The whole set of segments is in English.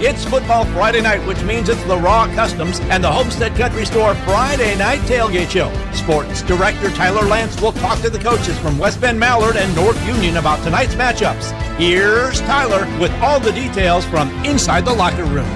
It's Football Friday night, which means it's the Raw Customs and the Homestead Country Store Friday night tailgate show. Sports Director Tyler Lance will talk to the coaches from West Bend-Mallard and North Union about tonight's matchups. Here's Tyler with all the details from inside the locker room.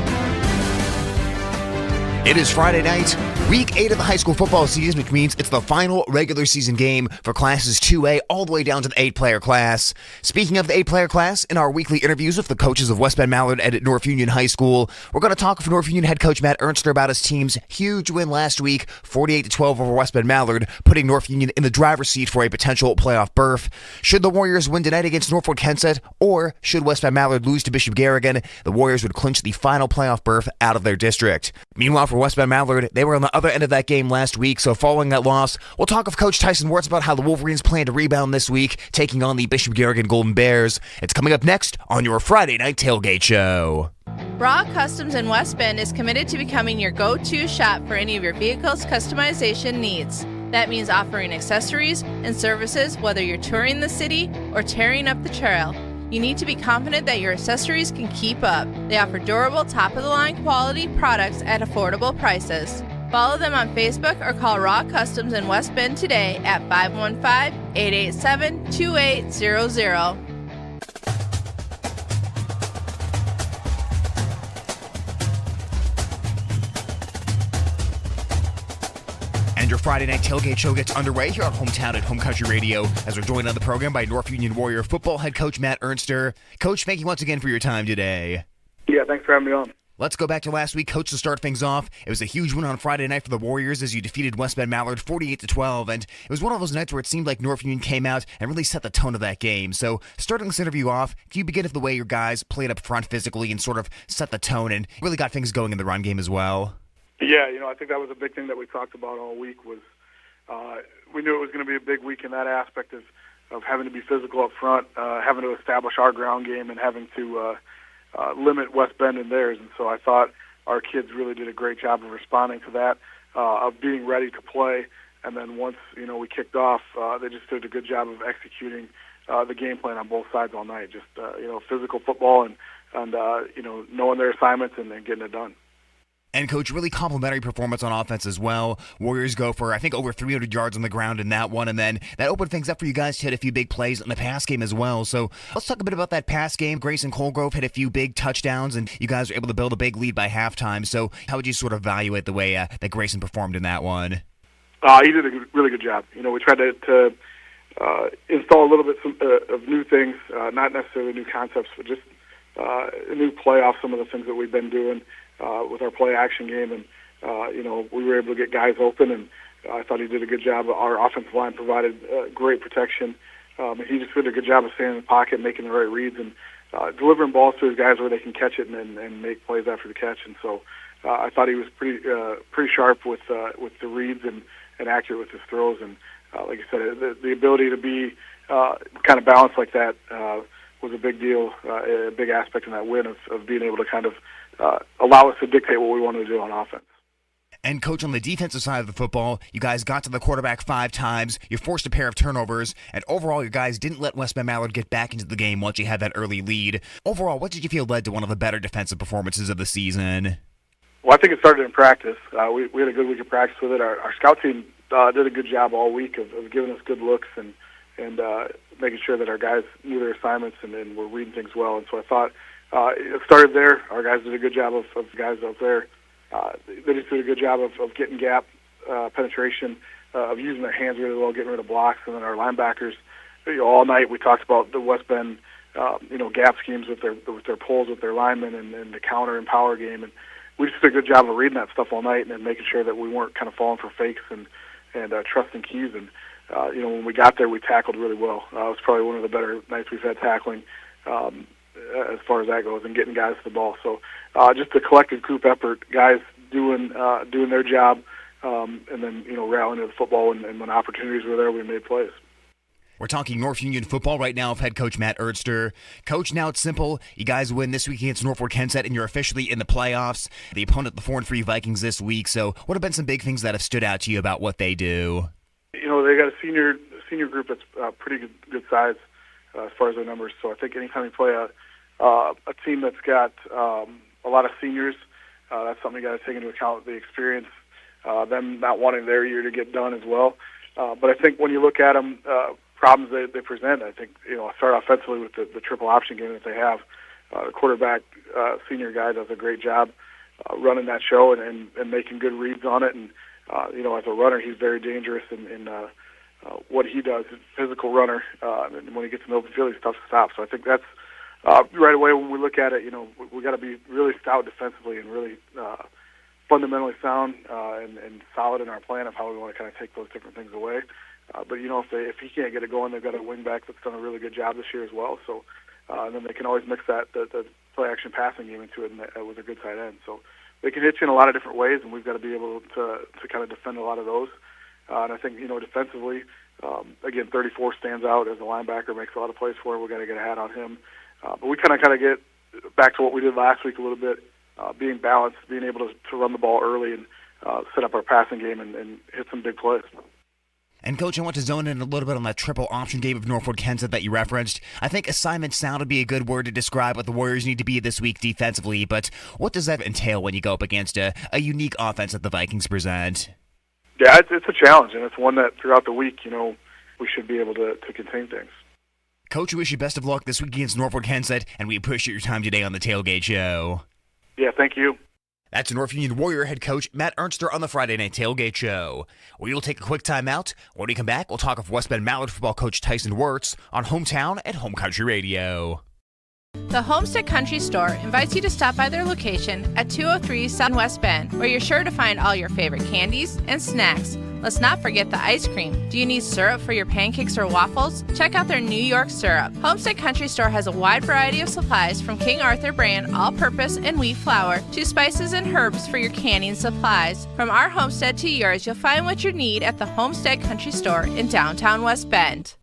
It is Friday night, week 8 of the high school football season, which means it's the final regular season game for classes 2A all the way down to the 8-player class. Speaking of the 8-player class, in our weekly interviews with the coaches of West Bend-Mallard and North Union High School, we're going to talk with North Union head coach Matt Ernster about his team's huge win last week, 48-12 over West Bend-Mallard, putting North Union in the driver's seat for a potential playoff berth. Should the Warriors win tonight against Norfolk Kensett, or should West Bend-Mallard lose to Bishop Garrigan, the Warriors would clinch the final playoff berth out of their district. Meanwhile, for West Bend-Mallard, they were on the other end of that game last week, so following that loss, we'll talk with Coach Tyson Wirtz about how the Wolverines plan to rebound this week, taking on the Bishop Garrigan Golden Bears. It's coming up next on your Friday Night Tailgate Show. Raw Customs in West Bend is committed to becoming your go-to shop for any of your vehicle's customization needs. That means offering accessories and services whether you're touring the city or tearing up the trail. You need to be confident that your accessories can keep up. They offer durable, top-of-the-line quality products at affordable prices. Follow them on Facebook or call Raw Customs in West Bend today at 515-887-2800. And your Friday Night Tailgate Show gets underway here on Hometown at Home Country Radio as we're joined on the program by North Union Warrior football head coach Matt Ernster. Coach, thank you once again for your time today. Yeah, thanks for having me on. Let's go back to last week, Coach, to start things off. It was a huge win on Friday night for the Warriors as you defeated West Bend-Mallard 48-12, and it was one of those nights where it seemed like North Union came out and really set the tone of that game. So, starting this interview off, can you begin with the way your guys played up front physically and sort of set the tone and really got things going in the run game as well? Yeah, I think that was a big thing that we talked about all week was we knew it was going to be a big week in that aspect of having to be physical up front, having to establish our ground game, and having to limit West Bend and theirs. And so I thought our kids really did a great job of responding to that, of being ready to play. And then once, we kicked off, they just did a good job of executing the game plan on both sides all night. Just, physical football and knowing their assignments and getting it done. And, Coach, really complimentary performance on offense as well. Warriors go for, I think, over 300 yards on the ground in that one, and then that opened things up for you guys to hit a few big plays in the pass game as well. So let's talk a bit about that pass game. Grayson Colgrove hit a few big touchdowns, and you guys were able to build a big lead by halftime. So how would you sort of evaluate the way that Grayson performed in that one? He did a really good job. We tried to install a little bit of new things, not necessarily new concepts, but just a new play off some of the things that we've been doing with our play action game, and we were able to get guys open, and I thought he did a good job. Our offensive line provided great protection. He just did a good job of staying in the pocket, making the right reads, and delivering balls to his guys where they can catch it and make plays after the catch. And so I thought he was pretty sharp with the reads and accurate with his throws. And like I said, the ability to be kind of balanced like that was a big deal, a big aspect in that win of being able to kind of allow us to dictate what we wanted to do on offense. And, Coach, on the defensive side of the football, you guys got to the quarterback 5 times, you forced a pair of turnovers, and overall your guys didn't let West Bend-Mallard get back into the game once you had that early lead. Overall, what did you feel led to one of the better defensive performances of the season? Well, I think it started in practice. We had a good week of practice with it. Our scout team did a good job all week of giving us good looks and making sure that our guys knew their assignments and were reading things well. And so I thought it started there. Our guys did a good job of guys out there. They just did a good job of getting gap penetration, of using their hands really well, getting rid of blocks. And then our linebackers, all night we talked about the West Bend, gap schemes with their pulls with their linemen and the counter and power game. And we just did a good job of reading that stuff all night and then making sure that we weren't kind of falling for fakes and trusting keys. And when we got there, we tackled really well. It was probably one of the better nights we've had tackling. As far as that goes, and getting guys to the ball. So just a collective group effort, guys doing their job, and then rallying to the football, and when opportunities were there, we made plays. We're talking North Union football right now with head coach Matt Ernster. Coach, now it's simple. You guys win this week against Norfolk Kensett, and you're officially in the playoffs. The opponent, the 4-3 Vikings this week. So what have been some big things that have stood out to you about what they do? They got a senior group that's pretty good size as far as their numbers. So I think anytime you play a team that's got a lot of seniors. That's something you got to take into account, the experience, them not wanting their year to get done as well. But I think when you look at them, problems they present, I think, start offensively with the triple option game that they have. The quarterback, senior guy, does a great job running that show and making good reads on it. And, as a runner, he's very dangerous in what he does. He's a physical runner. And when he gets in the open field, he's tough to stop. So I think that's right away when we look at it, we got to be really stout defensively and really fundamentally sound and solid in our plan of how we want to kind of take those different things away. But if he can't get it going, they've got a wing back that's done a really good job this year as well. So and then they can always mix the play action passing game into it with a good tight end. So they can hit you in a lot of different ways, and we've got to be able to kind of defend a lot of those. And I think defensively, again, 34 stands out as a linebacker, makes a lot of plays for him. We've got to get a hat on him. But we kind of get back to what we did last week a little bit, being balanced, being able to run the ball early and set up our passing game and hit some big plays. And, Coach, I want to zone in a little bit on that triple option game of Norfolk Kensett that you referenced. I think assignment sound would be a good word to describe what the Warriors need to be this week defensively, but what does that entail when you go up against a unique offense that the Vikings present? Yeah, it's a challenge, and it's one that throughout the week, we should be able to contain things. Coach, we wish you best of luck this week against Norfolk Kensett, and we appreciate your time today on the Tailgate Show. Yeah, thank you. That's North Union Warrior head coach Matt Ernster on the Friday Night Tailgate Show. We will take a quick timeout. When we come back, we'll talk with West Bend-Mallard football coach Tyson Wirtz on Hometown at Home Country Radio. The Homestead Country Store invites you to stop by their location at 203 South West Bend, where you're sure to find all your favorite candies and snacks. Let's not forget the ice cream. Do you need syrup for your pancakes or waffles? Check out their New York syrup. Homestead Country Store has a wide variety of supplies from King Arthur brand all-purpose and wheat flour to spices and herbs for your canning supplies. From our homestead to yours, you'll find what you need at the Homestead Country Store in downtown West Bend.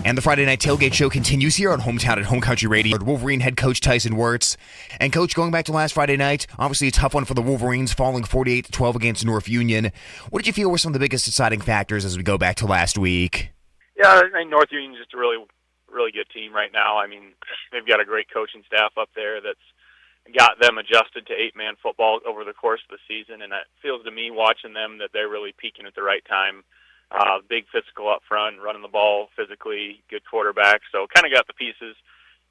And the Friday Night Tailgate Show continues here on Hometown at Home Country Radio. Wolverine head coach Tyson Wirtz. And, Coach, going back to last Friday night, obviously a tough one for the Wolverines, falling 48-12 against North Union. What did you feel were some of the biggest deciding factors as we go back to last week? Yeah, I think North Union's just a really, really good team right now. I mean, they've got a great coaching staff up there that's got them adjusted to 8-man football over the course of the season, and it feels to me, watching them, that they're really peaking at the right time. Big physical up front, running the ball physically, good quarterback. So kind of got the pieces.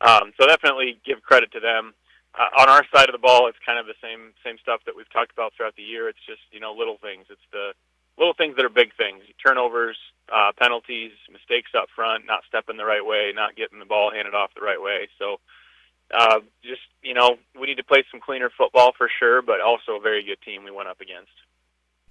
So definitely give credit to them. On our side of the ball, it's kind of the same stuff that we've talked about throughout the year. It's just, little things. It's the little things that are big things. Turnovers, penalties, mistakes up front, not stepping the right way, not getting the ball handed off the right way. So we need to play some cleaner football for sure, but also a very good team we went up against.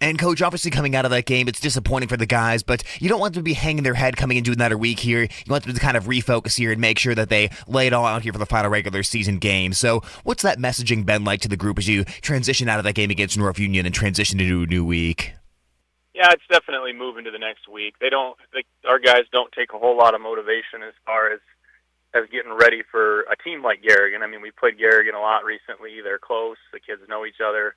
And, Coach, obviously coming out of that game, it's disappointing for the guys, but you don't want them to be hanging their head coming into another week here. You want them to kind of refocus here and make sure that they lay it all out here for the final regular season game. So what's that messaging been like to the group as you transition out of that game against North Union and transition into a new week? Yeah, it's definitely moving to the next week. Our guys don't take a whole lot of motivation as far as getting ready for a team like Garrigan. I mean, we played Garrigan a lot recently. They're close. The kids know each other,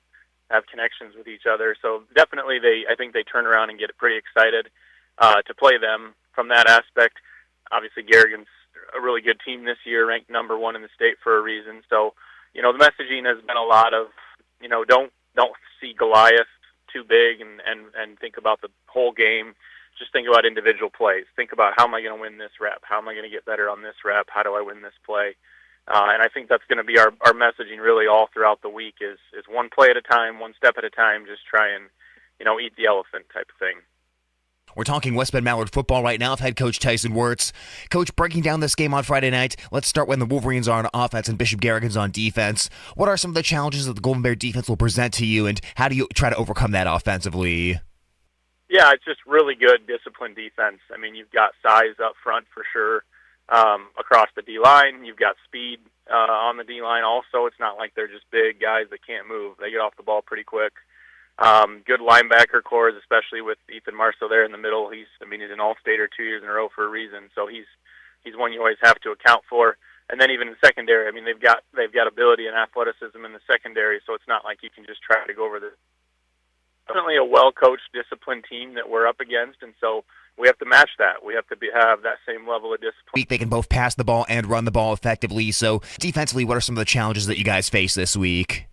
have connections with each other. So definitely I think they turn around and get pretty excited to play them from that aspect. Obviously, Garrigan's a really good team this year, ranked number 1 in the state for a reason. So, the messaging has been a lot of, don't see Goliath too big and think about the whole game. Just think about individual plays. Think about, how am I going to win this rep? How am I going to get better on this rep? How do I win this play? And I think that's going to be our messaging really all throughout the week is one play at a time, one step at a time, just try and, eat the elephant type of thing. We're talking West Bend-Mallard football right now with head coach Tyson Wirtz. Coach, breaking down this game on Friday night, let's start when the Wolverines are on offense and Bishop Garrigan's on defense. What are some of the challenges that the Golden Bear defense will present to you, and how do you try to overcome that offensively? Yeah, it's just really good, disciplined defense. I mean, you've got size up front for sure. Across the D-line, you've got speed on the D-line also. It's not like they're just big guys that can't move. They get off the ball pretty quick. Good linebacker cores, especially with Ethan Marceau there in the middle. He's an All-Stater 2 years in a row for a reason, so he's one you always have to account for. And then even in secondary, I mean, they've got ability and athleticism in the secondary, so it's not like you can just try to go over the definitely a well-coached, disciplined team that we're up against, and so we have to match that. We have to have that same level of discipline. They can both pass the ball and run the ball effectively. So defensively, what are some of the challenges that you guys face this week?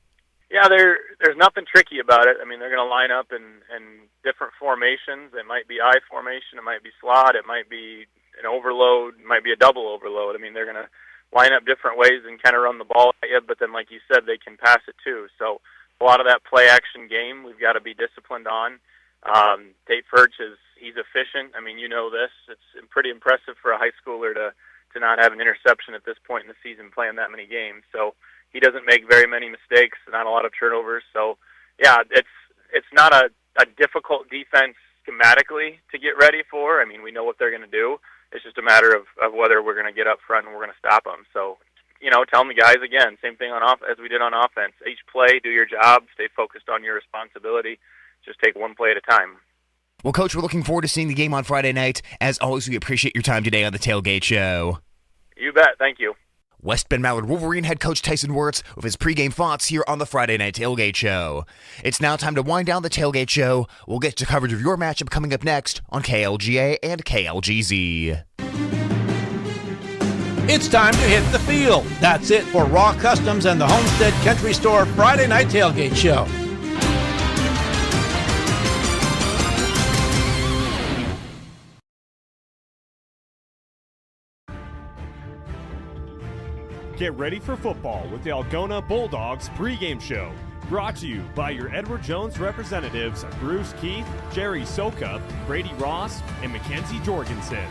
Yeah, there's nothing tricky about it. I mean, they're going to line up in different formations. It might be I formation, it might be slot, it might be an overload, it might be a double overload. I mean, they're going to line up different ways and kind of run the ball at you, but then, like you said, they can pass it too. So a lot of that play-action game we've got to be disciplined on. Tate Perch he's efficient. I mean, you know this. It's pretty impressive for a high schooler to not have an interception at this point in the season playing that many games. So he doesn't make very many mistakes, not a lot of turnovers. So, yeah, it's not a difficult defense schematically to get ready for. I mean, we know what they're going to do. It's just a matter of whether we're going to get up front and we're going to stop them. So, tell the guys again, same thing as we did on offense. Each play, do your job, stay focused on your responsibility. Just take one play at a time. Well, Coach, we're looking forward to seeing the game on Friday night. As always, we appreciate your time today on the Tailgate Show. You bet. Thank you. West Bend-Mallard Wolverine head coach Tyson Wirtz with his pregame thoughts here on the Friday Night Tailgate Show. It's now time to wind down the Tailgate Show. We'll get to coverage of your matchup coming up next on KLGA and KLGZ. It's time to hit the field. That's it for Raw Customs and the Homestead Country Store Friday Night Tailgate Show. Get ready for football with the Algona Bulldogs pregame show. Brought to you by your Edward Jones representatives, Bruce Keith, Jerry Sokup, Brady Ross, and Mackenzie Jorgensen.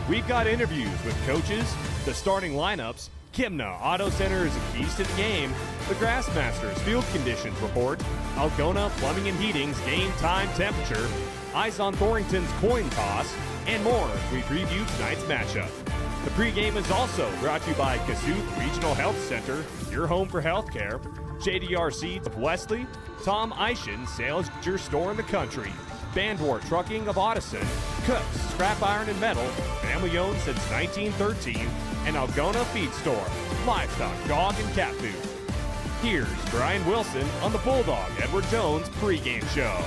We've got interviews with coaches, the starting lineups, Kimna Auto Center's keys to the game, the Grassmasters field conditions report, Algona Plumbing and Heating's game time temperature, Eyes on Thornton's coin toss, and more as we preview tonight's matchup. The pregame is also brought to you by Kasuth Regional Health Center, your home for healthcare, JDR Seeds of Wesley, Tom Eischen Sales, your store in the country, Bandwar Trucking of Ottoson, Cooks Scrap Iron and Metal, family owned since 1913, and Algona Feed Store, livestock, dog, and cat food. Here's Brian Wilson on the Bulldog Edward Jones pregame show.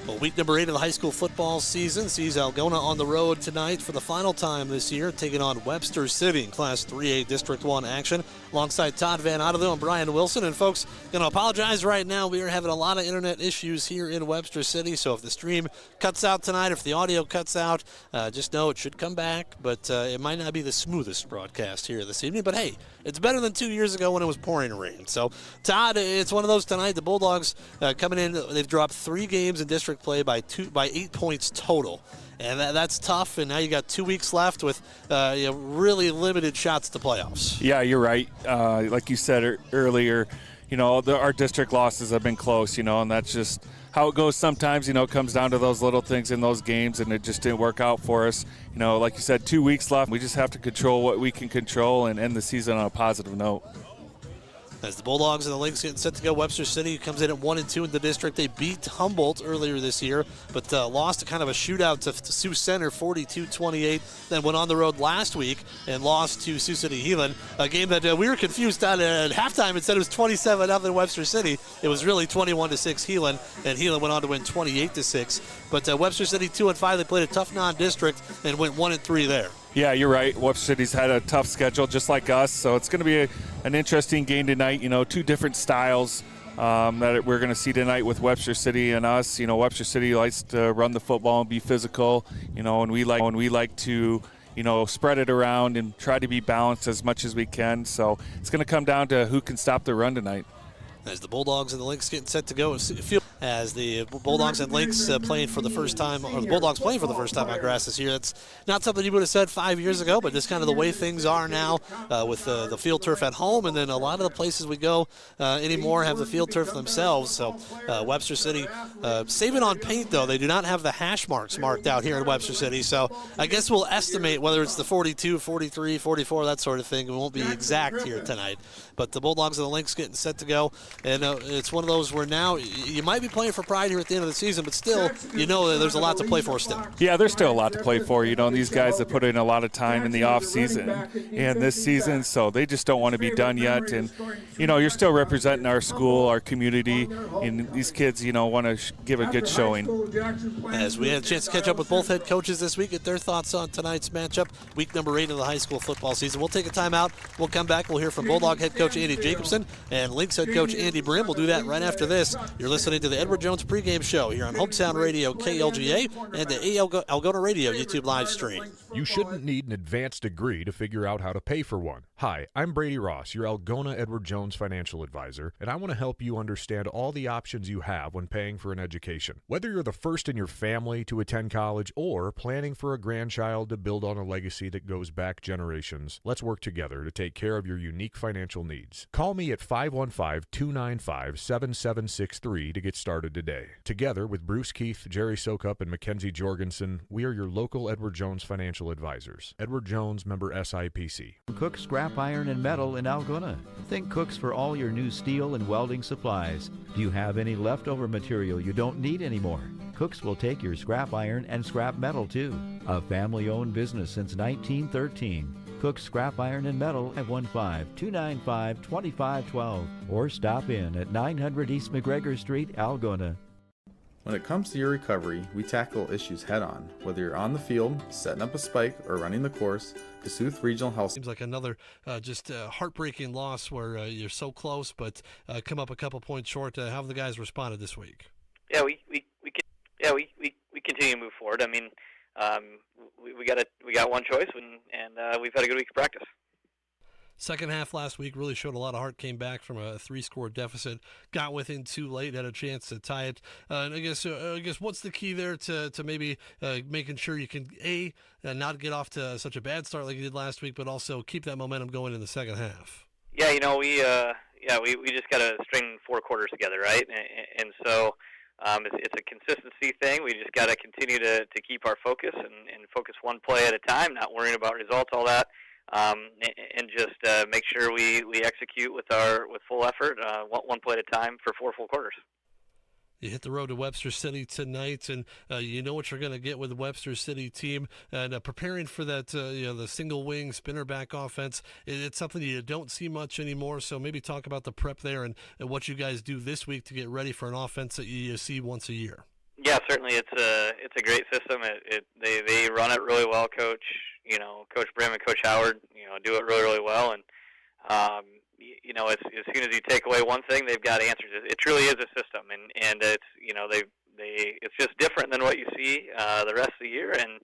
Well, week number 8 of the high school football season sees Algona on the road tonight for the final time this year, taking on Webster City in Class 3A District 1 action, alongside Todd Van Otterville and Brian Wilson. And folks, going to apologize right now. We are having a lot of internet issues here in Webster City, so if the stream cuts out tonight, if the audio cuts out, just know it should come back, but it might not be the smoothest broadcast here this evening. But hey, it's better than 2 years ago when it was pouring rain. So, Todd, it's one of those tonight. The Bulldogs coming in, they've dropped 3 games in district play by 8 points total. And that's tough, and now you got 2 weeks left with really limited shots at the playoffs. Yeah, you're right. Like you said earlier, our district losses have been close, and that's just how it goes sometimes. It comes down to those little things in those games, and it just didn't work out for us. Like you said, 2 weeks left. We just have to control what we can control and end the season on a positive note. As the Bulldogs and the Lynx getting set to go, Webster City comes in at 1-2 in the district. They beat Humboldt earlier this year, but lost a kind of a shootout to Sioux Center, 42-28. Then went on the road last week and lost to Sioux City Heelan, a game that we were confused on at halftime. It said it was 27-0 Webster City. It was really 21-6 Heelan, and Heelan went on to win 28-6. But Webster City 2-5. They played a tough non-district and went 1-3 there. Yeah, you're right. Webster City's had a tough schedule just like us, so it's going to be an interesting game tonight. 2 different styles that we're going to see tonight with Webster City and us. Webster City likes to run the football and be physical, and we like to spread it around and try to be balanced as much as we can. So it's going to come down to who can stop the run tonight. As the Bulldogs and the Lynx getting set to go, as the Bulldogs and Lynx playing for the first time, or the Bulldogs playing for the first time on grass this year. That's not something you would have said 5 years ago, but just kind of the way things are now with the field turf at home, and then a lot of the places we go anymore have the field turf themselves. So Webster City saving on paint, though. They do not have the hash marks marked out here in Webster City, so I guess we'll estimate whether it's the 42, 43, 44, that sort of thing. It won't be exact here tonight. But the Bulldogs and the Lynx getting set to go, and it's one of those where now you might be be playing for pride here at the end of the season, but still, you know that there's a lot to play for still. Yeah, there's still a lot to play for. You know, these guys have put in a lot of time in the off season and this season, so they just don't want to be done yet. And, you know, you're still representing our school, our community, and these kids, you know, want to give a good showing. As we had a chance to catch up with both head coaches this week, get their thoughts on tonight's matchup, week number 8 of the high school football season. We'll take a timeout. We'll come back. We'll hear from Bulldog head coach Andy Jacobson and Lynx head coach Andy Brim. We'll do that right after this. You're listening to the Edward Jones pregame show here on Hometown Radio KLGA and the Algona Radio YouTube live stream. You shouldn't need an advanced degree to figure out how to pay for one. Hi, I'm Brady Ross, your Algona Edward Jones financial advisor, and I want to help you understand all the options you have when paying for an education. Whether you're the first in your family to attend college or planning for a grandchild to build on a legacy that goes back generations, let's work together to take care of your unique financial needs. Call me at 515-295-7763 to get started today. Together with Bruce Keith, Jerry Sokup, and Mackenzie Jorgensen, we are your local Edward Jones financial advisors. Edward Jones, member SIPC. Cook Scrap Iron and Metal in Algona. Think Cooks for all your new steel and welding supplies. Do you have any leftover material you don't need anymore? Cooks will take your scrap iron and scrap metal too. A family-owned business since 1913. Cook Scrap Iron and Metal at 1-5-295-2512 or stop in at 900 East McGregor Street, Algona. When it comes to your recovery, we tackle issues head-on. Whether you're on the field, setting up a spike, or running the course, Kossuth Regional Health seems like another just heartbreaking loss where you're so close but come up a couple points short. How have the guys responded this week? Yeah, we continue to move forward. I mean, we got one choice, and we've had a good week of practice. Second half last week really showed a lot of heart. Came back from a 3-score deficit, got within 2 late, had a chance to tie it. And I guess what's the key there to maybe making sure you can not get off to such a bad start like you did last week, but also keep that momentum going in the second half? Yeah, you know, we just got to string 4 quarters together, right? And so it's a consistency thing. We just got to continue to keep our focus and focus one play at a time, not worrying about results, all that. And just make sure we execute with full effort, one play at a time for 4 full quarters. You hit the road to Webster City tonight, and you know what you're going to get with the Webster City team. And preparing for that, the single wing spinner back offense, it's something you don't see much anymore. So maybe talk about the prep there and what you guys do this week to get ready for an offense that you see once a year. Yeah, certainly it's a great system. They run it really well, Coach Brim and Coach Howard, do it really, really well. And as soon as you take away one thing, they've got answers. It truly is a system, and it's it's just different than what you see the rest of the year, and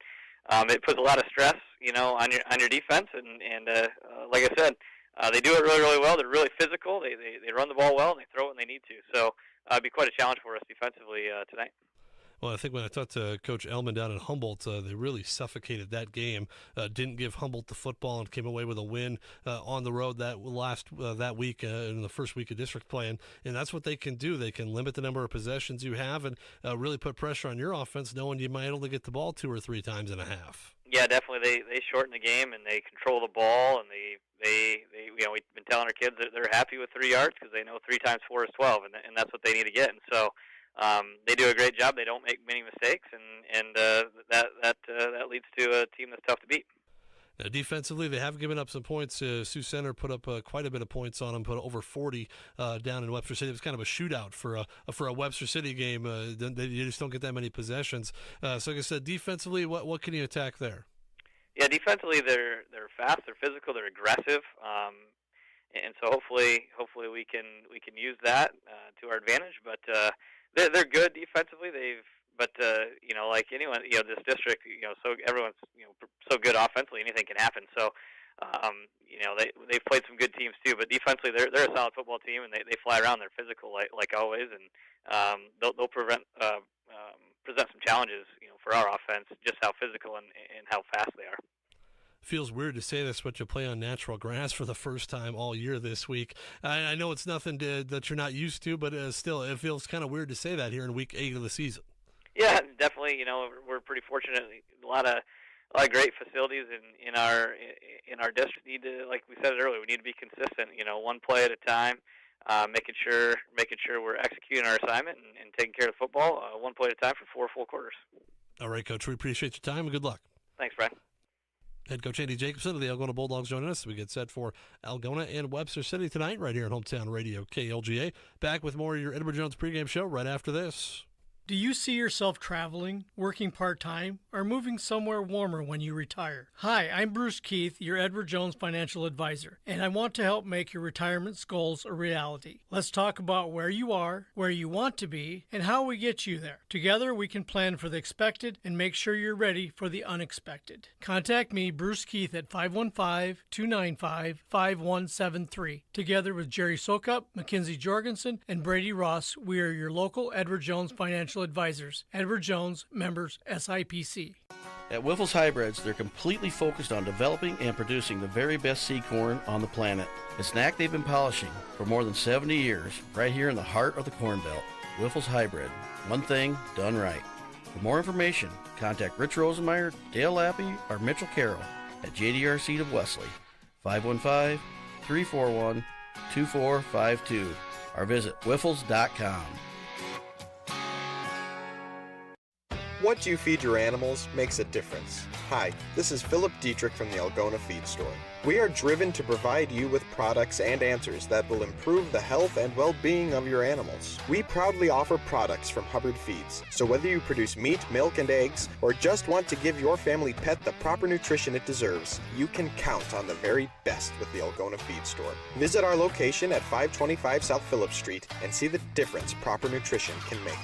it puts a lot of stress on your defense. And like I said, they do it really, really well. They're really physical. They run the ball well, and they throw it when they need to. So it'd be quite a challenge for us defensively tonight. Well, I think when I talked to Coach Ellman down in Humboldt, they really suffocated that game. Didn't give Humboldt the football and came away with a win on the road that week in the first week of district play. And that's what they can do. They can limit the number of possessions you have and really put pressure on your offense, knowing you might only get the ball 2 or 3 times in a half. Yeah, definitely. They shorten the game and they control the ball, and we've been telling our kids that they're happy with 3 yards because they know 3 times 4 is 12, and that's what they need to get. And so. They do a great job. They don't make many mistakes, and that leads to a team that's tough to beat. Now, defensively, they have given up some points. Sioux Center put up quite a bit of points on them, put over 40 down in Webster City. It was kind of a shootout for a Webster City game. You just don't get that many possessions. So, like I said, defensively, what can you attack there? Yeah, defensively, they're fast, they're physical, they're aggressive. And so hopefully we can use that to our advantage. But they're good defensively. Like anyone, this district, so everyone's so good offensively, anything can happen. So they've played some good teams too. But defensively, they're a solid football team, and they fly around. They're physical like always, and they'll present some challenges for our offense, just how physical and how fast they are. Feels weird to say this, but you play on natural grass for the first time all year this week. I know it's nothing that you're not used to, but still, it feels kind of weird to say that here in week 8 of the season. Yeah, definitely. We're pretty fortunate. A lot of great facilities in our district. Need to, like we said earlier, we need to be consistent. One play at a time. making sure we're executing our assignment and taking care of the football one play at a time for 4 full quarters. All right, Coach, we appreciate your time and good luck. Thanks, Brian. Head coach Andy Jacobson of the Algona Bulldogs joining us. We get set for Algona and Webster City tonight right here on Hometown Radio KLGA. Back with more of your Edward Jones pregame show right after this. Do you see yourself traveling, working part-time, or moving somewhere warmer when you retire? Hi, I'm Bruce Keith, your Edward Jones financial advisor, and I want to help make your retirement goals a reality. Let's talk about where you are, where you want to be, and how we get you there. Together, we can plan for the expected and make sure you're ready for the unexpected. Contact me, Bruce Keith, at 515-295-5173. Together with Jerry Sokup, Mackenzie Jorgensen, and Brady Ross, we are your local Edward Jones financial advisors. Edward Jones, members SIPC. At Wiffles Hybrids, they're completely focused on developing and producing the very best seed corn on the planet. It's an act they've been polishing for more than 70 years, right here in the heart of the Corn Belt. Wiffles Hybrid, one thing done right. For more information, contact Rich Rosenmeyer, Dale Lappy, or Mitchell Carroll at JDR Seed of Wesley, 515-341-2452, or visit wiffles.com. What you feed your animals makes a difference. Hi, this is Philip Dietrich from the Algona Feed Store. We are driven to provide you with products and answers that will improve the health and well-being of your animals. We proudly offer products from Hubbard Feeds, so whether you produce meat, milk, and eggs, or just want to give your family pet the proper nutrition it deserves, you can count on the very best with the Algona Feed Store. Visit our location at 525 South Phillips Street and see the difference proper nutrition can make.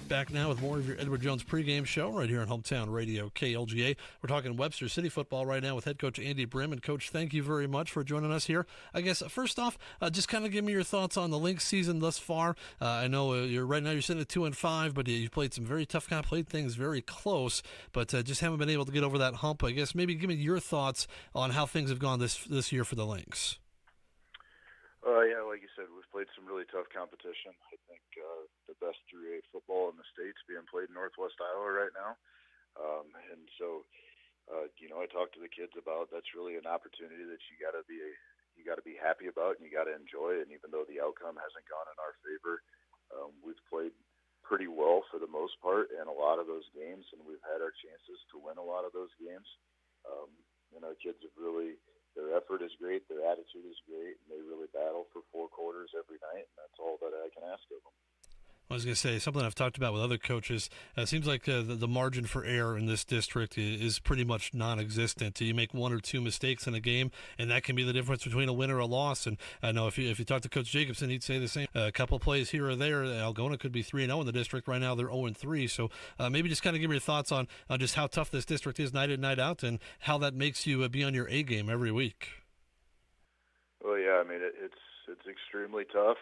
Back now with more of your Edward Jones pregame show right here on Hometown Radio KLGA. We're talking Webster City football right now with head coach Andy Brim. And Coach, thank you very much for joining us here. I guess first off, just kind of give me your thoughts on the Lynx season thus far. I know you're sitting at 2-5, but you've played some very tough played things very close, but just haven't been able to get over that hump. I guess maybe give me your thoughts on how things have gone this year for the Lynx. Yeah, like you said, we've played some really tough competition. I think the best 3A football in the state's being played in Northwest Iowa right now. And so, I talked to the kids about that's really an opportunity that you got to be happy about and you got to enjoy. And even though the outcome hasn't gone in our favor, we've played pretty well for the most part in a lot of those games, and we've had our chances to win a lot of those games. And our kids have really. Their effort is great, their attitude is great, and they really battle for 4 quarters every night, and that's all that I can ask of them. I was going to say, something I've talked about with other coaches, it seems like the margin for error in this district is pretty much non-existent. You make 1 or 2 mistakes in a game, and that can be the difference between a win or a loss. And I know if you talk to Coach Jacobson, he'd say the same. A couple of plays here or there, Algona could be 3-0 in the district. Right now they're 0-3. So maybe just kind of give me your thoughts on just how tough this district is night in, night out, and how that makes you be on your A game every week. Well, yeah, I mean, it's extremely tough,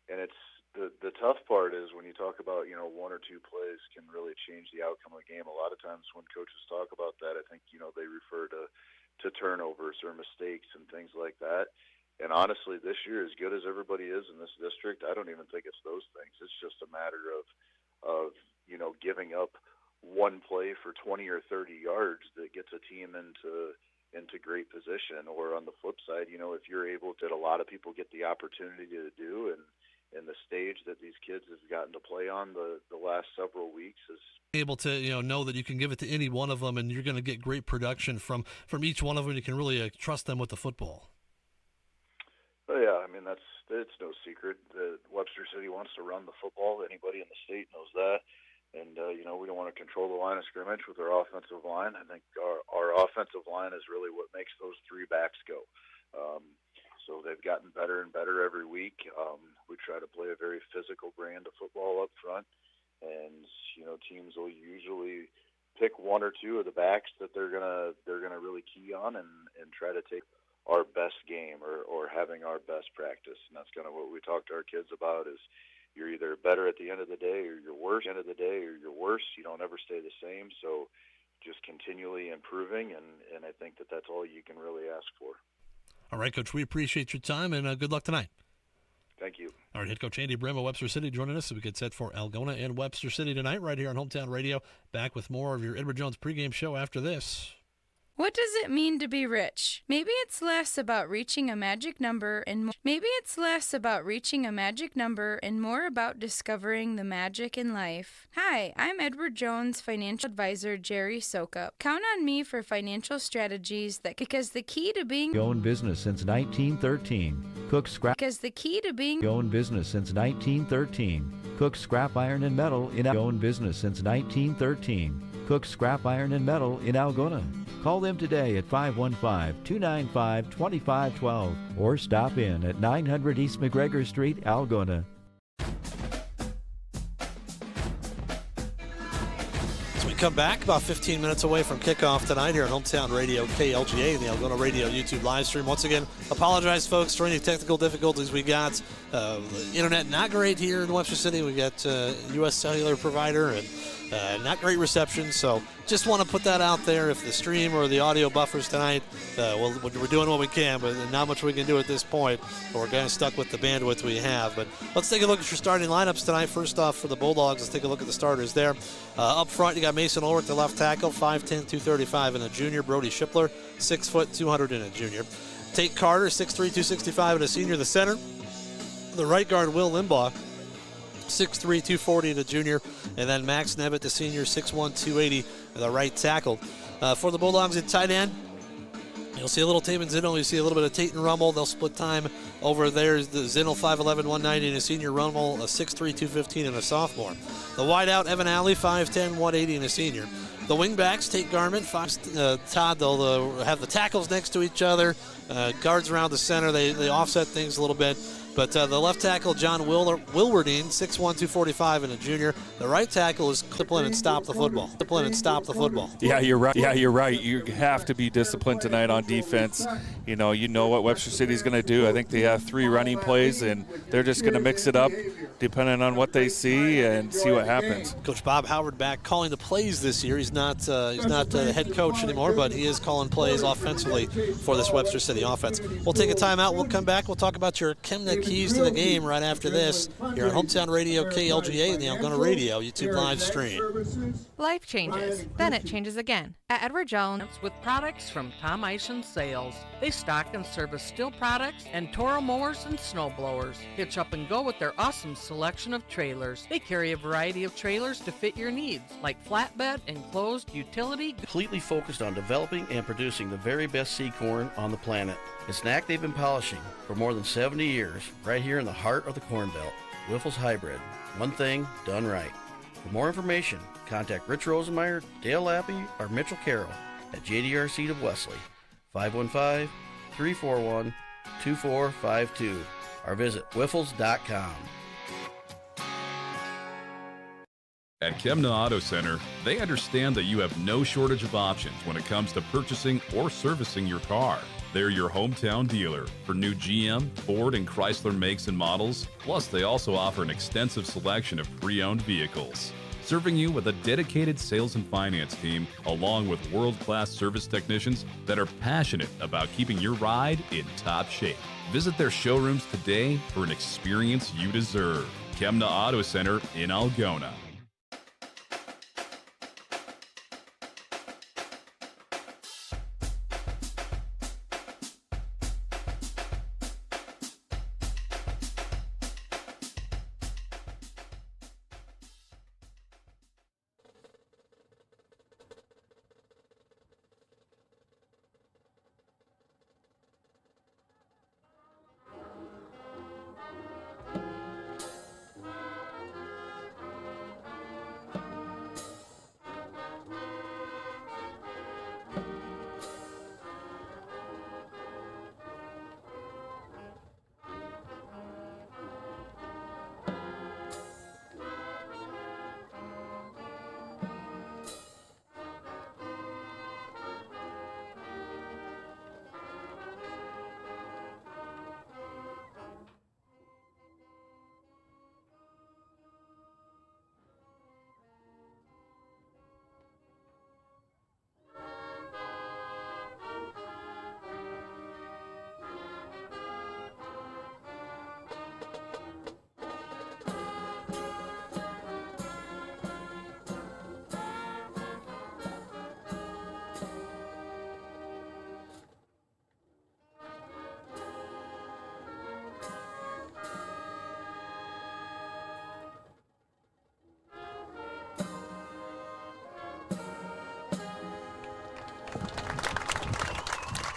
and it's the tough part is when you talk about 1 or 2 plays can really change the outcome of the game. A lot of times when coaches talk about that, I think they refer to turnovers or mistakes and things like that. And honestly, this year, as good as everybody is in this district, I don't even think it's those things. It's just a matter of giving up 1 play for 20 or 30 yards that gets a team into great position. Or on the flip side, if you're able to, a lot of people get the opportunity to do, and the stage that these kids have gotten to play on the last several weeks is able to know that you can give it to any one of them, and you're going to get great production from each one of them. You can really trust them with the football. Oh yeah, I mean it's no secret that Webster City wants to run the football. Anybody in the state knows that. And, we don't want to control the line of scrimmage with our offensive line. I think our offensive line is really what makes those 3 backs go. So they've gotten better and better every week. We try to play a very physical brand of football up front. And, teams will usually pick 1 or 2 of the backs that they're gonna really key on and try to take our best game or having our best practice. And that's kind of what we talk to our kids about is, you're either better at the end of the day or you're worse. You don't ever stay the same. So just continually improving, and I think that's all you can really ask for. All right, Coach, we appreciate your time, and good luck tonight. Thank you. All right, head coach Andy Brim of Webster City joining us so we get set for Algona and Webster City tonight right here on Hometown Radio. Back with more of your Edward Jones pregame show after this. What does it mean to be rich? Maybe it's less about reaching a magic number and more about discovering the magic in life. Hi, I'm Edward Jones financial advisor Jerry Sokup. Count on me for financial strategies because the key to being Owned business since 1913. Cook scrap Owned business since 1913. Cook scrap iron and metal in Owned business since 1913. Cook scrap iron and metal in Algona. Call them today at 515-295-2512 or stop in at 900 East McGregor Street, Algona. As we come back, about 15 minutes away from kickoff tonight here on Hometown Radio KLGA and the Algona Radio YouTube live stream. Once again, apologize, folks, for any technical difficulties we got. The internet not great here in Webster City. We got U.S. cellular provider and not great reception, so just want to put that out there. If the stream or the audio buffers tonight, we're doing what we can, but not much we can do at this point. We're kind of stuck with the bandwidth we have. But let's take a look at your starting lineups tonight. First off, for the Bulldogs, let's take a look at the starters there. Up front, you got Mason Ulrich, the left tackle, 5'10", 235, and a junior. Brody Schippler, 6 foot, 200, and a junior. Tate Carter, 6'3", 265, and a senior, the center. The right guard, Will Limbaugh, 6'3", 240 to junior, and then Max Nevitt, the senior, 6'1", 280, the right tackle. For the Bulldogs at tight end, you'll see a little Taven Zinnel, you see a little bit of Tate and Rummel. They'll split time over there. The Zinnel, 5'11", 190, and a senior. Rummel, a 6'3", 215, and a sophomore. The wideout, Evan Alley, 5'10", 180, and a senior. The wingbacks, Tate Garment, Todd, they'll have the tackles next to each other. Guards around the center, they offset things a little bit. But the left tackle, John Wilwardine, 6'1", 245, and a junior. The right tackle is discipline and stop the football. Yeah, you're right. You have to be disciplined tonight on defense. You know what Webster City's going to do. I think they have 3 running plays, and they're just going to mix it up depending on what they see and see what happens. Coach Bob Howard back calling the plays this year. He's not the head coach anymore, but he is calling plays offensively for this Webster City offense. We'll take a timeout. We'll come back. We'll talk about your Chemnitz keys to the game right after this here on Hometown Radio KLGA and the Algona Radio YouTube live stream. Life changes, then it changes again. At Edward Jones, with products from Tom Eisen Sales. They stock and service steel products and Toro mowers and snow blowers. Hitch up and go with their awesome selection of trailers. They carry a variety of trailers to fit your needs, like flatbed, enclosed, utility. Completely focused on developing and producing the very best seed corn on the planet. A snack they've been polishing for more than 70 years, right here in the heart of the Corn Belt. Wiffles Hybrid. One thing done right. For more information, contact Rich Rosenmeyer, Dale Lappy, or Mitchell Carroll at JDR Seed of Wesley, 515-341-2452, or visit wiffles.com. At Chemna Auto Center, they understand that you have no shortage of options when it comes to purchasing or servicing your car. They're your hometown dealer for new GM, Ford, and Chrysler makes and models. Plus, they also offer an extensive selection of pre-owned vehicles. Serving you with a dedicated sales and finance team, along with world-class service technicians that are passionate about keeping your ride in top shape. Visit their showrooms today for an experience you deserve. Chemna Auto Center in Algona.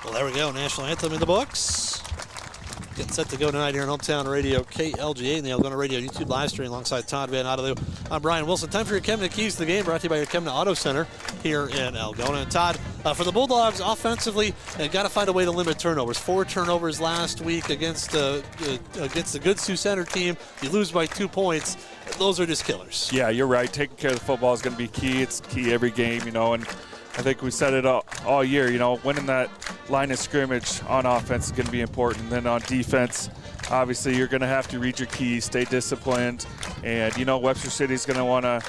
Well, there we go. National anthem in the books. Getting set to go tonight here on Hometown Radio KLGA and the Algona Radio YouTube live stream alongside Todd Van Otto. I'm Brian Wilson. Time for your Kemna Keys to the Game, brought to you by your Kemna Auto Center here in Algona. And Todd, for the Bulldogs offensively, got to find a way to limit turnovers. 4 turnovers last week against the good Sioux Center team. You lose by 2 points. Those are just killers. Yeah, you're right. Taking care of the football is going to be key. It's key every game, and I think we said it all year, winning that line of scrimmage on offense is going to be important. And then on defense, obviously you're going to have to read your keys, stay disciplined. And, Webster City is going to want to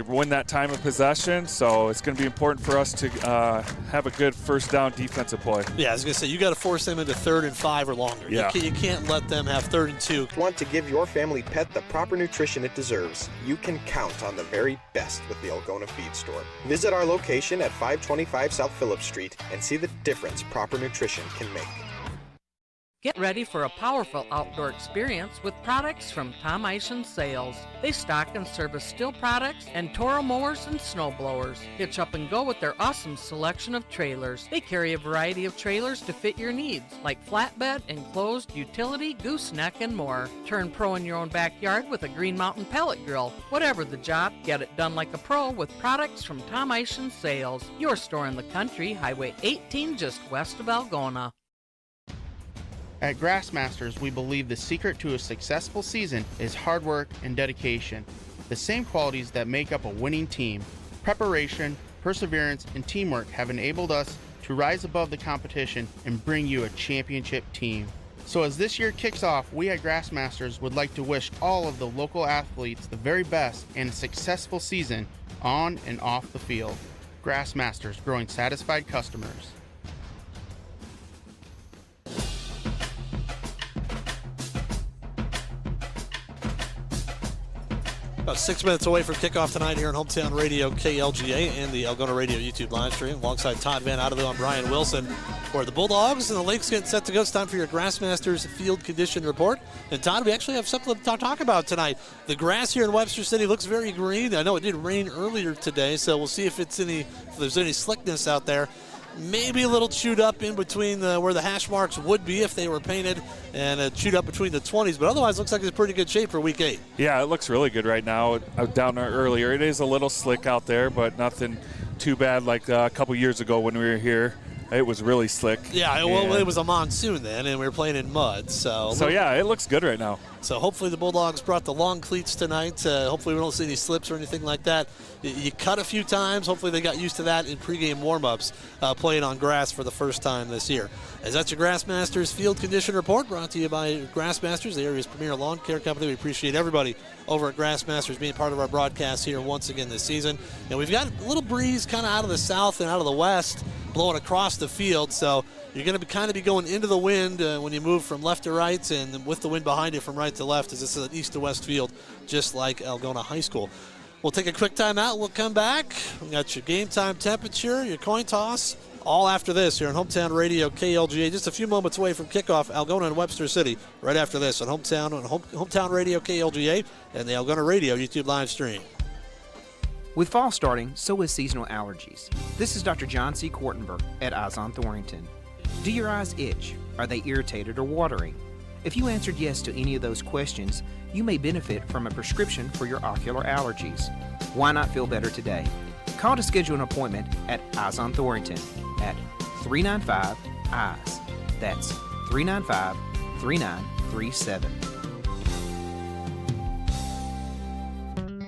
win that time of possession. So it's going to be important for us to have a good first down defensive play. Yeah, I was going to say, you got to force them into 3rd and 5 or longer. Yeah. You can't let them have 3rd and 2. Want to give your family pet the proper nutrition it deserves? You can count on the very best with the Algona Feed Store. Visit our location at 525 South Phillips Street and see the difference proper nutrition can make. Get ready for a powerful outdoor experience with products from Tom Eischen Sales. They stock and service still products and Toro mowers and snow blowers. Hitch up and go with their awesome selection of trailers. They carry a variety of trailers to fit your needs, like flatbed, enclosed, utility, gooseneck, and more. Turn pro in your own backyard with a Green Mountain pellet grill. Whatever the job, get it done like a pro with products from Tom Eischen Sales. Your store in the country, Highway 18, just west of Algona. At Grassmasters, we believe the secret to a successful season is hard work and dedication, the same qualities that make up a winning team. Preparation, perseverance, and teamwork have enabled us to rise above the competition and bring you a championship team. So as this year kicks off, we at Grassmasters would like to wish all of the local athletes the very best and a successful season on and off the field. Grassmasters, growing satisfied customers. About 6 minutes away from kickoff tonight here on Hometown Radio KLGA and the Algona Radio YouTube live stream. Alongside Todd Van Otto, I'm Brian Wilson. For the Bulldogs and the Lakes getting set to go. It's time for your Grassmasters field condition report. And Todd, we actually have something to talk about tonight. The grass here in Webster City looks very green. I know it did rain earlier today, so we'll see if there's any slickness out there. Maybe a little chewed up in between where the hash marks would be if they were painted, and chewed up between the 20s, but otherwise looks like it's pretty good shape for week 8. Yeah, it looks really good right now. Down there earlier, it is a little slick out there, but nothing too bad like a couple years ago when we were here. It was really slick. Yeah, well, it was a monsoon then, and we were playing in mud. So yeah, it looks good right now. So hopefully the Bulldogs brought the long cleats tonight. Hopefully we don't see any slips or anything like that. You cut a few times. Hopefully they got used to that in pregame warm-ups, playing on grass for the first time this year. As that's your Grassmasters Field Condition Report, brought to you by Grassmasters, the area's premier lawn care company. We appreciate everybody over at Grassmasters being part of our broadcast here once again this season. And we've got a little breeze kind of out of the south and out of the west blowing across the field, so you're going to be going into the wind when you move from left to right, and with the wind behind you from right to left, as this is an east to west field, just like Algona High School. We'll take a quick time out. We'll come back. We got your game time temperature, your coin toss, all after this here on Hometown Radio KLGA. Just a few moments away from kickoff, Algona and Webster City. Right after this on Hometown Radio KLGA and the Algona Radio YouTube live stream. With fall starting, so is seasonal allergies. This is Dr. John C. Kortenberg at Eyes on Thorrington. Do your eyes itch? Are they irritated or watering? If you answered yes to any of those questions, you may benefit from a prescription for your ocular allergies. Why not feel better today? Call to schedule an appointment at Eyes on Thorrington at 395-EYES. That's 395-3937.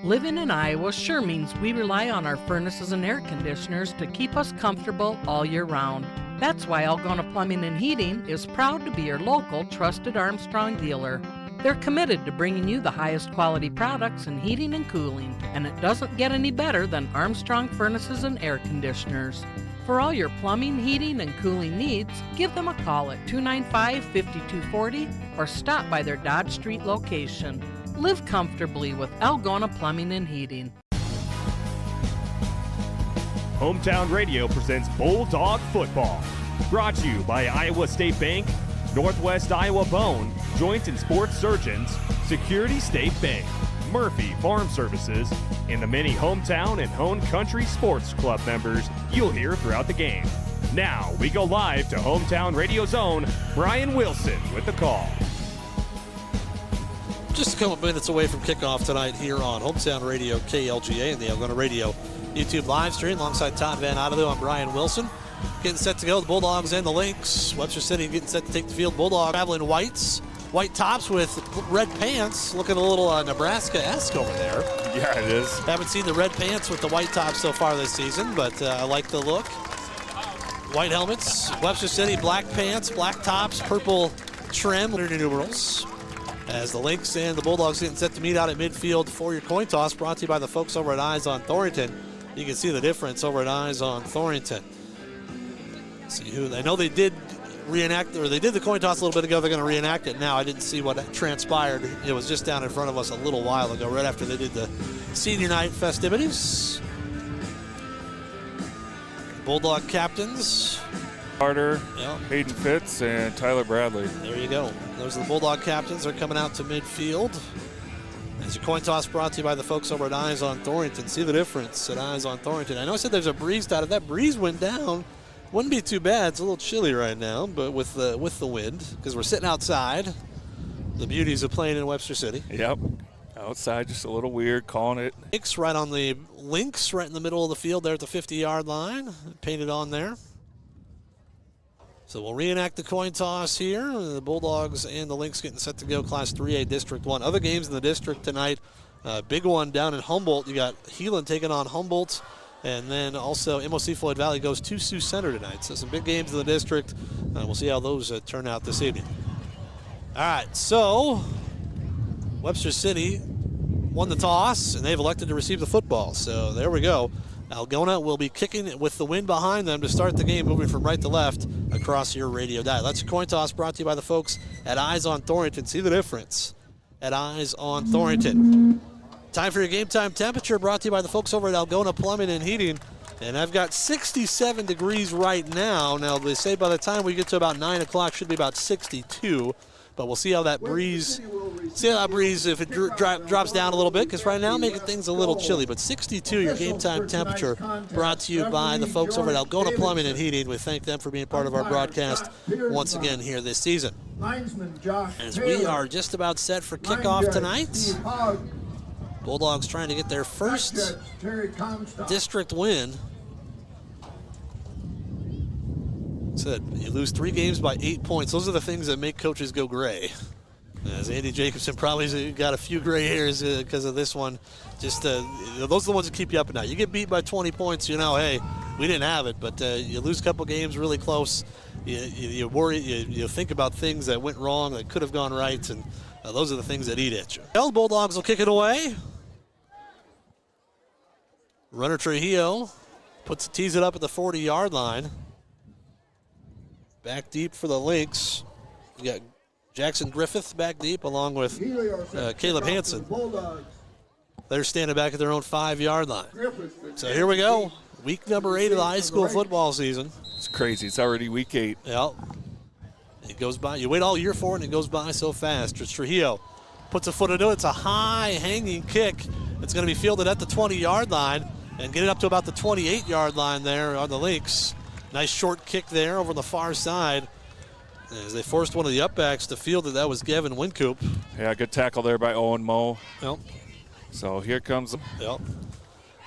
Living in Iowa sure means we rely on our furnaces and air conditioners to keep us comfortable all year round. That's why Algona Plumbing and Heating is proud to be your local trusted Armstrong dealer. They're committed to bringing you the highest quality products in heating and cooling, and it doesn't get any better than Armstrong furnaces and air conditioners. For all your plumbing, heating, and cooling needs, give them a call at 295-5240 or stop by their Dodge Street location. Live comfortably with Algona Plumbing and Heating. Hometown Radio presents Bulldog Football. Brought to you by Iowa State Bank, Northwest Iowa Bone, Joint and Sports Surgeons, Security State Bank, Murphy Farm Services, and the many hometown and home country sports club members you'll hear throughout the game. Now we go live to Hometown Radio's own Brian Wilson with the call. Just a couple minutes away from kickoff tonight here on Hometown Radio KLGA and the Algona Radio YouTube live stream alongside Todd Van Otto. I'm Brian Wilson. Getting set to go, the Bulldogs and the Lynx. Webster City getting set to take the field. Bulldogs traveling whites, white tops with red pants. Looking a little Nebraska-esque over there. Yeah, it is. Haven't seen the red pants with the white tops so far this season, but I like the look. White helmets, Webster City, black pants, black tops, purple trim, under numerals. As the Lynx and the Bulldogs getting set to meet out at midfield for your coin toss, brought to you by the folks over at Eyes on Thornton. You can see the difference over at Eyes on Thornton. See who I know they did reenact, or they did the coin toss a little bit ago. They're going to reenact it now. I didn't see what transpired. It was just down in front of us a little while ago, right after they did the senior night festivities. Bulldog captains. Carter, Hayden Fitz, and Tyler Bradley. There you go. Those are the Bulldog captains. They're coming out to midfield. As your coin toss brought to you by the folks over at Eyes on Thornton. See the difference at Eyes on Thornton. I know I said there's a breeze out of that. Breeze went down. Wouldn't be too bad. It's a little chilly right now, but with the wind, because we're sitting outside. The beauties of playing in Webster City. Yep. Outside, just a little weird, calling it. Lynx right on the Lynx, right in the middle of the field there at the 50-yard line. Painted on there. So we'll reenact the coin toss here. The Bulldogs and the Lynx getting set to go Class 3A District 1. Other games in the district tonight. Big one down in Humboldt. You got Heelan taking on Humboldt. And then also MOC Floyd Valley goes to Sioux Center tonight. So some big games in the district. We'll see how those turn out this evening. All right, so Webster City won the toss, and they've elected to receive the football. So there we go. Algona will be kicking with the wind behind them to start the game, moving from right to left across your radio dial. That's your coin toss brought to you by the folks at Eyes on Thornton. See the difference at Eyes on Thornton. Time for your game time temperature brought to you by the folks over at Algona Plumbing and Heating. And I've got 67 degrees right now. Now, they say by the time we get to about 9 o'clock, should be about 62. But we'll see how that breeze, if it drops down a little bit, because right now making things a little chilly. But 62, your game time temperature, brought to you by the folks over at Algona Plumbing and Heating. We thank them for being part of our broadcast once again here this season. As we are just about set for kickoff tonight. Bulldogs trying to get their first district win. Said you lose 3 games by 8 points. Those are the things that make coaches go gray. As Andy Jacobson probably got a few gray hairs because of this one. Just those are the ones that keep you up at night. You get beat by 20 points, hey, we didn't have it. But you lose a couple games really close. You worry. You think about things that went wrong that could have gone right, and those are the things that eat at you. The Bulldogs will kick it away. Runner Trujillo tees it up at the 40-yard line. Back deep for the Lynx. You got Jackson Griffith back deep along with Caleb Hansen. They're standing back at their own 5-yard line. So here we go. Week number 8 of the high school football season. It's crazy. It's already week 8. Yep. It goes by. You wait all year for it, and it goes by so fast. Trujillo puts a foot into it. It's a high hanging kick. It's going to be fielded at the 20-yard line and get it up to about the 28-yard line there on the Lynx. Nice short kick there over the far side. As they forced one of the upbacks to field it, that was Gavin Wincoop. Yeah, good tackle there by Owen Moe. Yep. So here comes. Yep.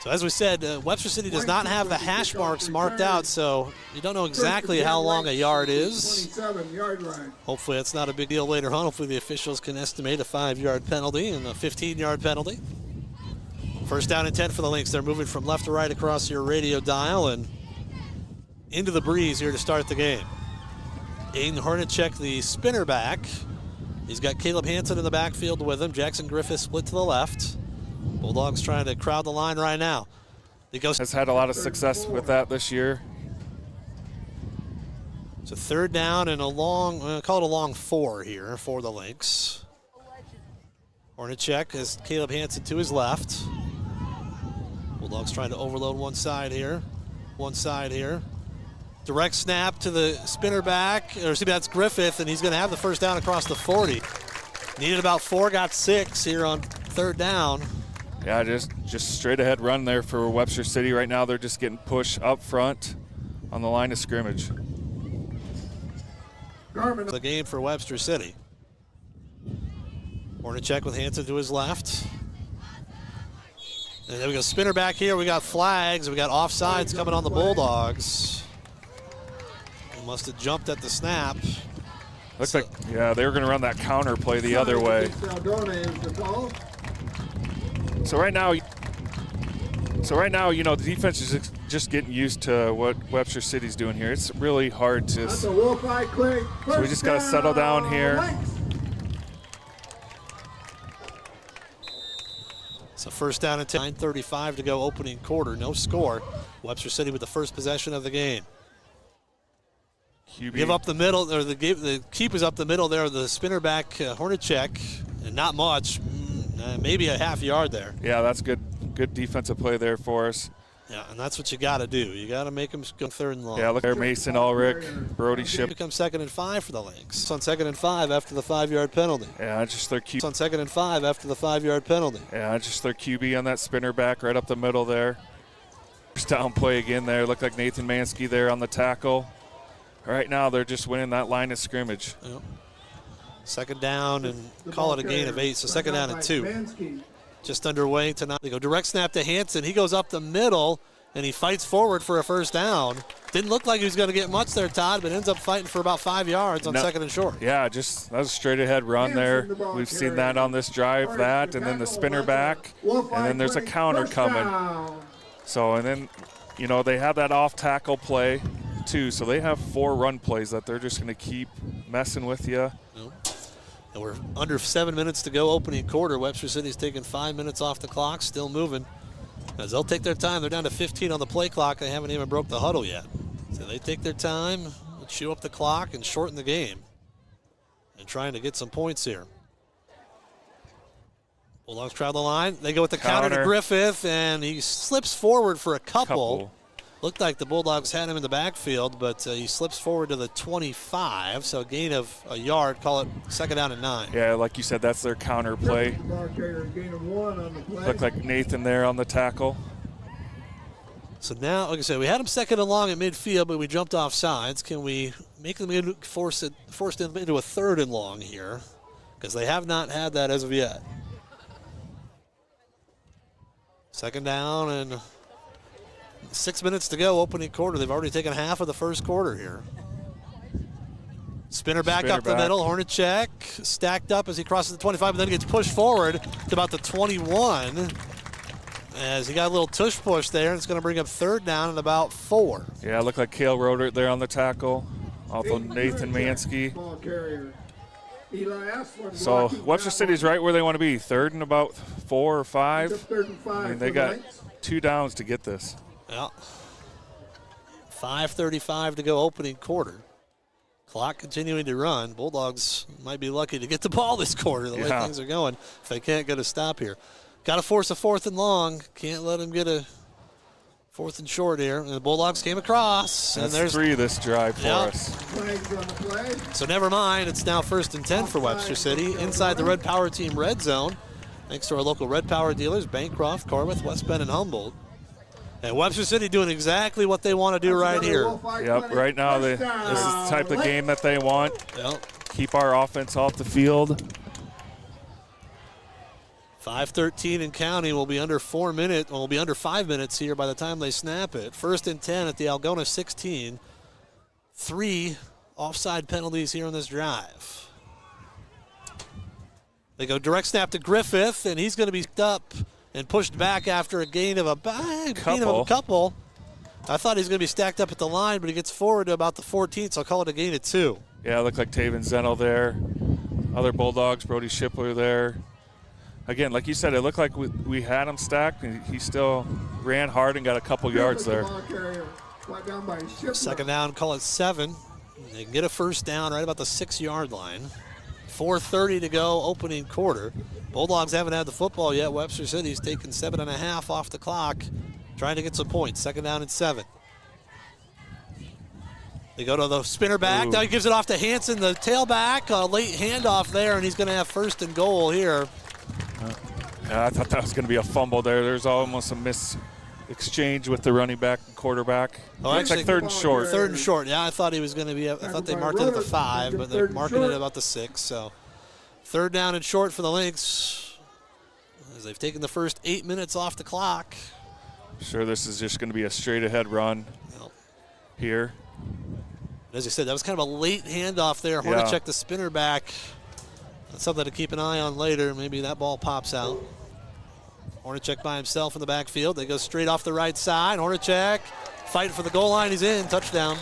So as we said, Webster City does not have the hash marks marked out, so you don't know exactly how long a yard is. Hopefully it's not a big deal later on. Hopefully the officials can estimate a 5-yard penalty and a 15-yard penalty. First down and 10 for the Lynx. They're moving from left to right across your radio dial and into the breeze here to start the game. Aiden Hornacek, the spinner back. He's got Caleb Hansen in the backfield with him. Jackson Griffith split to the left. Bulldogs trying to crowd the line right now. Has had a lot of success with that this year. It's a third down and a long, call it a long 4 here for the Lynx. Hornacek has Caleb Hansen to his left. Bulldogs trying to overload one side here. Direct snap to the spinner back, that's Griffith, and he's going to have the first down across the 40. Needed about 4, got 6 here on third down. Yeah, just straight ahead run there for Webster City. Right now they're just getting pushed up front. on the line of scrimmage. The game for Webster City. Hornacek with Hanson to his left. And then we got a spinner back here. We got flags. We got offsides coming on the Bulldogs. They must have jumped at the snap. Looks like, yeah, they were going to run that counter play the other way. So right now, you know, the defense is just getting used to what Webster City's doing here. It's really hard to. So we just got to settle down here. So first down and 9:35 to go, opening quarter, no score. Webster City with the first possession of the game. QB. Give up the middle, or the keep is up the middle there. The spinner back, Hornacek, and not much, maybe a half yard there. Yeah, that's good defensive play there for us. Yeah, and that's what you got to do. You got to make them go third and long. Yeah, look there, Mason Ulrich, Brody Ship. Becomes 2nd and 5 for the Lynx. On 2nd and 5 after the 5-yard penalty. Yeah, just their QB. On 2nd and 5 after the 5-yard penalty. Yeah, just their QB on that spinner back right up the middle there. First down play again there. Looked like Nathan Mansky there on the tackle. Right now they're just winning that line of scrimmage. Yep. Second down and call it a gain of 8. So second down and 2. Just underway tonight. They go direct snap to Hanson. He goes up the middle, and he fights forward for a first down. Didn't look like he was going to get much there, Todd, but ends up fighting for about 5 yards on 2nd and short. Yeah, just that was a straight ahead run there. We've seen that on this drive, that, and then the spinner back, and then there's a counter coming. So, and then, you know, they have that off tackle play too, so they have 4 run plays that they're just going to keep messing with you. And we're under 7 minutes to go, opening quarter. Webster City's taking 5 minutes off the clock, still moving. As they'll take their time, they're down to 15 on the play clock. They haven't even broke the huddle yet. So they take their time, chew up the clock, and shorten the game. And trying to get some points here. Bulldogs crowd the line. They go with the counter to Griffith, and he slips forward for a couple. Looked like the Bulldogs had him in the backfield, but he slips forward to the 25, so a gain of a yard. Call it second down and 9. Yeah, like you said, that's their counter play. Looked like Nathan there on the tackle. So now, like I said, we had him second and long at midfield, but we jumped off sides. Can we make them force them into a third and long here? Because they have not had that as of yet. Second down and 6 minutes to go, opening quarter. They've already taken half of the first quarter here. Spinner back up the middle. Hornacek stacked up as he crosses the 25, but then gets pushed forward to about the 21. As he got a little tush push there, and it's going to bring up third down and about 4. Yeah, it looked like Cale Roder there on the tackle. Also Nathan Mansky. So Webster City's right where they want to be. Third and about 4 or 5. I mean, they got 2 downs to get this. Yeah. 5:35 to go, opening quarter. Clock continuing to run. Bulldogs might be lucky to get the ball this quarter, the way things are going, if they can't get a stop here. Got to force a 4th and long. Can't let them get a 4th and short here. And the Bulldogs came across. That's and there's 3 this drive for us. So never mind. It's now 1st and 10 for Webster City inside the Red Power Team red zone. Thanks to our local Red Power dealers, Bancroft, Corbett, West Bend, and Humboldt. And Webster City doing exactly what they want to do right here. Yep, right now this is the type of game that they want. Yep. Keep our offense off the field. 5:13 in counting. We'll be under 4 minutes. We'll be under 5 minutes here by the time they snap it. 1st and 10 at the Algona 16. 3 offside penalties here on this drive. They go direct snap to Griffith, and he's going to be up and pushed back after a gain of a couple. I thought he was going to be stacked up at the line, but he gets forward to about the 14th, so I'll call it a gain of 2. Yeah, it looked like Taven Zennel there. Other Bulldogs, Brody Shipler there. Again, like you said, it looked like we had him stacked, and he still ran hard and got a couple yards there. Second down, call it 7. They can get a first down right about the 6-yard line. 4:30 to go, opening quarter. Bulldogs haven't had the football yet. Webster City's taken 7.5 off the clock, trying to get some points. Second down and 7. They go to the spinner back. Now he gives it off to Hanson, the tailback. A late handoff there, and he's going to have 1st and goal here. Yeah, I thought that was going to be a fumble there. There's almost a exchange with the running back and quarterback. Oh, It's like 3rd and short. 3rd and short. Yeah, I thought he was going to be. I thought they marked it at the 5, but they're marking it about the 6. So 3rd down and short for the Lynx, as they've taken the first 8 minutes off the clock. I'm sure this is just going to be a straight ahead run here. As you said, that was kind of a late handoff there. Hornacek, the spinner back. That's something to keep an eye on later. Maybe that ball pops out. Hornacek by himself in the backfield. They go straight off the right side. Hornacek fighting for the goal line. He's in. Touchdown.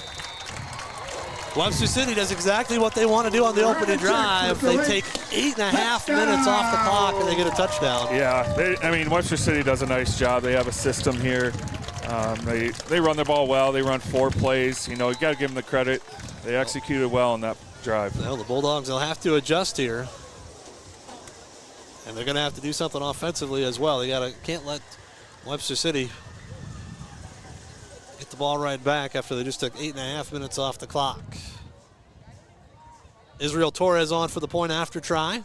Webster City does exactly what they want to do on the opening drive. They take 8.5 minutes off the clock and they get a touchdown. Yeah, Webster City does a nice job. They have a system here. They run the ball well. They run 4 plays. You got to give them the credit. They executed well on that drive. Well, the Bulldogs will have to adjust here. And they're going to have to do something offensively as well. Can't let Webster City get the ball right back after they just took 8.5 minutes off the clock. Israel Torres on for the point after try.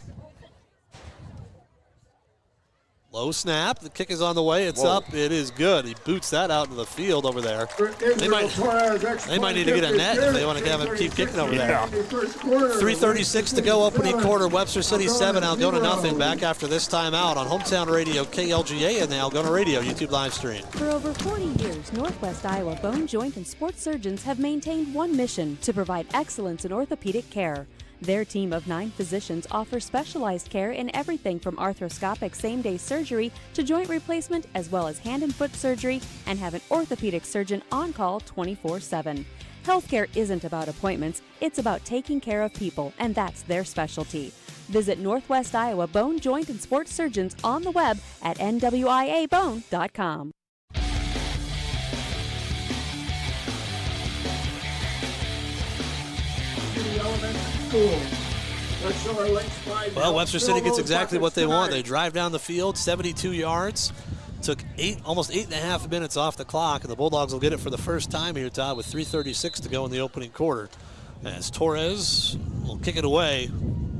Low snap. The kick is on the way. It's up. It is good. He boots that out into the field over there. They might need to get a net if they want to have him keep kicking over there. 3:36 to go, opening quarter. Webster City 7, Algona nothing. Back after this timeout on Hometown Radio, KLGA, and the Algona Radio YouTube live stream. For over 40 years, Northwest Iowa Bone, Joint, and Sports surgeons have maintained one mission: to provide excellence in orthopedic care. Their team of 9 physicians offers specialized care in everything from arthroscopic same-day surgery to joint replacement, as well as hand and foot surgery, and have an orthopedic surgeon on call 24/7. Healthcare isn't about appointments, it's about taking care of people, and that's their specialty. Visit Northwest Iowa Bone, Joint, and Sports surgeons on the web at nwiabone.com. Well, Webster City gets exactly what they want. They drive down the field, 72 yards. Took almost 8.5 minutes off the clock, and the Bulldogs will get it for the first time here, Todd, with 3:36 to go in the opening quarter. As Torres will kick it away.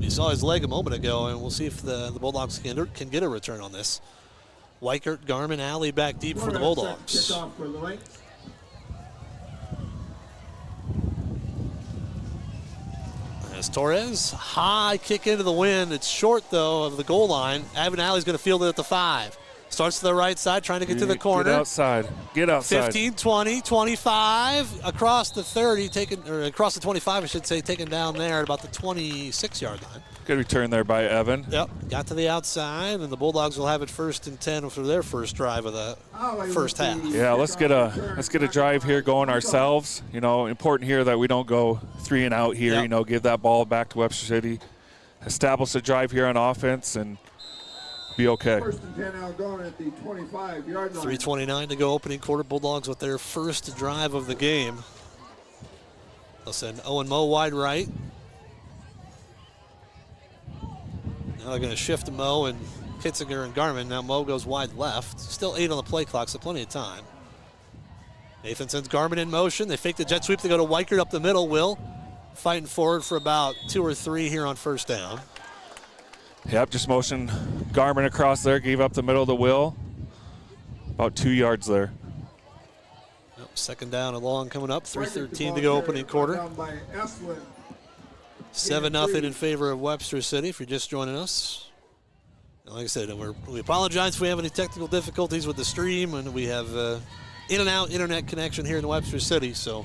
You saw his leg a moment ago, and we'll see if the Bulldogs can get a return on this. Weichert, Garmin, Alley back deep for the Bulldogs. As Torres, high kick into the wind. It's short, though, of the goal line. Evan Alley's going to field it at the 5. Starts to the right side, trying to get to the corner. Get outside. Get outside. 15, 20, 25, across the 30, across the 25, I should say, taken down there at about the 26-yard line. Good return there by Evan. Yep, got to the outside, and the Bulldogs will have it 1st and 10 for their first drive of the first half. Yeah, let's get a drive here going ourselves. Important here that we don't go 3 and out here. Yep. Give that ball back to Webster City, establish a drive here on offense, and be okay. 1st and 10 Algona at the 25-yard line. 3:29 to go, opening quarter. Bulldogs with their first drive of the game. They'll send Owen Moe wide right. Now they're going to shift Moe and Kitzinger and Garmin. Now Moe goes wide left. Still 8 on the play clock, so plenty of time. Nathan sends Garmin in motion. They fake the jet sweep. They go to Weichert up the middle. Will fighting forward for about 2 or 3 here on first down. Yep, just motion Garmin across there, gave up the middle to Will. About 2 yards there. Yep, second down and long coming up. 3:13 to go, opening quarter. 7-0 in favor of Webster City if you're just joining us. And like I said, we apologize if we have any technical difficulties with the stream, and we have in and out internet connection here in Webster City. So,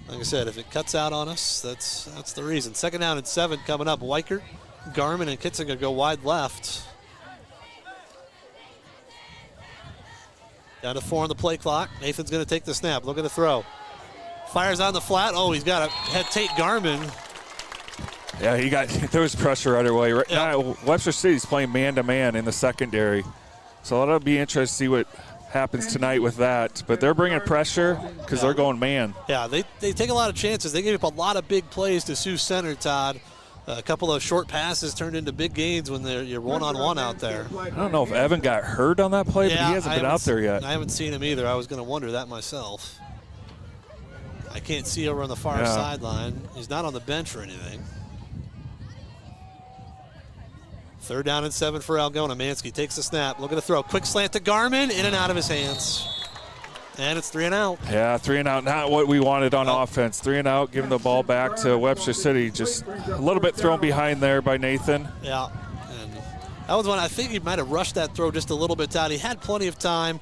like I said, if it cuts out on us, that's the reason. 2nd down and 7 coming up. Weichert, Garmin, and Kitzinger go wide left. Down to 4 on the play clock. Nathan's going to take the snap. Look at the throw. Fires on the flat. Oh, he's got to head Tate Garmin. Yeah, there was pressure right away. Right now, Webster City's playing man-to-man in the secondary. So that'll be interesting to see what happens tonight with that. But they're bringing pressure because they're going man. Yeah, they take a lot of chances. They gave up a lot of big plays to Sioux Center, Todd. A couple of short passes turned into big gains when you're one-on-one out there. I don't know if Evan got hurt on that play, but he hasn't been out there yet. I haven't seen him either. I was going to wonder that myself. I can't see over on the far sideline. He's not on the bench or anything. 3rd down and 7 for Algona. Mansky takes the snap. Look at the throw. Quick slant to Garmin. In and out of his hands. And it's 3 and out. Yeah, 3 and out. Not what we wanted on offense. 3 and out, giving the ball back to Webster City. Just a little bit thrown behind there by Nathan. Yeah. And that was one I think he might have rushed that throw just a little bit out. He had plenty of time.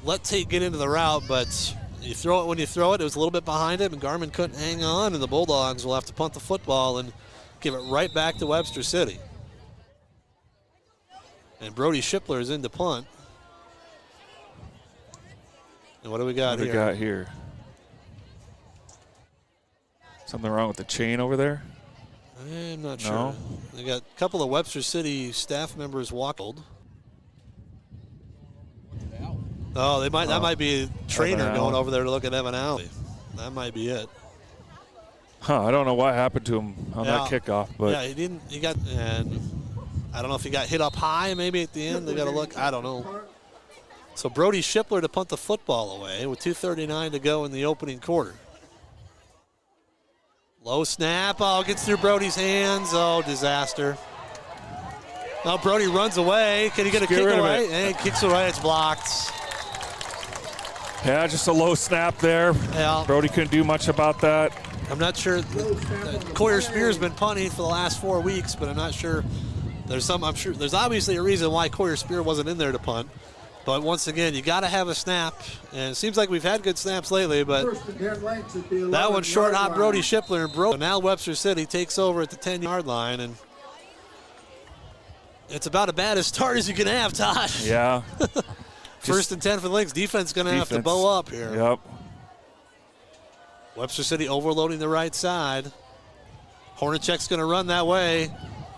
Let Tate get into the route, but you throw it when you throw it. It was a little bit behind him, and Garmin couldn't hang on, and the Bulldogs will have to punt the football and give it right back to Webster City. And Brody Shipler is in to punt. And what do we got here? What do we got here? Something wrong with the chain over there? I'm not No? sure. They got a couple of Webster City staff members walked. Oh, they might. That might be a trainer Evan going Allen. over there to look at Evan Alley. That might be it. Huh, I don't know what happened to him on that kickoff. But yeah, he didn't. He got, and I don't know if he got hit up high maybe at the end. They got to look. I don't know. So Brody Shipler to punt the football away with 2:39 to go in the opening quarter. Low snap. Oh, gets through Brody's hands. Oh, disaster. Now Brody runs away. Can he get a kick away? And he kicks away. It's blocked. yeah, just a low snap there. Yeah. Brody couldn't do much about that. I'm not sure. Coyer Spear's been punting for the last 4 weeks, but I'm not sure. I'm sure there's obviously a reason why Coyer Spear wasn't in there to punt. But once again, you got to have a snap. And it seems like we've had good snaps lately, but that one's short hop Brody Shipler. And so now Webster City takes over at the 10-yard line. And it's about as bad a start as you can have, Todd. Yeah. First and 10 for the Lynx. Defense going to have to bow up here. Yep. Webster City overloading the right side. Hornacek's going to run that way,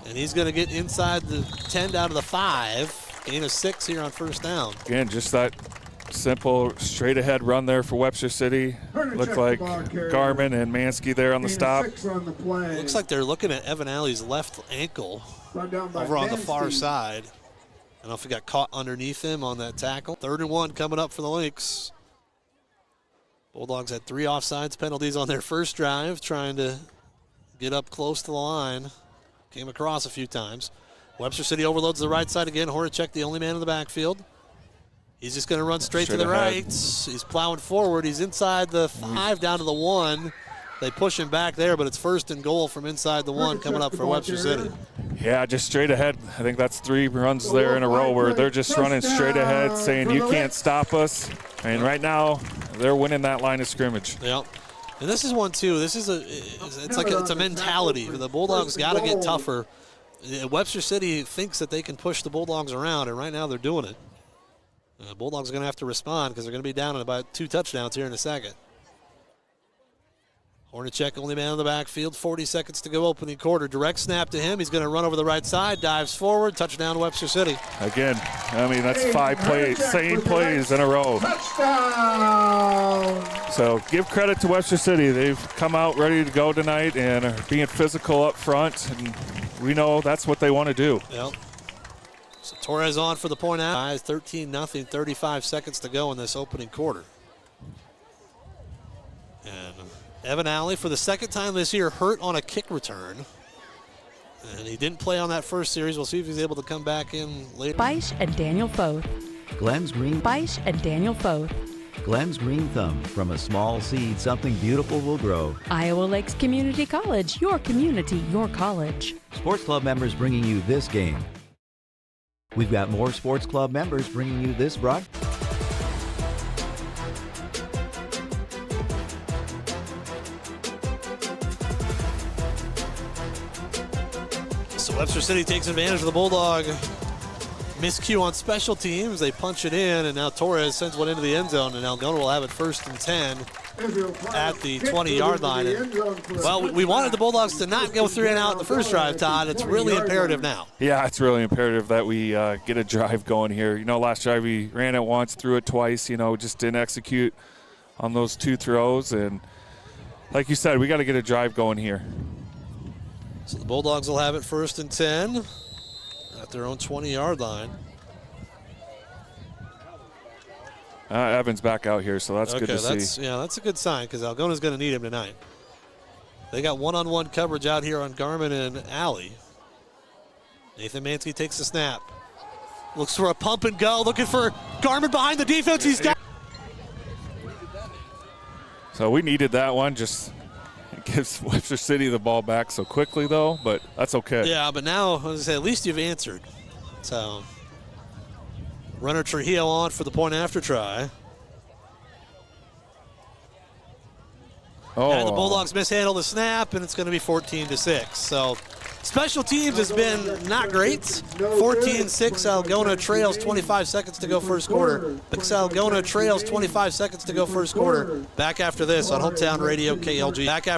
and he's going to get inside the 10 down to the 5. Gain of 6 here on first down. Again, just that simple straight ahead run there for Webster City. Looked like Garmin and Mansky there on the stop. Looks like they're looking at Evan Alley's left ankle over on the far side. I don't know if he got caught underneath him on that tackle. 3rd and 1 coming up for the Lynx. Bulldogs had 3 offsides penalties on their first drive, trying to get up close to the line. Came across a few times. Webster City overloads the right side again. Horacek, the only man in the backfield. He's just going to run straight to the right. He's plowing forward. He's inside the 5 down to the 1. They push him back there, but it's 1st and goal from inside the 1 coming up for Webster City. Yeah, just straight ahead. I think that's 3 runs there in a row where they're just running straight ahead, saying you can't stop us. And right now, they're winning that line of scrimmage. Yep. And this is one too. This is it's a mentality. The Bulldogs got to get tougher. Webster City thinks that they can push the Bulldogs around, and right now they're doing it. The Bulldogs are going to have to respond because they're going to be down in about 2 touchdowns here in a second. Hornacek, only man in the backfield, 40 seconds to go opening quarter. Direct snap to him. He's going to run over the right side, dives forward, touchdown Webster City. Again, I mean, that's 5 plays, same plays in a row. So give credit to Webster City. They've come out ready to go tonight and are being physical up front, and we know that's what they want to do. Yep. So Torres on for the point out. 13-0, 35 seconds to go in this opening quarter. And Evan Alley, for the second time this year, hurt on a kick return. And he didn't play on that first series. We'll see if he's able to come back in later. Beisch and Daniel Foth. Glenn's Green. Beisch and Daniel Foth. Glenn's Green Thumb. From a small seed, something beautiful will grow. Iowa Lakes Community College. Your community, your college. Sports Club members bringing you this game. We've got more Sports Club members bringing you this broadcast. So Webster City takes advantage of the Bulldog miscue on special teams. They punch it in, and now Torres sends one into the end zone, and Algona will have it 1st and 10 at the 20-yard line. And, well, we wanted the Bulldogs to not go 3 and out the first drive, Todd. It's really imperative now. Yeah, it's really imperative that we get a drive going here. You know, last drive we ran it once, threw it twice, just didn't execute on those 2 throws. And like you said, we got to get a drive going here. So the Bulldogs will have it 1st and 10 at their own 20-yard line. Evan's back out here, so that's good to see. Yeah, that's a good sign because Algona's going to need him tonight. They got one-on-one coverage out here on Garmin and Alley. Nathan Mansky takes the snap. Looks for a pump and go, looking for Garmin behind the defense. He's got. So we needed that one. Just it gives Webster City the ball back so quickly, though, but that's okay. Yeah, but now, as I say, at least you've answered. So runner Trujillo on for the point after try. Oh. And the Bulldogs mishandle the snap, and it's going to be 14-6. So special teams has been not great. 14-6, Algona trails 25 seconds to go first quarter. Algona trails 25 seconds to go first quarter. Back after this on Hometown Radio KLGA.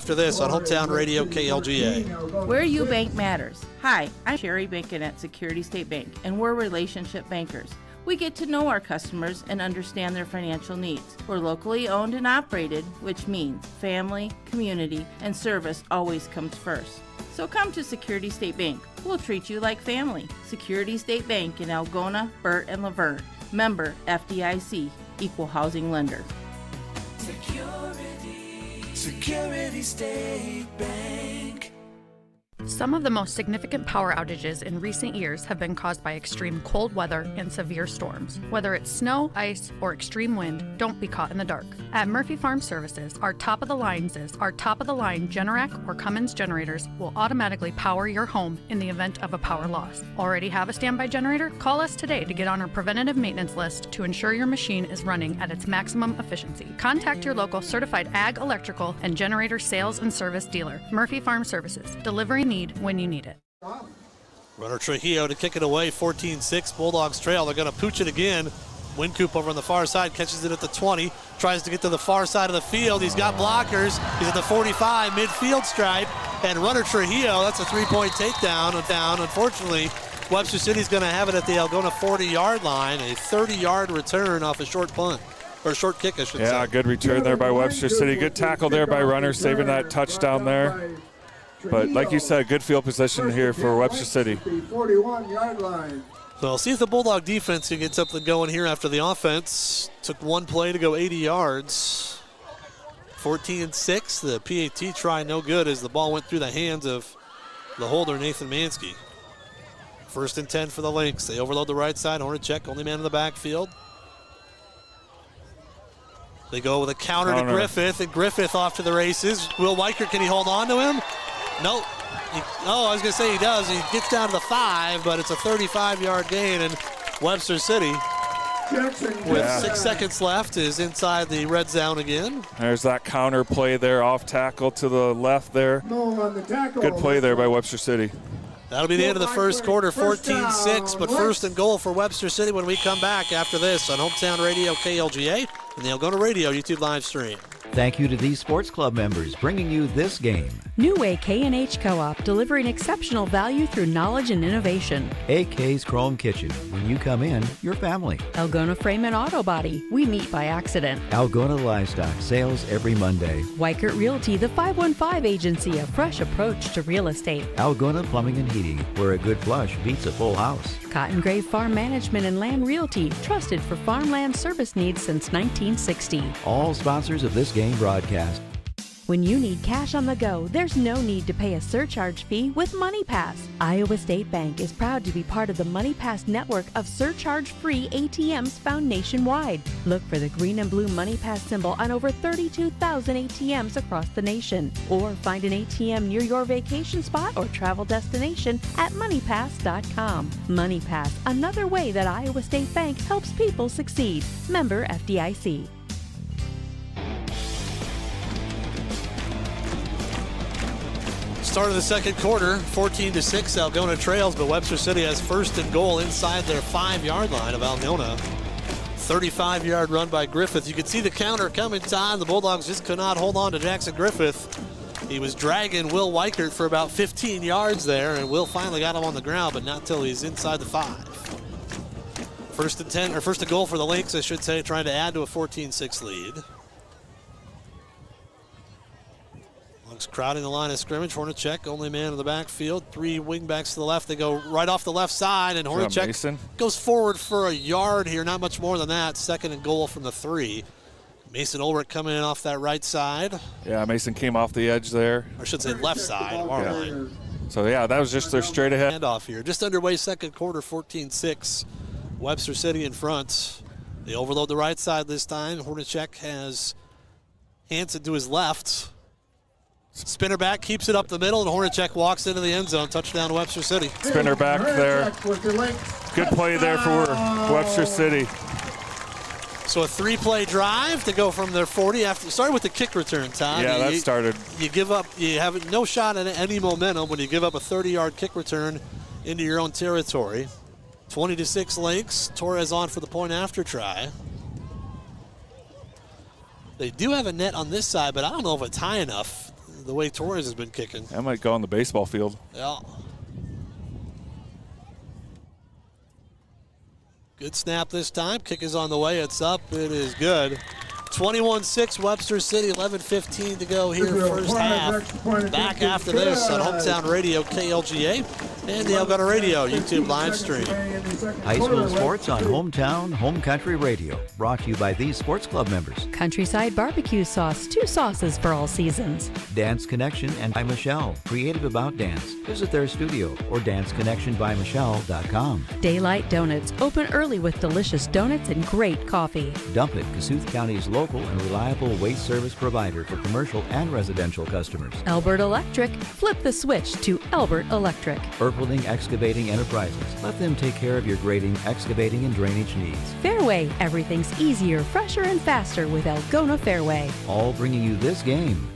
Where you bank matters. Hi, I'm Sherry Bacon at Security State Bank, and we're relationship bankers. We get to know our customers and understand their financial needs. We're locally owned and operated, which means family, community, and service always comes first. So come to Security State Bank. We'll treat you like family. Security State Bank in Algona, Burt, and Laverne. Member FDIC, Equal Housing Lender. Security State Bank. Some of the most significant power outages in recent years have been caused by extreme cold weather and severe storms. Whether it's snow, ice, or extreme wind, don't be caught in the dark. At Murphy Farm Services, our top-of-the-line Generac or Cummins generators will automatically power your home in the event of a power loss. Already have a standby generator? Call us today to get on our preventative maintenance list to ensure your machine is running at its maximum efficiency. Contact your local certified ag, electrical, and generator sales and service dealer. Murphy Farm Services, delivering need when you need it. Runner Trujillo to kick it away, 14-6. Bulldogs trail. They're going to pooch it again. Wincoop over on the far side, catches it at the 20, tries to get to the far side of the field. He's got blockers. He's at the 45, midfield stripe, and runner Trujillo, that's a three-point takedown. Unfortunately, Webster City's going to have it at the Algona 40-yard line, a 30-yard return off a short punt. Or short kick, I should say. Yeah, good return there by Webster City. Good tackle there by runner, saving that touchdown there. But like you said, good field position here for Webster City. 41-yard line. So I'll see if the Bulldog defense can get something going here after the offense. Took one play to go 80 yards. 14-6. The PAT try no good as the ball went through the hands of the holder, Nathan Mansky. 1st and 10 for the Lynx. They overload the right side. Hornacek, only man in the backfield. They go with a counter to Griffith, and Griffith off to the races. Will Weichert, can he hold on to him? Nope. I was going to say he does. He gets down to the 5, but it's a 35-yard gain, and Webster City, with 6 seconds left, is inside the red zone again. There's that counter play there, off tackle to the left there. Good play there by Webster City. That'll be the end of the first quarter, 14-6, but first and goal for Webster City when we come back after this on Hometown Radio KLGA and the Algona Radio YouTube live stream. Thank you to these sports club members bringing you this game. New Way K&H Co-op, delivering exceptional value through knowledge and innovation. AK's Chrome Kitchen. When you come in, your family. Algona Frame and Auto Body. We meet by accident. Algona Livestock, sales every Monday. Weichert Realty, the 515 agency, a fresh approach to real estate. Algona Plumbing and Heating, where a good flush beats a full house. Cotton Grave Farm Management and Land Realty, trusted for farmland service needs since 1960. All sponsors of this game broadcast. When you need cash on the go, there's no need to pay a surcharge fee with MoneyPass. Iowa State Bank is proud to be part of the MoneyPass network of surcharge-free ATMs found nationwide. Look for the green and blue MoneyPass symbol on over 32,000 ATMs across the nation. Or find an ATM near your vacation spot or travel destination at MoneyPass.com. MoneyPass, another way that Iowa State Bank helps people succeed. Member FDIC. Start of the second quarter, 14-6, Algona trails, but Webster City has first and goal inside their 5-yard line of Algona. 35-yard run by Griffith. You could see the counter coming time. The Bulldogs just could not hold on to Jackson Griffith. He was dragging Will Weichert for about 15 yards there, and Will finally got him on the ground, but not till he's inside the 5. First and 10, or first and goal for the Lynx, I should say, trying to add to a 14-6 lead. Crowding the line of scrimmage. Hornacek, only man in the backfield. 3 wingbacks to the left. They go right off the left side, and Hornacek goes forward for a yard here, not much more than that. Second and goal from the 3. Mason Ulrich coming in off that right side. Yeah, Mason came off the edge there. Or I should say left side of our line. So, yeah, that was just their straight ahead. Handoff here. Just underway second quarter, 14-6. Webster City in front. They overload the right side this time. Hornacek has Hands it to his left. Spinner back, keeps it up the middle, and Hornacek walks into the end zone. Touchdown, Webster City. Spinner back there. Good play there for Webster City. So a 3-play drive to go from their 40 after. Started with the kick return, Todd. Yeah, that started. You give up. You have no shot at any momentum when you give up a 30-yard kick return into your own territory. 20-6 Lynx. Torres on for the point after try. They do have a net on this side, but I don't know if it's high enough the way Torres has been kicking. That might go on the baseball field. Yeah. Good snap this time. Kick is on the way. It's up. It is good. 21-6 Webster City. 11:15 to go here first half. Back after this on Hometown Radio KLGA and the Algona Radio YouTube live stream. High school sports on Hometown Home Country Radio. Brought to you by these sports club members. Countryside Barbecue Sauce, 2 sauces for all seasons. Dance Connection and by Michelle, creative about dance. Visit their studio or danceconnectionbymichelle.com. Daylight Donuts, open early with delicious donuts and great coffee. Dump It, Kasuth County's local and reliable waste service provider for commercial and residential customers. Albert Electric, flip the switch to Albert Electric. Erpelding Excavating Enterprises. Let them take care of your grading, excavating, and drainage needs. Fairway, everything's easier, fresher, and faster with Algona Fairway. All bringing you this game.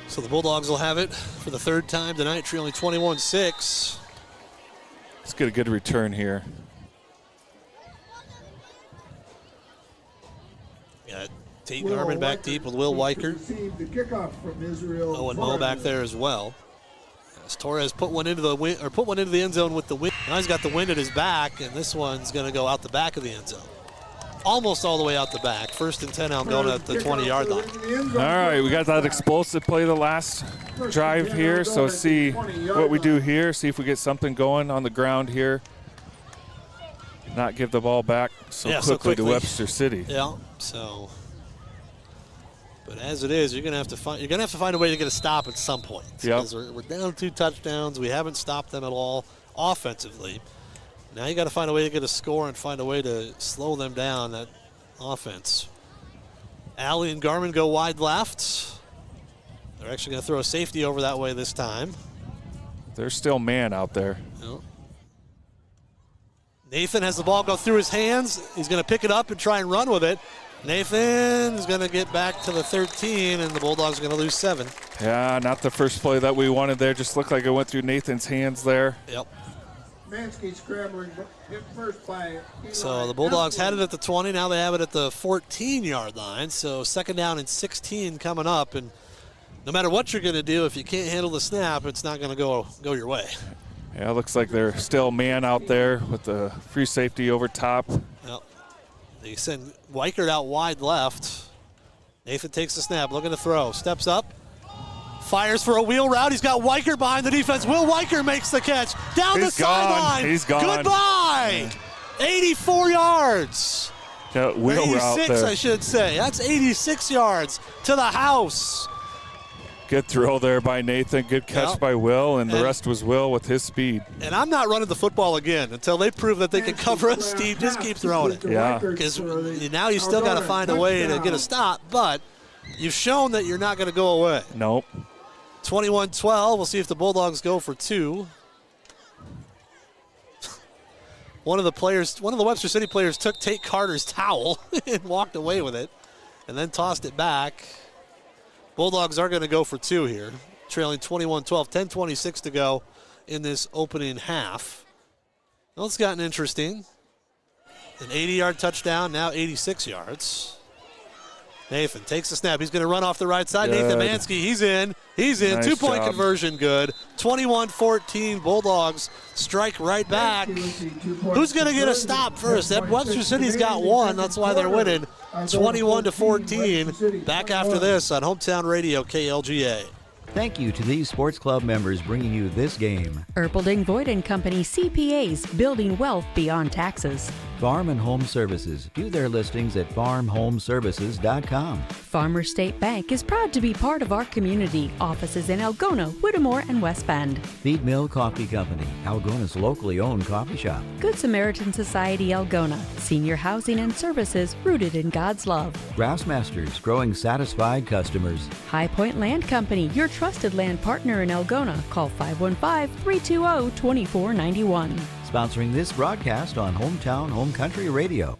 So the Bulldogs will have it for the third time tonight, trailing 21-6. Let's get a good return here. Got Tate Garman back deep with Will Weicker. Owen Moe back there as well. As Torres put one into the end zone with the wind. Now he's got the wind at his back, and this one's going to go out the back of the end zone. Almost all the way out the back. 1st and 10 Algona at the 20-yard line. All right, we got that explosive play the last drive here, so see what we do here, see if we get something going on the ground here. Not give the ball back so quickly to Webster City. Yeah, so. But as it is, you're gonna have to find a way to get a stop at some point. Yep. Because we're down 2 touchdowns. We haven't stopped them at all offensively. Now you got to find a way to get a score and find a way to slow them down, that offense. Alley and Garman go wide left. They're actually going to throw a safety over that way this time. There's still man out there. Yep. Nathan has the ball go through his hands. He's going to pick it up and try and run with it. Nathan's going to get back to the 13, and the Bulldogs are going to lose 7. Yeah, not the first play that we wanted there. Just looked like it went through Nathan's hands there. Yep. Mansky scrambling, hit first by Eli. So the Bulldogs had it at the 20. Now they have it at the 14-yard line. So 2nd down and 16 coming up. And no matter what you're going to do, if you can't handle the snap, it's not going to go your way. Yeah, it looks like they're still man out there with the free safety over top. Yep. They send Weichert out wide left. Nathan takes the snap, looking to throw. Steps up. Fires for a wheel route. He's got Weichert behind the defense. Will Weichert makes the catch. Down the sideline. He's gone. Goodbye. 84 yards. That wheel 86, route there. I should say. That's 86 yards to the house. Good throw there by Nathan. Good catch by Will, and the rest was Will with his speed. And I'm not running the football again until they prove that they can cover us, Steve. Just keep throwing it. Yeah. Because now you still got to find a way to get a stop, but you've shown that you're not going to go away. Nope. 21-12. We'll see if the Bulldogs go for 2. One of the Webster City players took Tate Carter's towel and walked away with it and then tossed it back. Bulldogs are going to go for 2 here, trailing 21-12, 10:26 to go in this opening half. Well, it's gotten interesting. An 80-yard touchdown, now 86 yards. Nathan takes the snap. He's going to run off the right side. Good. Nathan Mansky, he's in. Nice 2-point conversion, good. 21-14, Bulldogs strike right back. Who's going to get a stop first? That Webster City's got one. That's why they're winning. 21-14. Back after this on Hometown Radio KLGA. Thank you to these sports club members bringing you this game. Erpelding Voigt & Company CPAs, building wealth beyond taxes. Farm and Home Services. View their listings at farmhomeservices.com. Farmer State Bank is proud to be part of our community. Offices in Algona, Whittemore, and West Bend. Feed Mill Coffee Company, Algona's locally owned coffee shop. Good Samaritan Society Algona. Senior housing and services rooted in God's love. Grassmasters, growing satisfied customers. High Point Land Company, your trusted land partner in Algona. Call 515-320-2491. Sponsoring this broadcast on Hometown Home Country Radio.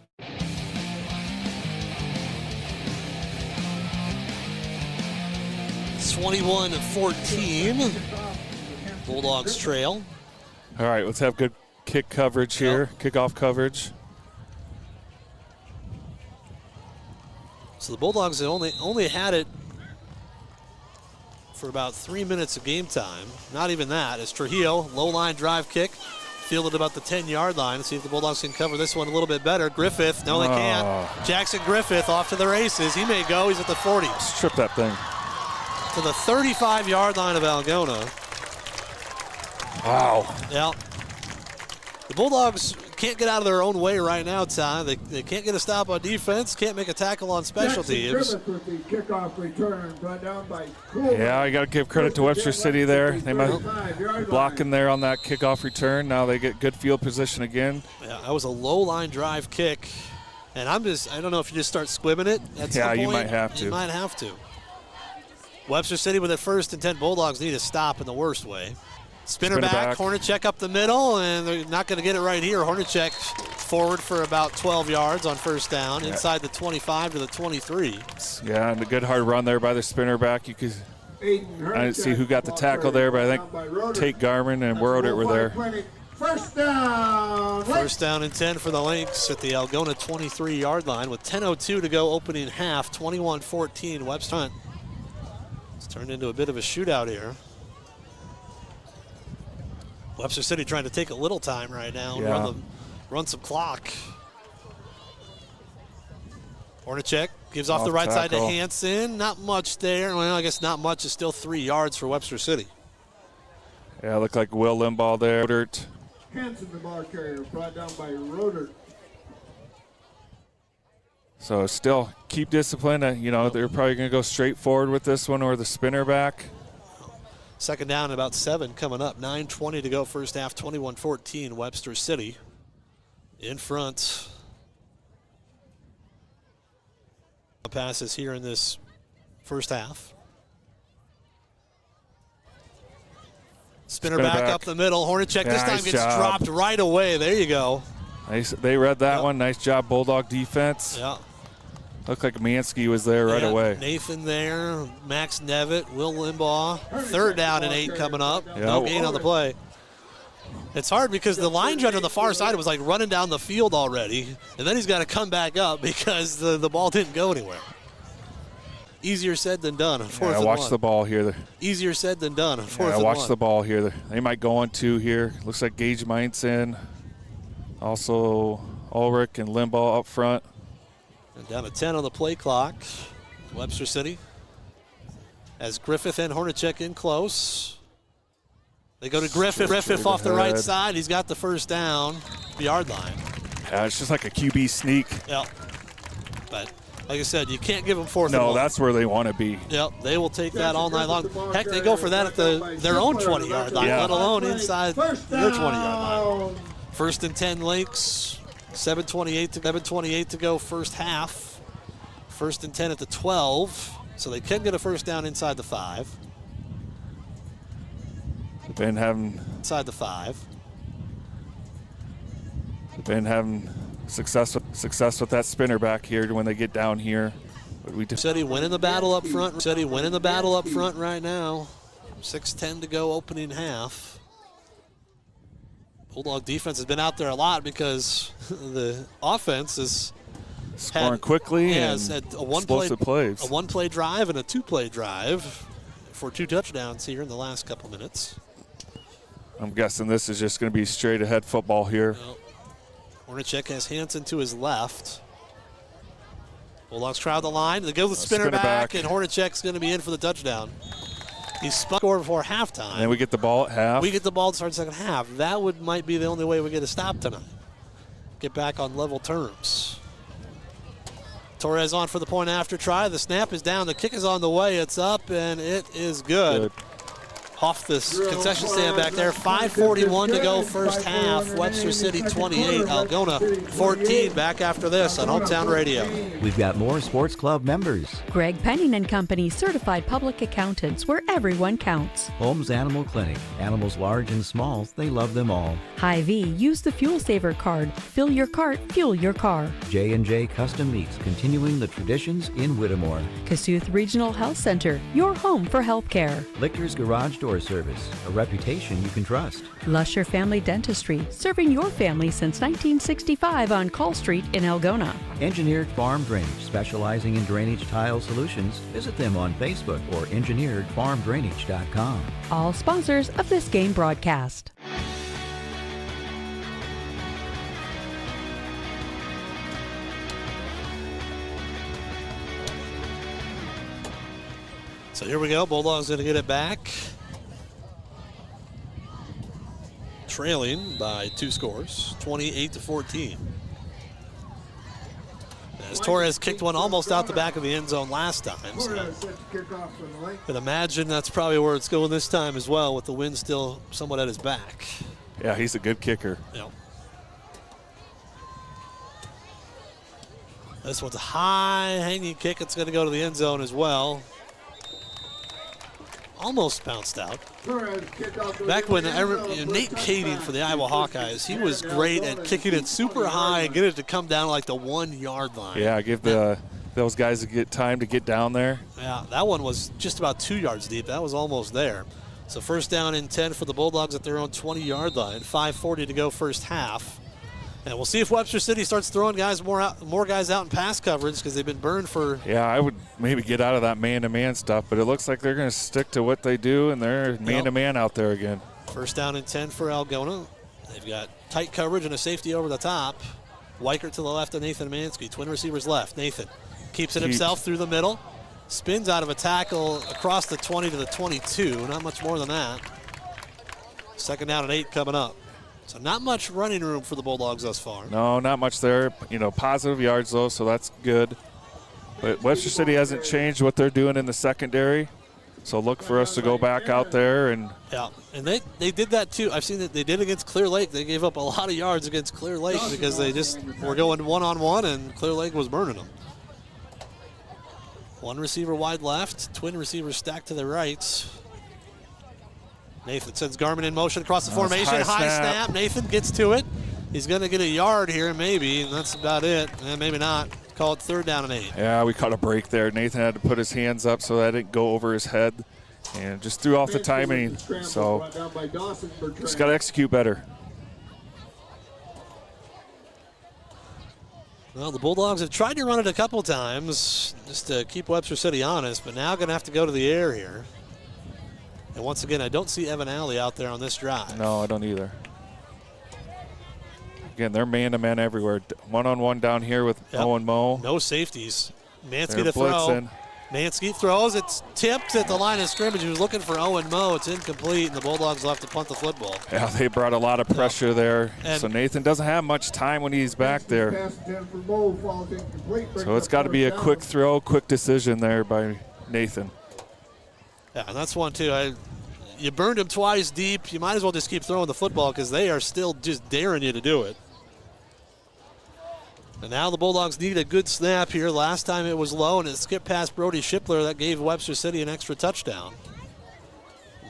It's 21-14. Bulldogs trail. All right, let's have good kick coverage here, kickoff coverage. So the Bulldogs had only had it for about 3 minutes of game time. Not even that. As Trujillo, low line drive kick, fielded about the 10-yard line. Let's see if the Bulldogs can cover this one a little bit better. Griffith, no they can't. Jackson Griffith off to the races. He may go, he's at the 40. Strip that thing. To the 35-yard line of Algona. Wow. Yeah. The Bulldogs can't get out of their own way right now, Ty. They can't get a stop on defense, can't make a tackle on special teams. With the kickoff return, brought down by Cool. Yeah, you got to give credit to Webster City there. They might block in there on that kickoff return. Now they get good field position again. Yeah, that was a low line drive kick. And I don't know if you just start squibbing it at some point. You might have to. You might have to. Webster City with it 1st and 10. Bulldogs need a stop in the worst way. Spinner back, Hornacek up the middle, and they're not going to get it right here. Hornacek forward for about 12 yards on first down, inside the 25 to the 23. Yeah, and a good hard run there by the spinner back. I didn't see who got the tackle there, but I think Tate Garman and Roder were there. First down. First down and 10 for the Lynx at the Algona 23-yard line with 10:02 to go opening half, 21-14 Webster Hunt. It's turned into a bit of a shootout here. Webster City trying to take a little time right now and run some clock. Hornacek gives off the right side to Hansen. Not much there. Well, I guess not much. Is still 3 yards for Webster City. Yeah, looked like Will Limbaugh there. Hansen, the ball carrier, brought down by Roder. So still keep discipline. They're probably going to go straight forward with this one or the spinner back. Second down, about 7 coming up. 9:20 to go first half, 21-14 Webster City in front. Passes here in this first half. Spinner back up the middle. Hornacek this time gets dropped right away. There you go. Nice. They read that one. Nice job, Bulldog defense. Yeah. Looked like Mansky was there right away. Nathan there, Max Nevitt, Will Limbaugh. Third down and 8 coming up. Yeah. No gain on the play. It's hard because the line judge on the far side was like running down the field already, and then he's got to come back up because the ball didn't go anywhere. Easier said than done on fourth and one. Watch the ball here. Easier said than done on fourth and one. Watch the ball here. They might go on 2 here. Looks like Gage Mintz in. Also Ulrich and Limbaugh up front. And down to 10 on the play clock. Webster City as Griffith and Hornacek in close. They go to Griffith. Griffith off the right side. He's got the first down, yard line. Yeah, it's just like a QB sneak. Yeah. But like I said, you can't give them fourth and one. No, that's where they want to be. Yep, they will take that all night long. Heck, they go for that at their own 20-yard line, let alone inside their 20-yard line. First and 10 Lynx. 7:28 to go first half. First and 10 at the 12. So they can get a first down inside the 5. Been having inside the 5. Been having success with that spinner back here when they get down here. But we just said he winning the battle up front. Said he winning the battle up front right now. 6:10 to go opening half. Bulldog defense has been out there a lot because the offense is scoring quickly and has had a one-play drive and a 2-play drive for 2 touchdowns here in the last couple minutes. I'm guessing this is just going to be straight ahead football here. Hornacek has Hansen to his left. Bulldogs crowd the line. They go the spinner back, and Hornacek's going to be in for the touchdown. He scored before halftime. And we get the ball at half. We get the ball to start the second half. That might be the only way we get a stop tonight. get back on level terms. Torres on for the point after try. The snap is down. The kick is on the way. It's up, and it is good. Off this concession stand back there. 5:41 to go first half. Webster City 28, Algona 14. Back after this on Hometown Radio. We've got more sports club members. Greg Penning and Company, certified public accountants, where everyone counts. Holmes Animal Clinic. Animals large and small, they love them all. Hy-Vee, use the Fuel Saver card. Fill your cart, fuel your car. J&J Custom Meats, continuing the traditions in Whittemore. Kasuth Regional Health Center, your home for healthcare. Lichter's Garage Door Service, a reputation you can trust. Lusher Family Dentistry, serving your family since 1965 on Call Street in Algona. Engineered Farm Drainage, specializing in drainage tile solutions. Visit them on Facebook or engineeredfarmdrainage.com. All sponsors of this game broadcast. So here we go. Bulldogs going to get it back. Trailing by 2 scores, 28-14. As Torres kicked one almost out the back of the end zone last time. So I'd imagine that's probably where it's going this time as well, with the wind still somewhat at his back. Yeah, he's a good kicker. Yep. This one's a high hanging kick. It's going to go to the end zone as well. Almost bounced out. Back when Nate Kading for the Iowa Hawkeyes, he was great at kicking it super high and get it to come down like the 1 yard line. Yeah, give those guys time to get down there. Yeah, that one was just about 2 yards deep. That was almost there. So first down and 10 for the Bulldogs at their own 20-yard line. 5:40 to go first half. And we'll see if Webster City starts throwing more guys out in pass coverage, because they've been burned for. Yeah, I would maybe get out of that man-to-man stuff, but it looks like they're going to stick to what they do, and they're man-to-man out there again. First down and 10 for Algona. They've got tight coverage and a safety over the top. Weichert to the left of Nathan Mansky. Twin receivers left. Nathan keeps it himself through the middle. Spins out of a tackle across the 20 to the 22. Not much more than that. Second down and 8 coming up. So not much running room for the Bulldogs thus far. No, not much there. Positive yards, though, so that's good. But Webster City hasn't changed what they're doing in the secondary, so look for us to go back out there. Yeah, and they did that, too. I've seen that they did against Clear Lake. They gave up a lot of yards against Clear Lake because they just were going one-on-one, and Clear Lake was burning them. One receiver wide left, twin receivers stacked to the right. Nathan sends Garmin in motion across the formation. High snap. Nathan gets to it. He's going to get a yard here, maybe, and that's about it. Maybe not. Call it third down and 8. Yeah, we caught a break there. Nathan had to put his hands up so that it didn't go over his head, and just threw off the timing. So just got to execute better. Well, the Bulldogs have tried to run it a couple times just to keep Webster City honest, but now going to have to go to the air here. And once again, I don't see Evan Alley out there on this drive. No, I don't either. Again, they're man-to-man everywhere. One-on-one down here with Owen Moe. No safeties. Mansky They're to throw. blitzing. Mansky throws. It's tipped at the line of scrimmage. He was looking for Owen Moe. It's incomplete, and the Bulldogs will have to punt the football. Yeah, they brought a lot of pressure there. And so Nathan doesn't have much time when he's back there. So it's got to be a quick throw, quick decision there by Nathan. Yeah, and that's one, too. You burned him twice deep. You might as well just keep throwing the football, because they are still just daring you to do it. And now the Bulldogs need a good snap here. Last time it was low, and it skipped past Brody Schippler. That gave Webster City an extra touchdown.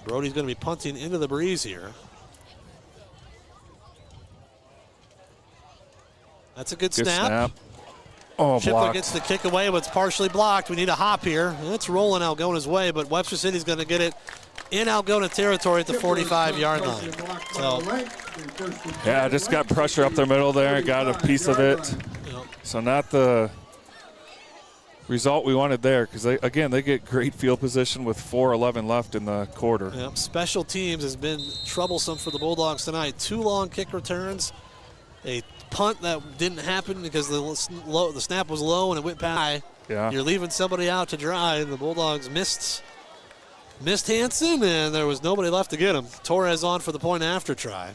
Brody's going to be punting into the breeze here. That's a good snap. Oh, Schippler blocked. gets the kick away, but it's partially blocked. We need a hop here. And it's rolling Algona's way, but Webster City's going to get it in Algona territory at the 45-yard line. So, yeah, just got pressure up their middle there, got a piece of it. So not the result we wanted there, because they get great field position with 4:11 left in the quarter. Yep. Special teams has been troublesome for the Bulldogs tonight. 2 long kick returns, a punt that didn't happen because the snap was low and it went past. Yeah. You're leaving somebody out to dry, and the Bulldogs missed Hansen, and there was nobody left to get him. Torres on for the point after try.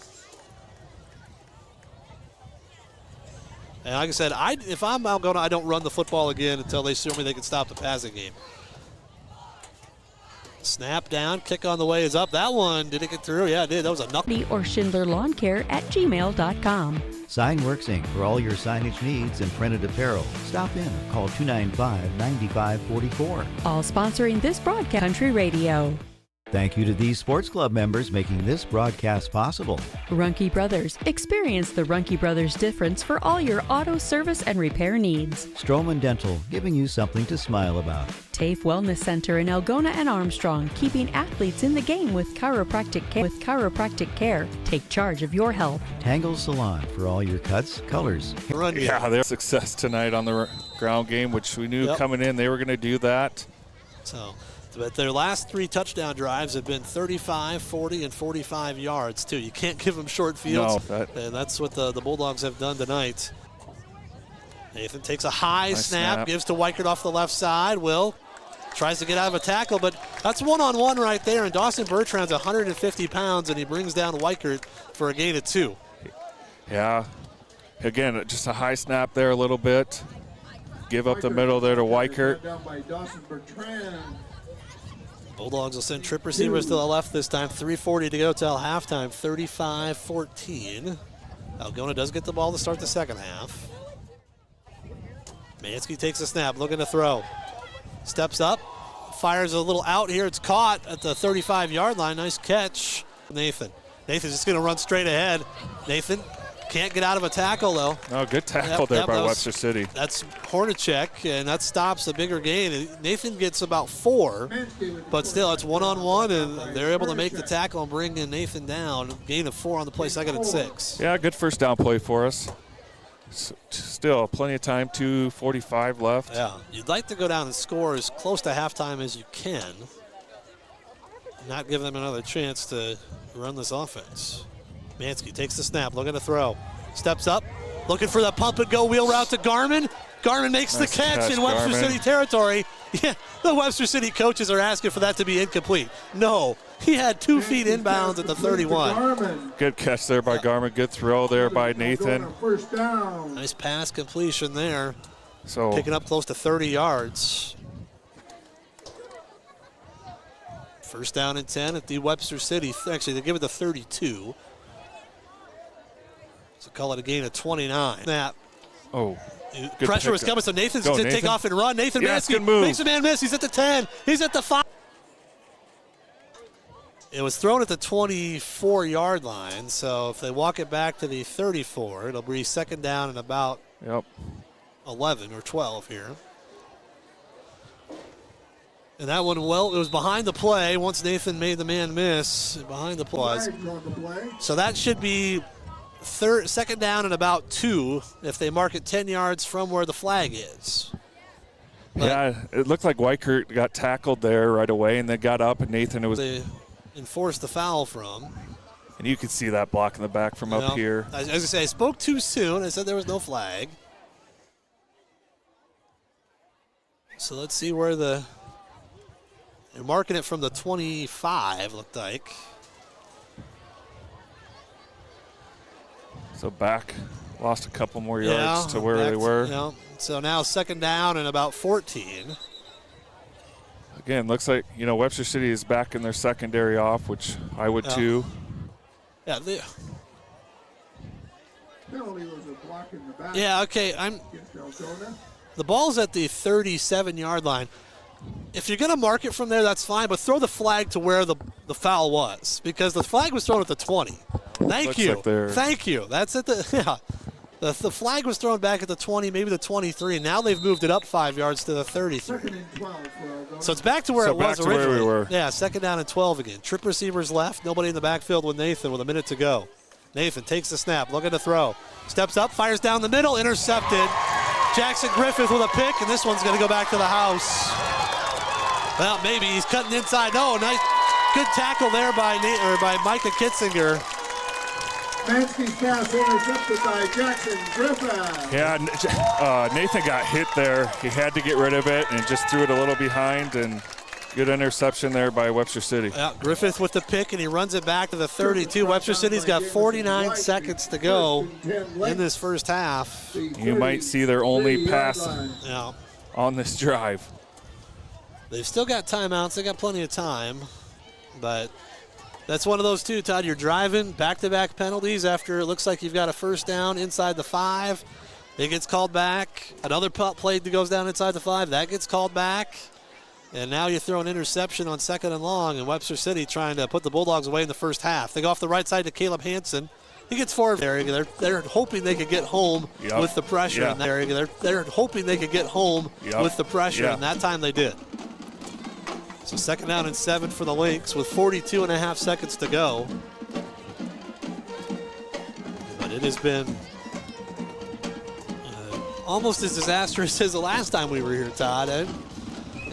And like I said, if I'm Algona, I don't run the football again until they show me they can stop the passing game. Snap down, kick on the way is up. That one, did it get through? Yeah, it did. That was a knuckle. Or Schindler Lawn Care at gmail.com. Signworks Inc. for all your signage needs and printed apparel. Stop in or call 295-9544. All sponsoring this broadcast, Country Radio. Thank you to these sports club members making this broadcast possible. Ruhnke Brothers. Experience the Ruhnke Brothers difference for all your auto service and repair needs. Strowman Dental, giving you something to smile about. TAFE Wellness Center in Algona and Armstrong, keeping athletes in the game with chiropractic care. Take charge of your health. Tangle Salon for all your cuts, colors. Yeah, their success tonight on the ground game, which we knew coming in they were going to do that. But their last 3 touchdown drives have been 35, 40, and 45 yards, too. You can't give them short fields, and that's what the Bulldogs have done tonight. Nathan takes a high snap, gives to Weichert off the left side. Will tries to get out of a tackle, but that's one-on-one right there, and Dawson Bertrand's 150 pounds, and he brings down Weichert for a gain of 2. Yeah. Again, just a high snap there a little bit. Give up the middle there to Weichert. Down by Dawson Bertrand. Bulldogs will send trip receivers to the left this time. 3:40 to go till halftime, 35-14. Algona does get the ball to start the second half. Mansky takes a snap, looking to throw. Steps up, fires a little out here. It's caught at the 35-yard line. Nice catch, Nathan. Nathan's just going to run straight ahead. Nathan can't get out of a tackle, though. Oh, good tackle there by Webster City. That's Hornacek, and that stops a bigger gain. Nathan gets about 4, but still, it's one-on-one, and they're able to make the tackle and bring in Nathan down. Gain of 4 on the play, 2nd and 6. Yeah, good first down play for us. Still plenty of time, 2:45 left. Yeah, you'd like to go down and score as close to halftime as you can. Not give them another chance to run this offense. Mansky takes the snap, looking to throw. Steps up, looking for the pump and go wheel route to Garmin. Garmin makes the catch in Webster City territory. Yeah, the Webster City coaches are asking for that to be incomplete. No, he had 2 feet inbounds at the 31. Good catch there by Garmin. Good throw there by Nathan. First down. Nice pass completion there. So picking up close to 30 yards. First down and 10 at the Webster City. Actually, they give it to 32. So call it a gain of 29. Snap. Oh. Pressure was coming, so Nathan's going to take off and run. Nathan Mansky makes a man miss. He's at the 10. He's at the 5. It was thrown at the 24-yard line, so if they walk it back to the 34, it'll be 2nd down and about 11 or 12 here. And that one, well, it was behind the play once Nathan made the man miss. Behind the play. So that should be 2nd down and about 2 if they mark it 10 yards from where the flag is. But yeah, it looked like Weichert got tackled there right away and then got up, and Nathan, it was. They enforced the foul from. And you could see that block in the back from up here. As I say, I spoke too soon. I said there was no flag. So let's see where they're marking it from the 25, looked like. So back, lost a couple more yards to where they were. So now 2nd down and about 14. Again, looks like, Webster City is back in their secondary off, which I would too. Yeah, Penalty was a block in the back. Yeah, okay. The ball's at the 37-yard line. If you're going to mark it from there, that's fine, but throw the flag to where the foul was, because the flag was thrown at the 20. Thank you. That's at the the flag was thrown back at the 20, maybe the 23, and now they've moved it up 5 yards to the 33. 2nd and 12 for So it's back to where it was originally. Where we were. Yeah, 2nd down and 12 again. Trip receivers left, nobody in the backfield with Nathan with a minute to go. Nathan takes the snap, looking to throw. Steps up, fires down the middle, intercepted. Jackson Griffith with a pick, and this one's going to go back to the house. Well, maybe he's cutting inside. No, nice, good tackle there by Micah Kitzinger. Mansky's pass intercepted by Jackson Griffith. Yeah, Nathan got hit there. He had to get rid of it and just threw it a little behind, and Good interception there by Webster City. Griffith with the pick, and he runs it back to the 32. Webster City's got 49 seconds to go in this first half. You might see their only pass on this drive. They've still got timeouts. They got plenty of time, but that's one of those too, Todd. You're driving, back-to-back penalties after it looks like you've got a first down inside the 5. It gets called back. Another punt play that goes down inside the 5. That gets called back. And now you throw an interception on 2nd and long, and Webster City trying to put the Bulldogs away in the first half. They go off the right side to Caleb Hansen. He gets forward there. They're hoping they could get home with the pressure in that area. They're hoping they could get home with the pressure, and that time they did. So 2nd down and 7 for the Lynx with 42.5 seconds to go. But it has been almost as disastrous as the last time we were here, Todd.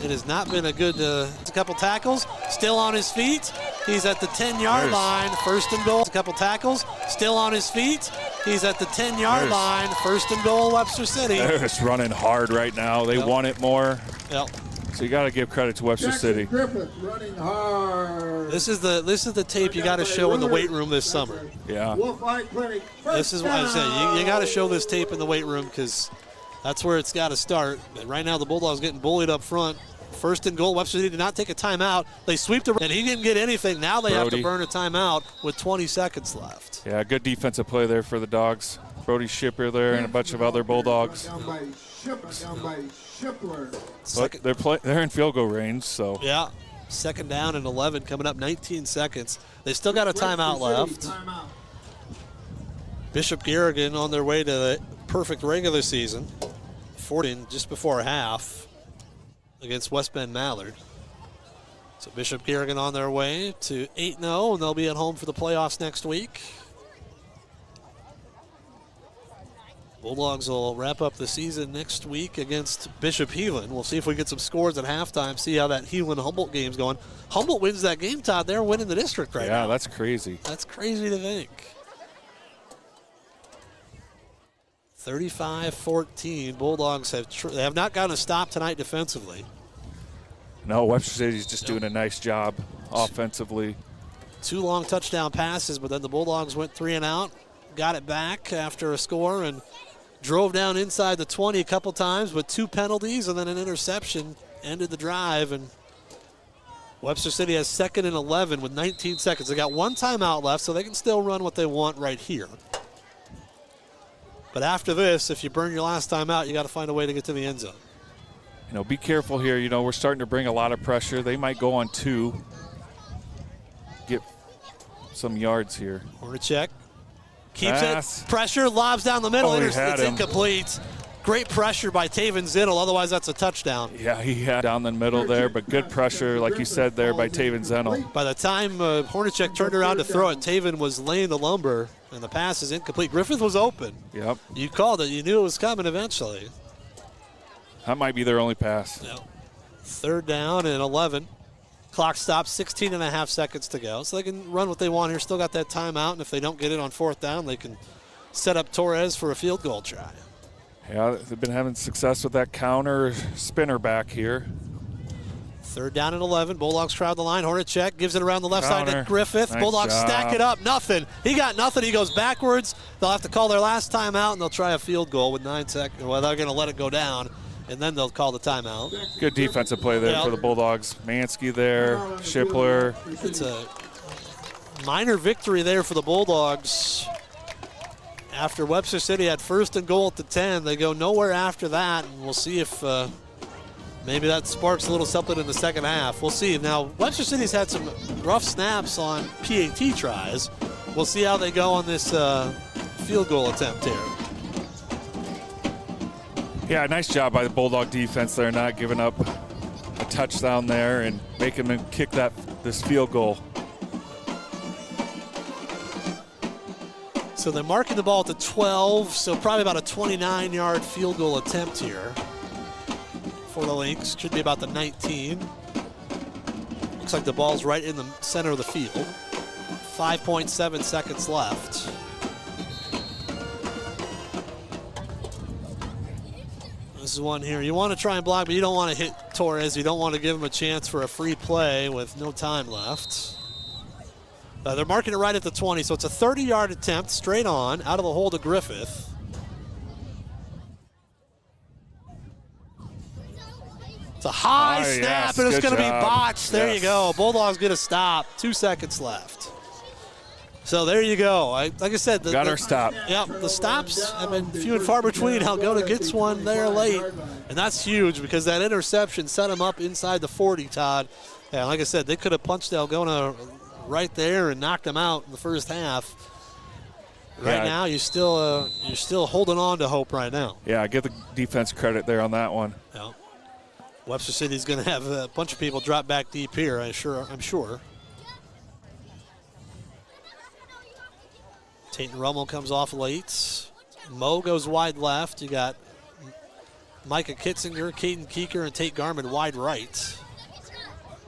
It has not been a good a couple tackles. Still on his feet. He's at the 10-yard line. 1st and goal. A couple tackles. Still on his feet. He's at the 10-yard line. 1st and goal, Webster City. They're just running hard right now. They want it more. Yep. So you got to give credit to Webster City. Griffith running hard. This is the tape you got to show in the weight room this summer. Yeah. This is what I say. You got to show this tape in the weight room because that's where it's got to start. But right now the Bulldogs getting bullied up front. 1st and goal. Webster City did not take a timeout. They sweep the and he didn't get anything. Now they have to burn a timeout with 20 seconds left. Yeah, good defensive play there for the Dogs. Brody Shipper there and a bunch of other Bulldogs. But they're in field goal range, so. Yeah, 2nd down and 11 coming up, 19 seconds. They still got a timeout left. Bishop Garrigan on their way to the perfect regular season. 14 just before half against West Bend-Mallard. So Bishop Garrigan on their way to 8-0, and they'll be at home for the playoffs next week. Bulldogs will wrap up the season next week against Bishop Heelan. We'll see if we get some scores at halftime, see how that Heelan-Humboldt game's going. Humboldt wins that game, Todd. They're winning the district right now. Yeah, that's crazy. That's crazy to think. 35-14. Bulldogs have not gotten a stop tonight defensively. No, Webster City's just doing a nice job offensively. 2 long touchdown passes, but then the Bulldogs went 3 and out, got it back after a score, and drove down inside the 20 a couple times with 2 penalties and then an interception. Ended the drive, and Webster City has 2nd and 11 with 19 seconds. They got 1 timeout left, so they can still run what they want right here. But after this, if you burn your last time out, you got to find a way to get to the end zone. You know, be careful here. You know, we're starting to bring a lot of pressure. They might go on 2. Get some yards here. Hornacek keeps it. Pressure, lobs down the middle. It's incomplete. Great pressure by Taven Zittel. Otherwise, that's a touchdown. Yeah, he had down the middle there, but good pressure, like you said there, by Taven Zittel. By the time Hornacek turned around to throw it, Taven was laying the lumber, and the pass is incomplete. Griffith was open. Yep. You called it. You knew it was coming eventually. That might be their only pass. Yep. 3rd down and 11. Clock stops, 16.5 seconds to go. So they can run what they want here. Still got that timeout, and if they don't get it on 4th down, they can set up Torres for a field goal try. Yeah, they've been having success with that counter spinner back here. 3rd down and 11. Bulldogs crowd the line. Hornacek gives it around the left side to Griffith. Nice Bulldogs job. stack it up. Nothing. He got nothing. He goes backwards. They'll have to call their last timeout, and they'll try a field goal with 9 seconds. Well, they're going to let it go down, and then they'll call the timeout. Good defensive play there for the Bulldogs. Mansky there, Shipler. It's a minor victory there for the Bulldogs. After Webster City had 1st and goal at the 10, they go nowhere after that, and we'll see if maybe that sparks a little something in the second half. We'll see. Now, Webster City's had some rough snaps on PAT tries. We'll see how they go on this field goal attempt here. Yeah, nice job by the Bulldog defense there, not giving up a touchdown there and making them kick this field goal. So they're marking the ball at the 12, so probably about a 29-yard field goal attempt here for the Lynx. Should be about the 19. Looks like the ball's right in the center of the field. 5.7 seconds left. is one here. You want to try and block, but you don't want to hit Torres. You don't want to give him a chance for a free play with no time left. They're marking it right at the 20, so it's a 30-yard attempt, straight on, out of the hole to Griffith. It's a high snap, and it's going to be botched. There you go. Bulldogs get a stop. 2 seconds left. So there you go. Like I said, got our stop. Yep, the stops have been few and far between. Algona gets one there late, and that's huge because that interception set them up inside the 40, Todd. And like I said, they could have punched Algona right there and knocked them out in the first half. Right now, you're still holding on to hope right now. Yeah, give the defense credit there on that one. Yeah. Webster City's going to have a bunch of people drop back deep here, I'm sure. Tate and Romo comes off late. Mo goes wide left. You got Micah Kitzinger, Caden Keeker, and Tate Garman wide right.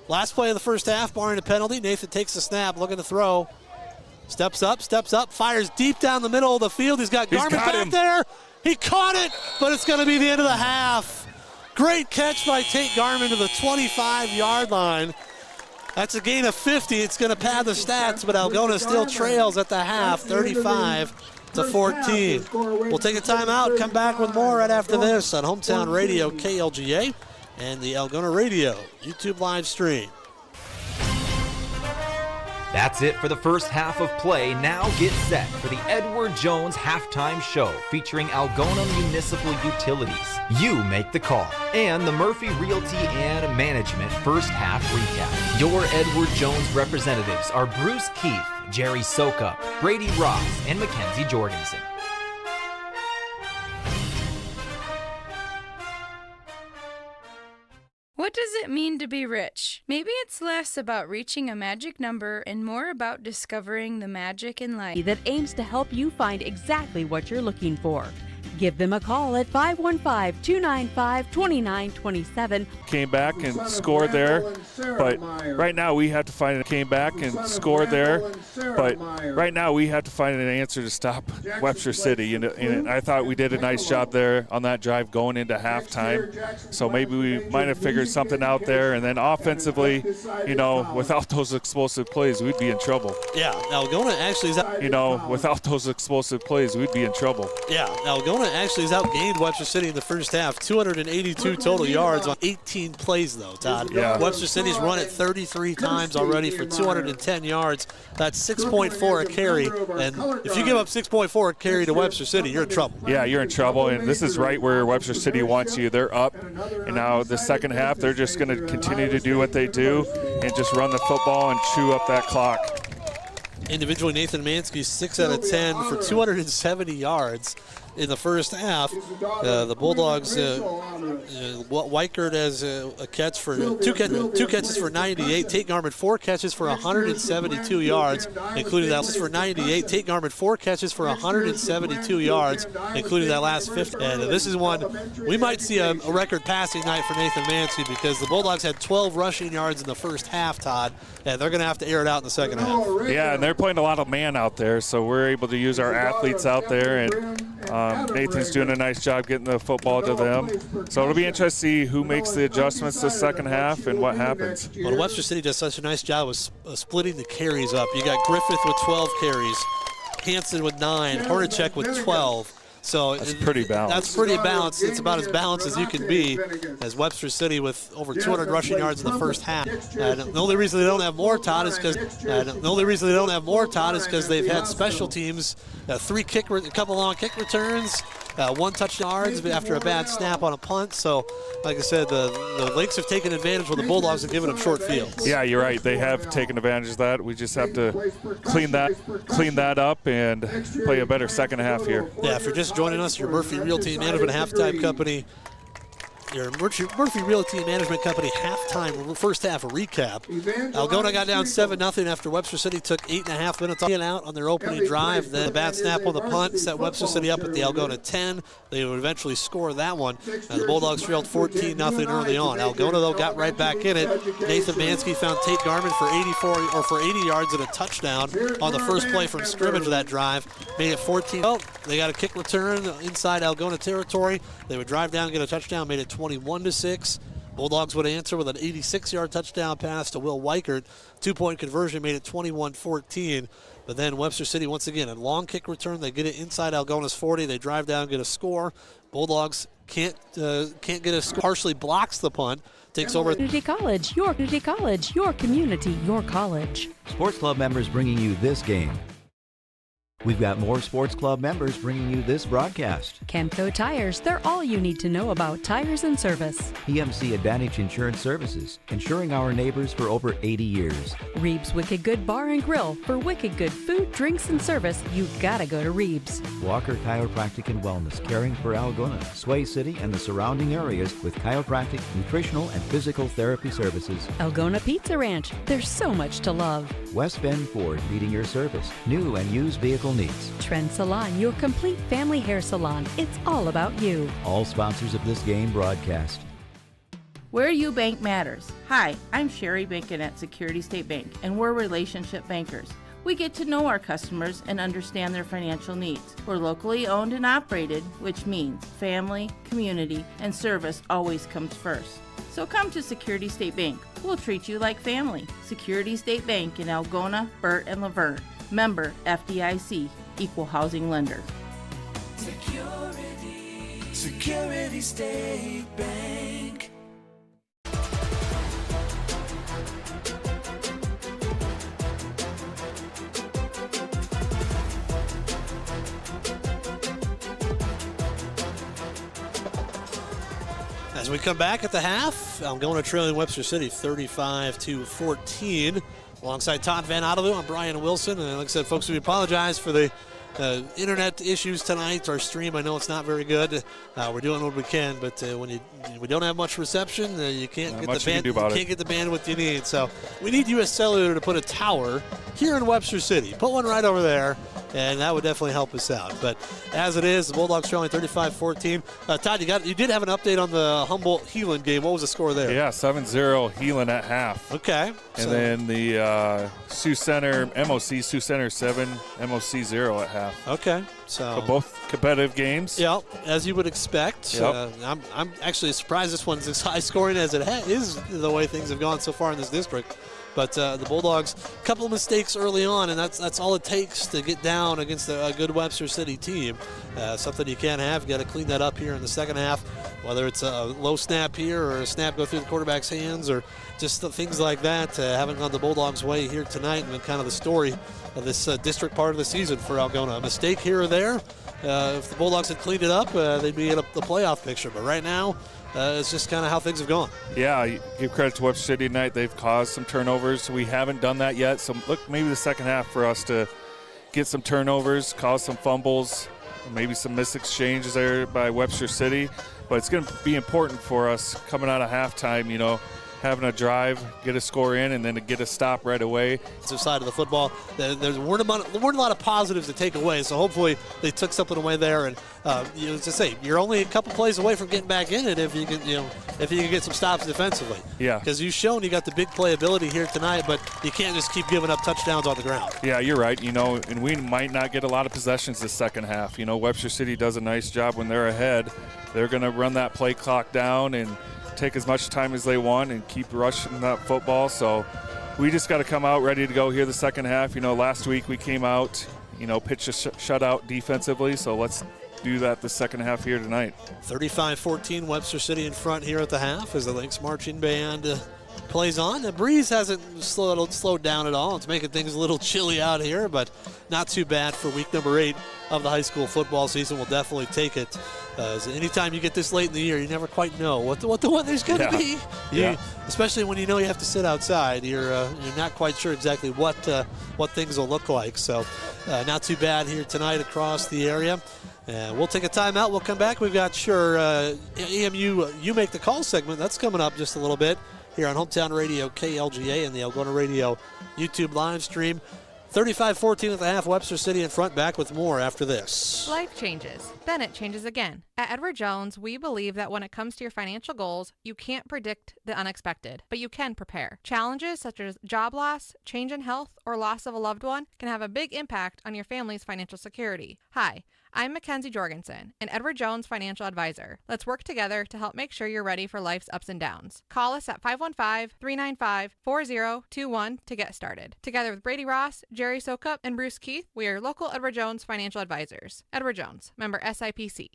Last play of the first half, barring a penalty. Nathan takes the snap, looking to throw. Steps up, fires deep down the middle of the field. He's got Garman back there. He caught it, but it's going to be the end of the half. Great catch by Tate Garman to the 25-yard line. That's a gain of 50. It's going to pad the stats, but Algona still trails at the half, 35-14. We'll take a timeout, come back with more right after this on Hometown Radio KLGA and the Algona Radio YouTube live stream. That's it for the first half of play. Now get set for the Edward Jones Halftime Show featuring Algona Municipal Utilities. You make the call. And the Murphy Realty and Management first half recap. Your Edward Jones representatives are Bruce Keith, Jerry Soka, Brady Ross, and Mackenzie Jorgensen. What does it mean to be rich? Maybe it's less about reaching a magic number and more about discovering the magic in life. That aims to help you find exactly what you're looking for. Give them a call at 515-295-2927. Came back and scored there, but right now we have to find an answer to stop Webster City. And I thought we did a nice job there on that drive going into halftime. So maybe we might have figured something out there. And then offensively, without those explosive plays, we'd be in trouble. Yeah, Algona actually is without those explosive plays, we'd be in trouble. Yeah, Algona actually has outgained Webster City in the first half. 282 total yards on 18 plays, though, Todd. Yeah. Webster City's run it 33 times already for 210 yards. That's 6.4 a carry. And if you give up 6.4 a carry to Webster City, you're in trouble. Yeah, you're in trouble. And this is right where Webster City wants you. They're up. And now the second half, they're just going to continue to do what they do and just run the football and chew up that clock. Individually, Nathan Mansky, 6 out of 10 for 270 yards in the first half. The Bulldogs, Weichert has a catch for two catches for 98. Tate Garman, 4 catches for 172 yards, including that for 98. Tate Garman, 4 catches for 172 yards, including that last 50. And this is one we might see a record passing night for Nathan Mansky because the Bulldogs had 12 rushing yards in the first half, Todd, and they're going to have to air it out in the second half. Yeah, and they're playing a lot of man out there, so we're able to use our athletes out there, and Nathan's doing a nice job getting the football to them. So it'll be interesting to see who makes the adjustments this second half and what happens. Well, Webster City does such a nice job with splitting the carries up. You got Griffith with 12 carries, Hansen with 9, Hornacek with 12. So that's pretty balanced. That's pretty balanced. It's about as balanced as you can be, as Webster City with over 200 rushing yards in the first half. The only reason they don't have more, Todd, is because they've had special teams, a couple long kick returns, 1 touchdown after a bad snap on a punt. So, like I said, the Lynx have taken advantage where the Bulldogs have given them short fields. Yeah, you're right. They have taken advantage of that. We just have to clean that up and play a better second half here. Yeah, if you're just joining us, your Murphy Realty Management Halftime Company your Murphy Realty Management Company halftime first half recap. Algona got down 7-0 after Webster City took 8.5 minutes out on their opening drive. Then the bad snap on the punt set Webster City up at the Algona 10. They would eventually score that one. The Bulldogs trailed 14-0 early on. Algona, though, got right back in it. Nathan Mansky found Tate Garman for 80 yards and a touchdown on the first play from scrimmage of that drive. Made it 14. Oh, they got a kick return inside Algona territory. They would drive down, get a touchdown, made it 21-6. Bulldogs would answer with an 86-yard touchdown pass to Will Weichert. 2-point conversion made it 21-14. But then Webster City, once again, a long kick return. They get it inside Algona's 40. They drive down, get a score. Bulldogs can't get a score. Partially blocks the punt. Takes over. Community College, your community, your college. Sports Club members bringing you this game. We've got more Sports Club members bringing you this broadcast. Camco Tires, they're all you need to know about tires and service. PMC Advantage Insurance Services, insuring our neighbors for over 80 years. Reeb's Wicked Good Bar and Grill. For wicked good food, drinks, and service, you gotta go to Reeb's. Walker Chiropractic and Wellness, caring for Algona, Sway City, and the surrounding areas with chiropractic, nutritional, and physical therapy services. Algona Pizza Ranch, there's so much to love. West Bend Ford, meeting your service, new and used vehicle needs. Trend Salon, your complete family hair salon. It's all about you. All sponsors of this game broadcast. Where you bank matters. Hi, I'm Sherry Binkin at Security State Bank, and we're relationship bankers. We get to know our customers and understand their financial needs. We're locally owned and operated, which means family, community, and service always comes first. So come to Security State Bank. We'll treat you like family. Security State Bank in Algona, Burt, and Laverne. Member FDIC, Equal Housing Lender. Security State Bank. As we come back at the half, Algona trailing Webster City 35-14. Alongside Todd Van Otterloo, I'm Brian Wilson. And like I said, folks, we apologize for the internet issues tonight. Our stream, I know it's not very good. We're doing what we can, but when we don't have much reception, you can't get the bandwidth you need. So we need U.S. Cellular to put a tower here in Webster City. Put one right over there, and that would definitely help us out. But as it is, the Bulldogs trailing 35-14. Todd, you did have an update on the Humboldt-Heelan game. What was the score there? Yeah, 7-0 Heelan at half. Okay. And then the Sioux Center 7, MOC 0 at half. Okay. So both competitive games. Yeah, as you would expect. Yep. I'm actually surprised this one's as high scoring as it is the way things have gone so far in this district. But the Bulldogs, a couple of mistakes early on, and that's all it takes to get down against a good Webster City team. Something you can't have. You got to clean that up here in the second half, whether it's a low snap here or a snap go through the quarterback's hands or just things like that. Haven't gone the Bulldogs' way here tonight, and kind of the story of this district part of the season for Algona. A mistake here or there. If the Bulldogs had cleaned it up, they'd be in the playoff picture. But right now, it's just kind of how things have gone. Yeah, you give credit to Webster City tonight. They've caused some turnovers. We haven't done that yet. So look, maybe the second half for us to get some turnovers, cause some fumbles, maybe some missed exchanges there by Webster City. But it's going to be important for us coming out of halftime, having a drive, get a score in, and then to get a stop right away. It's the side of the football. There weren't a lot of positives to take away, so hopefully they took something away there. And you're only a couple plays away from getting back in it if you can get some stops defensively. Yeah. Because you've shown you got the big playability here tonight, but you can't just keep giving up touchdowns on the ground. Yeah, you're right. And we might not get a lot of possessions this second half. Webster City does a nice job when they're ahead. They're going to run that play clock down and take as much time as they want and keep rushing that football. So we just got to come out ready to go here the second half. Last week we came out, pitched a shutout defensively. So let's do that the second half here tonight. 35-14, Webster City in front here at the half as the Lynx Marching Band plays on. The breeze hasn't slowed down at all. It's making things a little chilly out here, but not too bad for week number 8 of the high school football season. We'll definitely take it. Anytime you get this late in the year, you never quite know what the weather's going to be. Especially when you have to sit outside. You're not quite sure exactly what things will look like. So not too bad here tonight across the area. And we'll take a timeout. We'll come back. We've got your AMU You Make the Call segment. That's coming up just a little bit here on Hometown Radio KLGA and the Algona Radio YouTube live stream. 35-14 at the half. Webster City in front. Back with more after this. Life changes, then it changes again. At Edward Jones, we believe that when it comes to your financial goals, you can't predict the unexpected, but you can prepare. Challenges such as job loss, change in health, or loss of a loved one can have a big impact on your family's financial security. Hi, I'm Mackenzie Jorgensen, an Edward Jones financial advisor. Let's work together to help make sure you're ready for life's ups and downs. Call us at 515-395-4021 to get started. Together with Brady Ross, Jerry Sokup, and Bruce Keith, we are local Edward Jones financial advisors. Edward Jones, member SIPC.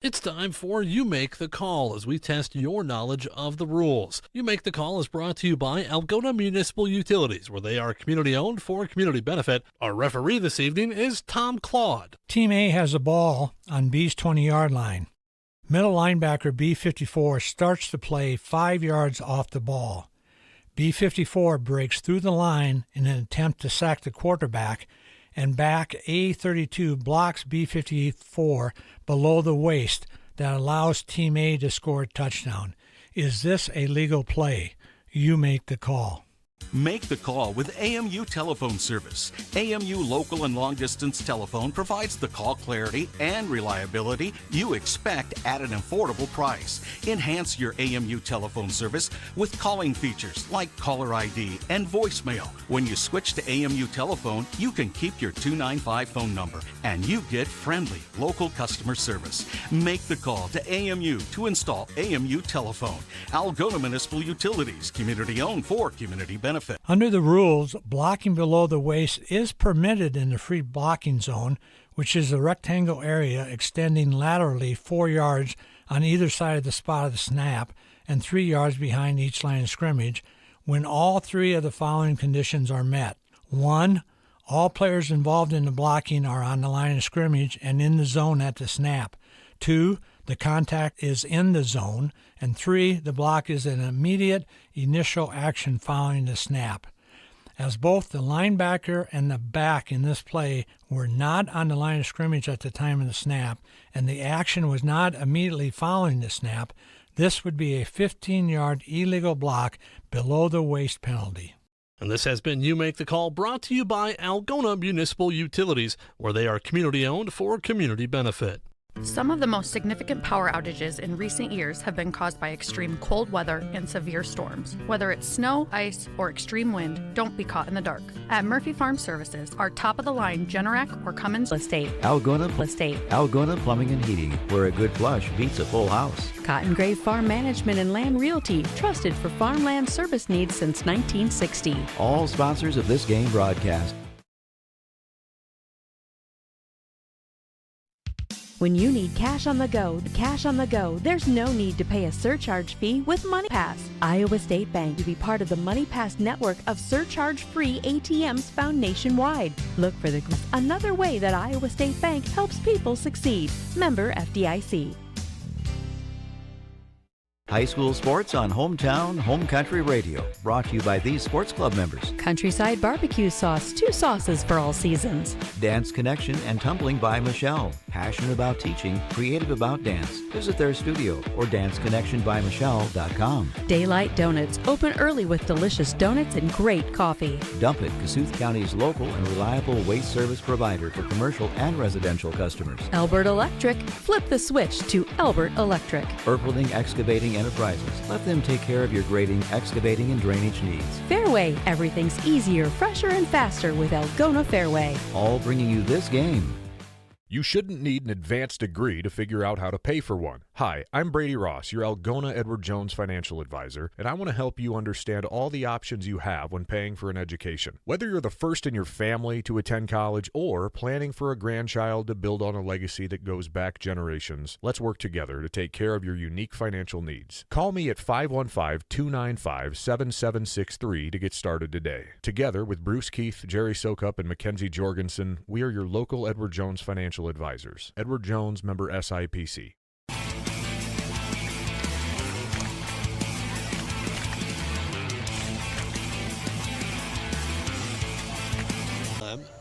It's time for You Make the Call as we test your knowledge of the rules. You Make the Call is brought to you by Algona Municipal Utilities, where they are community-owned for community benefit. Our referee this evening is Tom Claude. Team A has a ball on B's 20-yard line. Middle linebacker B54 starts the play 5 yards off the ball. B54 breaks through the line in an attempt to sack the quarterback, and back A32 blocks B54 below the waist that allows Team A to score a touchdown. Is this a legal play? You make the call. Make the call with AMU telephone service. AMU local and long-distance telephone provides the call clarity and reliability you expect at an affordable price. Enhance your AMU telephone service with calling features like caller ID and voicemail. When you switch to AMU telephone, you can keep your 295 phone number and you get friendly local customer service. Make the call to AMU to install AMU telephone. Algona Municipal Utilities, community-owned for community benefit. Under the rules, blocking below the waist is permitted in the free blocking zone, which is a rectangle area extending laterally 4 yards on either side of the spot of the snap and 3 yards behind each line of scrimmage when all three of the following conditions are met. 1. All players involved in the blocking are on the line of scrimmage and in the zone at the snap. 2. The contact is in the zone. And 3. The block is an immediate initial action following the snap. As both the linebacker and the back in this play were not on the line of scrimmage at the time of the snap, and the action was not immediately following the snap, this would be a 15-yard illegal block below the waist penalty. And this has been You Make the Call, brought to you by Algona Municipal Utilities, where they are community-owned for community benefit. Some of the most significant power outages in recent years have been caused by extreme cold weather and severe storms. Whether it's snow, ice, or extreme wind, don't be caught in the dark. At Murphy Farm Services, our top-of-the-line Generac or Cummins Estate, Algona Plumbing and Heating, where a good flush beats a full house. Cotton Grave Farm Management and Land Realty, trusted for farmland service needs since 1960. All sponsors of this game broadcast. When you need cash on the go, there's no need to pay a surcharge fee with MoneyPass. Iowa State Bank to be part of the MoneyPass network of surcharge-free ATMs found nationwide. Look for another way that Iowa State Bank helps people succeed. Member FDIC. High school sports on Hometown Home Country Radio, brought to you by these sports club members. Countryside Barbecue Sauce, 2 sauces for all seasons. Dance Connection and Tumbling by Michelle. Passionate about teaching, creative about dance. Visit their studio or danceconnectionbymichelle.com. Daylight Donuts, open early with delicious donuts and great coffee. Dump It, Kasuth County's local and reliable waste service provider for commercial and residential customers. Albert Electric, flip the switch to Albert Electric. Erpelding Excavating Enterprises. Let them take care of your grading, excavating, and drainage needs. Fairway, everything's easier, fresher, and faster with Algona Fairway. All bringing you this game. You shouldn't need an advanced degree to figure out how to pay for one. Hi, I'm Brady Ross, your Algona Edward Jones financial advisor, and I want to help you understand all the options you have when paying for an education. Whether you're the first in your family to attend college or planning for a grandchild to build on a legacy that goes back generations, let's work together to take care of your unique financial needs. Call me at 515-295-7763 to get started today. Together with Bruce Keith, Jerry Sokup, and Mackenzie Jorgensen, we are your local Edward Jones financial advisors. Edward Jones, member SIPC.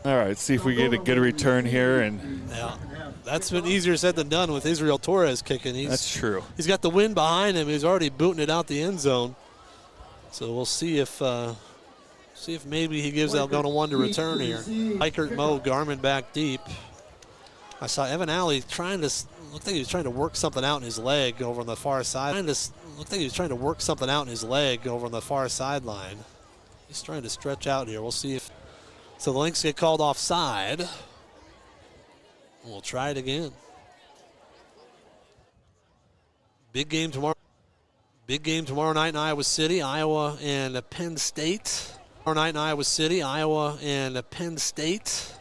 All right, see if we get a good return here. And That's been easier said than done with Israel Torres kicking. That's true. He's got the wind behind him. He's already booting it out the end zone. So we'll see if maybe he gives Algona one to return here. Eichert, Mo, Garmin back deep. I saw Evan Alley looked like he was trying to work something out in his leg over on the far side. Looked like he was trying to work something out in his leg over on the far sideline. He's trying to stretch out here. We'll see if. So the Lynx get called offside. We'll try it again. Big game tomorrow. Big game tomorrow night in Iowa City, Iowa and Penn State. Tomorrow night in Iowa City, Iowa and Penn State.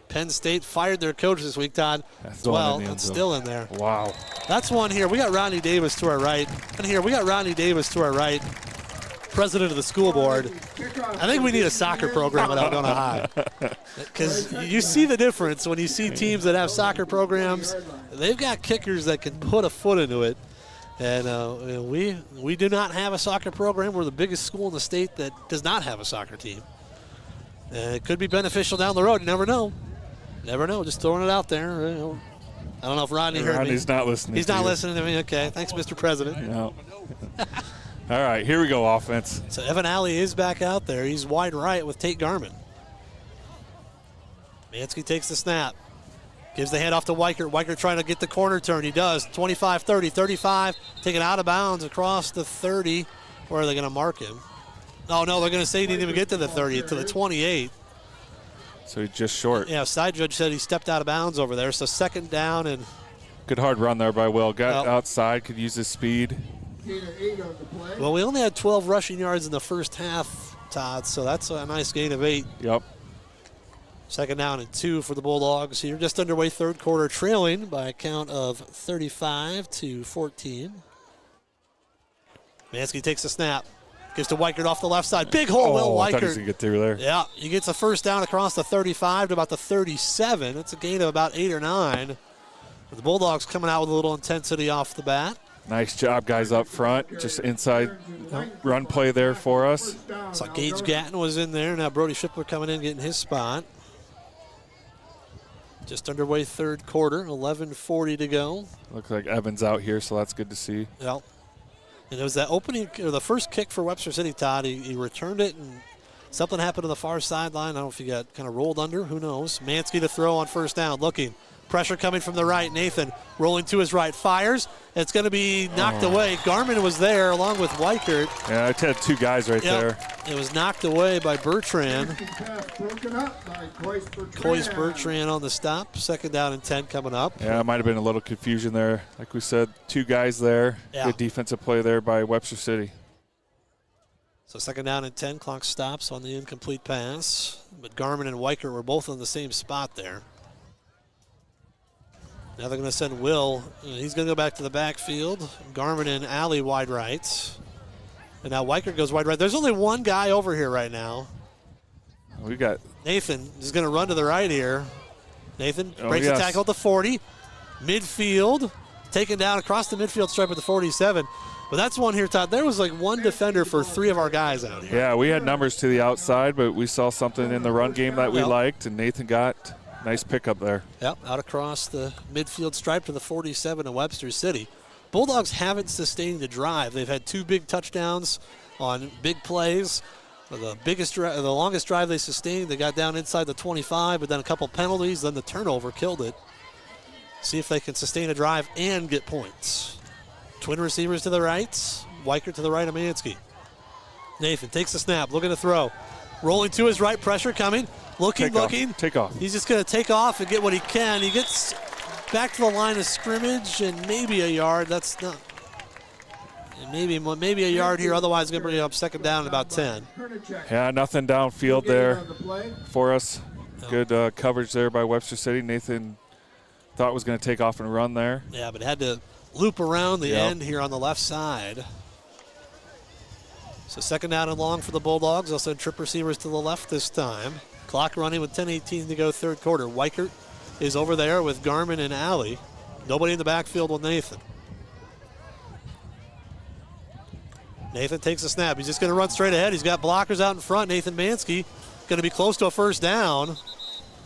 Penn State fired their coach this week, Todd. That's still in there. Wow. That's one here. We got Rodney Davis to our right. And here we got Rodney Davis to our right, president of the school board. I think we need a soccer program at Algona High. Because you see the difference when you see teams that have soccer programs. They've got kickers that can put a foot into it. And we do not have a soccer program. We're the biggest school in the state that does not have a soccer team. It could be beneficial down the road. You never know. Never know. Just throwing it out there. I don't know if Rodney heard me. Rodney's not listening. He's not listening to me. Okay. Thanks, Mr. President. No. All right, here we go, offense. So Evan Alley is back out there. He's wide right with Tate Garmin. Mansky takes the snap. Gives the hand off to Weichert. Weichert trying to get the corner turn. He does. 25, 30, 35. Taken out of bounds across the 30. Where are they going to mark him? Oh, no, they're going to say he didn't even get to the 30, to the 28. So he's just short. Yeah, side judge said he stepped out of bounds over there. So second down and. Good hard run there by Will. Got outside, could use his speed. Well, we only had 12 rushing yards in the first half, Todd, so that's a nice gain of 8. Yep. Second down and 2 for the Bulldogs here. Just underway third quarter, trailing by a count of 35-14. Mansky takes the snap. Gives to Weichert off the left side. Big hole, Will Weichert. I thought he was going to get through there. Yeah, he gets a first down across the 35 to about the 37. It's a gain of about 8 or 9. The Bulldogs coming out with a little intensity off the bat. Nice job, guys, up front. Just inside run play there for us. So Gage Gatton was in there. Now Brody Shipler coming in, getting his spot. Just underway third quarter, 11:40 to go. Looks like Evans out here, so that's good to see. Yep. And it was that opening, or the first kick for Webster City, Todd. He returned it, and something happened to the far sideline. I don't know if he got kind of rolled under. Who knows? Mansky to throw on first down, looking. Pressure coming from the right. Nathan rolling to his right. Fires. It's going to be knocked away. Garmin was there along with Weichert. Yeah, I had 2 guys right there. It was knocked away by Bertrand. Coyce Bertrand on the stop. Second down and 10 coming up. Yeah, it might have been a little confusion there. Like we said, 2 guys there. Yeah. Good defensive play there by Webster City. So second down and 10. Clock stops on the incomplete pass. But Garmin and Weichert were both on the same spot there. Now they're going to send Will. He's going to go back to the backfield. Garmin and Alley wide rights. And now Weichert goes wide right. There's only one guy over here right now. We got Nathan is going to run to the right here. Nathan breaks the tackle at the 40. Midfield. Taken down across the midfield stripe at the 47. But that's one here, Todd. There was like one defender for 3 of our guys out here. Yeah, we had numbers to the outside, but we saw something in the run game that we liked, and Nathan got nice pickup there. Yep, out across the midfield stripe to the 47 in Webster City. Bulldogs haven't sustained a drive. They've had 2 big touchdowns on big plays. The longest drive they sustained, they got down inside the 25, but then a couple penalties, then the turnover killed it. See if they can sustain a drive and get points. Twin receivers to the right, Weichert to the right of Mansky. Nathan takes the snap, looking to throw. Rolling to his right, pressure coming. Looking. Take off. He's just going to take off and get what he can. He gets back to the line of scrimmage and maybe a yard. That's not. Maybe a yard here. Otherwise, going to bring it up second down at about 10. Yeah, nothing downfield there for us. Good coverage there by Webster City. Nathan thought was going to take off and run there. Yeah, but had to loop around the end here on the left side. So second down and long for the Bulldogs. They'll send trip receivers to the left this time. Clock running with 10:18 to go third quarter. Weichert is over there with Garmin and Alley. Nobody in the backfield with Nathan. Nathan takes a snap. He's just going to run straight ahead. He's got blockers out in front. Nathan Mansky going to be close to a first down.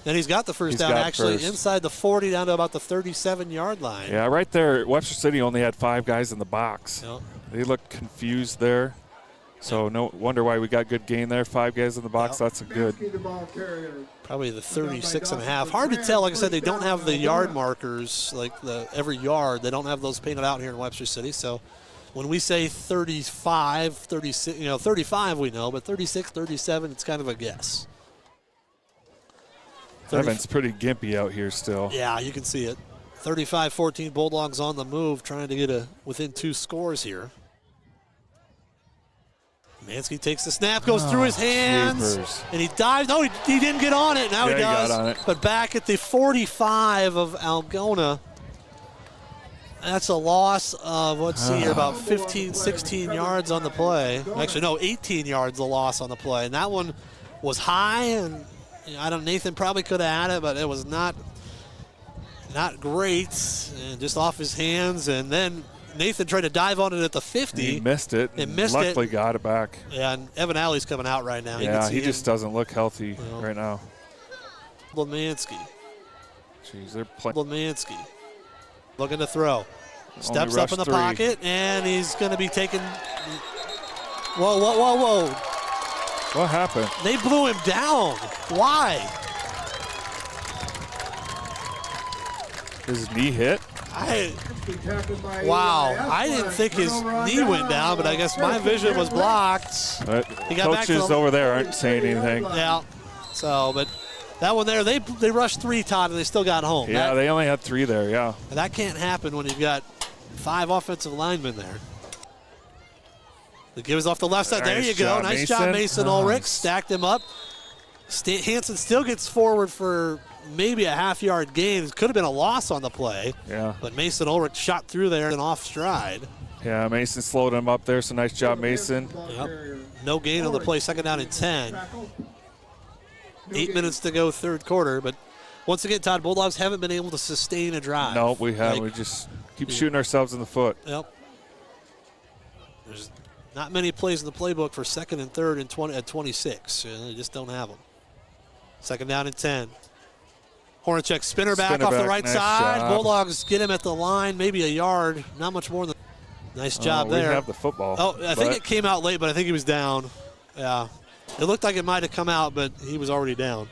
And he's got the first down, actually, inside the 40 down to about the 37-yard line. Yeah, right there, Webster City only had 5 guys in the box. Yep. They looked confused there. So no wonder why we got good gain there. 5 guys in the box, that's a good. Probably the 36.5. Hard to tell. Like I said, they don't have the yard markers, like every yard. They don't have those painted out here in Webster City. So when we say 35, 36, 35 we know, but 36, 37, it's kind of a guess. Evan's pretty gimpy out here still. Yeah, you can see it. 35-14, Bulldogs on the move, trying to get within 2 scores here. Mansky takes the snap, goes through his hands, and he dives. No, he didn't get on it. Now he does. Got on it. But back at the 45 of Algona, that's a loss of, let's see here, about 15, 16 yards on the play. Actually, no, 18 yards a loss on the play. And that one was high, and Nathan probably could have had it, but it was not great, and just off his hands. And then Nathan tried to dive on it at the 50. He missed it. Luckily got it back. Yeah, and Evan Alley's coming out right now. Yeah, he just doesn't look healthy right now. Lemansky. Jeez, they're playing. Lemansky looking to throw. Steps up in the pocket, and he's going to be taken. Whoa. What happened? They blew him down. Why? His knee hit? Wow. I didn't think his knee went down, but I guess my vision was blocked. But he got coaches over there aren't saying anything. Yeah. So, but that one there, they rushed 3, Todd, and they still got home. Yeah, they only had 3 there, yeah. That can't happen when you've got 5 offensive linemen there. The give is off the left side. There you go. Nice job, Mason Ulrich. Stacked him up. Hansen still gets forward for maybe a half-yard gain. It could have been a loss on the play. Yeah. But Mason Ulrich shot through there and off stride. Yeah, Mason slowed him up there, so nice job, Mason. Yep. No gain on the play, 2nd down and 10. 8 minutes to go, 3rd quarter. But once again, Todd, Bulldogs haven't been able to sustain a drive. No, we haven't. We just keep shooting ourselves in the foot. Yep. There's not many plays in the playbook for 2nd and 3rd and at 26. They just don't have them. 2nd down and 10. Hornacek spinner back off the right side. Job. Bulldogs get him at the line, maybe a yard, not much more than. Nice job there. We have the football. Oh, I think it came out late, but I think he was down. Yeah. It looked like it might have come out, but he was already down.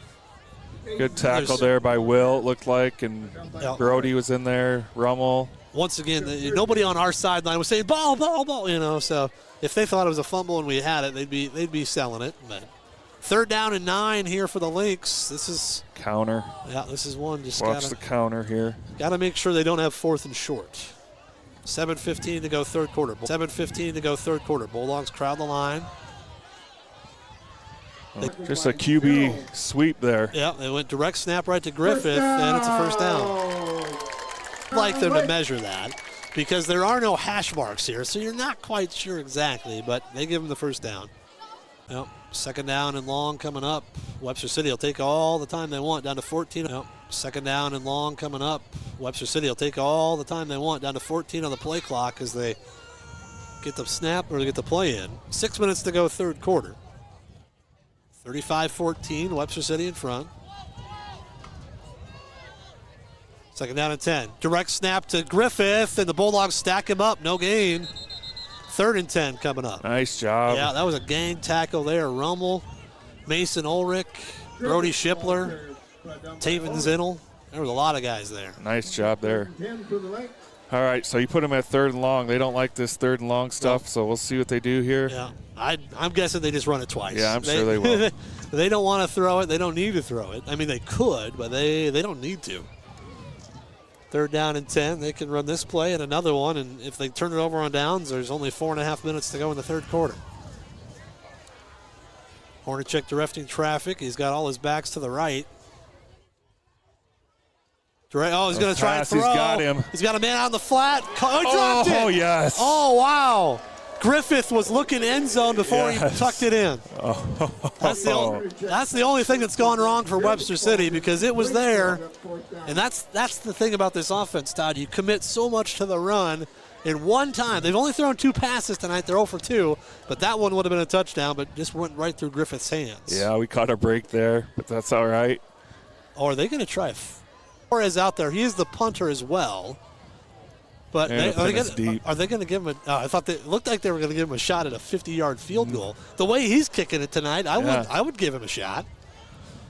Good tackle there by Will, it looked like, and Brody was in there, Rummel. Once again, nobody on our sideline was saying, ball, so if they thought it was a fumble and we had it, they'd be selling it. But 3rd down and 9 here for the Lynx. This is counter. Yeah, this is one. Just watch the counter here. Got to make sure they don't have 4th and short. 7:15 to go, 3rd quarter. 7:15 to go, 3rd quarter. Bulldogs crowd the line. Just a QB sweep there. Yeah, they went direct snap right to Griffith, and it's a 1st down. I'd like them to measure that because there are no hash marks here, so you're not quite sure exactly, but they give them the 1st down. Yep. 2nd down and long coming up. Webster City will take all the time they want, down to 14. Yep. 2nd down and long coming up. Webster City will take all the time they want, down to 14 on the play clock as they get the snap or get the play in. 6 minutes to go, 3rd quarter. 35-14, Webster City in front. 2nd down and 10. Direct snap to Griffith, and the Bulldogs stack him up. No gain. 3rd and 10 coming up. Nice job. Yeah, that was a gang tackle there. Rummel, Mason Ulrich, Brody Shipler, Taven Zinnel. There was a lot of guys there. Nice job there. All right, so you put them at 3rd and long. They don't like this 3rd and long stuff, so we'll see what they do here. Yeah, I'm guessing they just run it twice. Yeah, I'm sure they will. They don't want to throw it. They don't need to throw it. I mean, they could, but they don't need to. 3rd down and 10. They can run this play and another one, and if they turn it over on downs, there's only 4.5 minutes to go in the 3rd quarter. Hornacek directing traffic. He's got all his backs to the right. He's going to try and throw. He's got him. He's got a man out in the flat. Oh, he dropped it. Oh, yes. Oh, wow. Griffith was looking end zone before he tucked it in. Oh. That's the only thing that's gone wrong for Webster City because it was there. And that's the thing about this offense, Todd. You commit so much to the run in one time. They've only thrown 2 passes tonight. They're 0 for 2. But that one would have been a touchdown, but just went right through Griffith's hands. Yeah, we caught a break there, but that's all right. Or are they going to try Torres out there? He is the punter as well. But are they going to give him I thought it looked like they were going to give him a shot at a 50-yard field goal. The way he's kicking it tonight, I would give him a shot.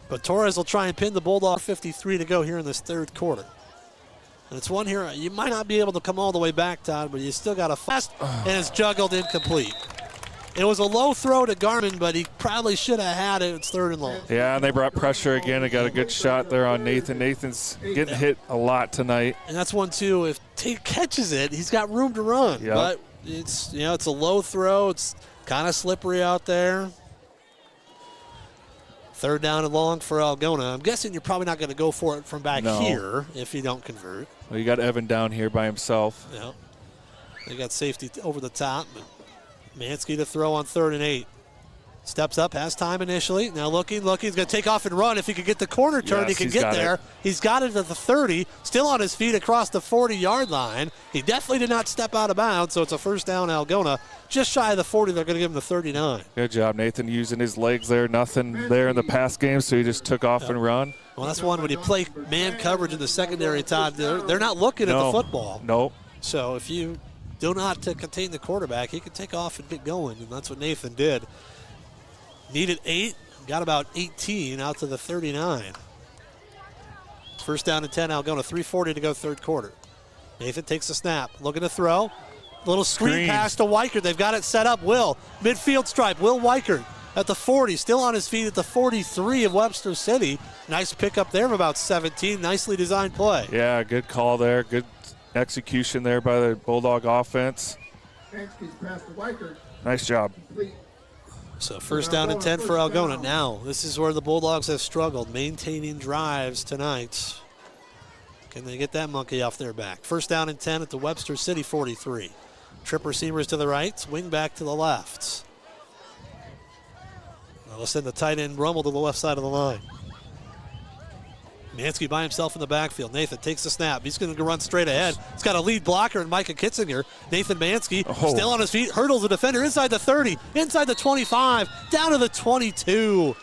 But Torres will try and pin the Bulldog. 53 to go here in this third quarter. And it's one here, you might not be able to come all the way back, Todd, but you still got a fast, and it's juggled incomplete. It was a low throw to Garmin, but he probably should have had it. It's third and long. Yeah, and they brought pressure again. They got a good shot there on Nathan. Nathan's getting hit a lot tonight. And that's one, too. If Tate catches it, he's got room to run. Yep. But it's a low throw. It's kind of slippery out there. Third down and long for Algona. I'm guessing you're probably not going to go for it from back here if you don't convert. Well, you got Evan down here by himself. Yeah. They got safety over the top. Mansky to throw on 3rd and 8. Steps up, has time initially. Now looking. He's going to take off and run. If he could get the corner turn, he can get there. He's got it at the 30. Still on his feet across the 40-yard line. He definitely did not step out of bounds, so it's a first down Algona. Just shy of the 40, they're going to give him the 39. Good job, Nathan, using his legs there. Nothing there in the pass game, so he just took off and run. Well, that's one when you play man coverage in the secondary, Todd, they're not looking at the football. Nope. So if you do not contain the quarterback, he can take off and get going, and that's what Nathan did. Needed 8, got about 18 out to the 39. First down and 10, Algona, 3:40 to go third quarter. Nathan takes the snap, looking to throw. Little screen pass to Weichert. They've got it set up. Midfield stripe. Will Weichert at the 40, still on his feet at the 43 of Webster City. Nice pickup there of about 17. Nicely designed play. Yeah, good call there. Good execution there by the Bulldog offense. Nice job. So first down and 10 for Algona. Now, this is where the Bulldogs have struggled, maintaining drives tonight. Can they get that monkey off their back? First down and 10 at the Webster City 43. Trip receivers to the right, wing back to the left. Now we'll send the tight end Rummel to the left side of the line. Mansky by himself in the backfield. Nathan takes the snap. He's going to run straight ahead. He's got a lead blocker in Micah Kitzinger. Nathan Mansky still on his feet, hurdles the defender inside the 30, inside the 25, down to the 22.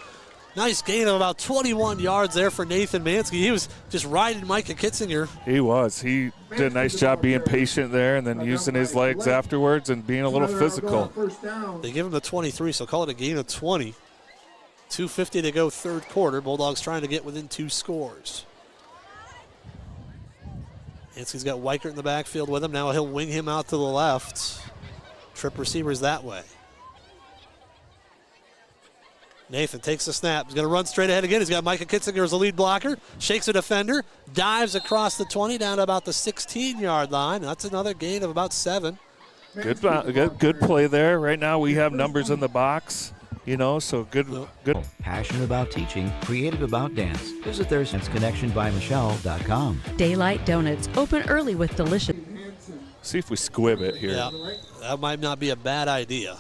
Nice gain of about 21 yards there for Nathan Mansky. He was just riding Micah Kitzinger. He was. He did a nice job being patient there and then using his legs afterwards and being a little physical. They give him the 23, so call it a gain of 20. 2:50 to go third quarter. Bulldogs trying to get within 2 scores. Mansky's got Weichert in the backfield with him. Now he'll wing him out to the left. Trip receivers that way. Nathan takes the snap. He's going to run straight ahead again. He's got Micah Kitzinger as a lead blocker. Shakes a defender. Dives across the 20 down to about the 16-yard line. That's another gain of about 7. Good play there. Right now we have numbers in the box. So good. Passionate about teaching, creative about dance. Visit their danceconnectionbymichelle.com. Daylight Donuts, open early with delicious. See if we squib it here. Yeah, that might not be a bad idea.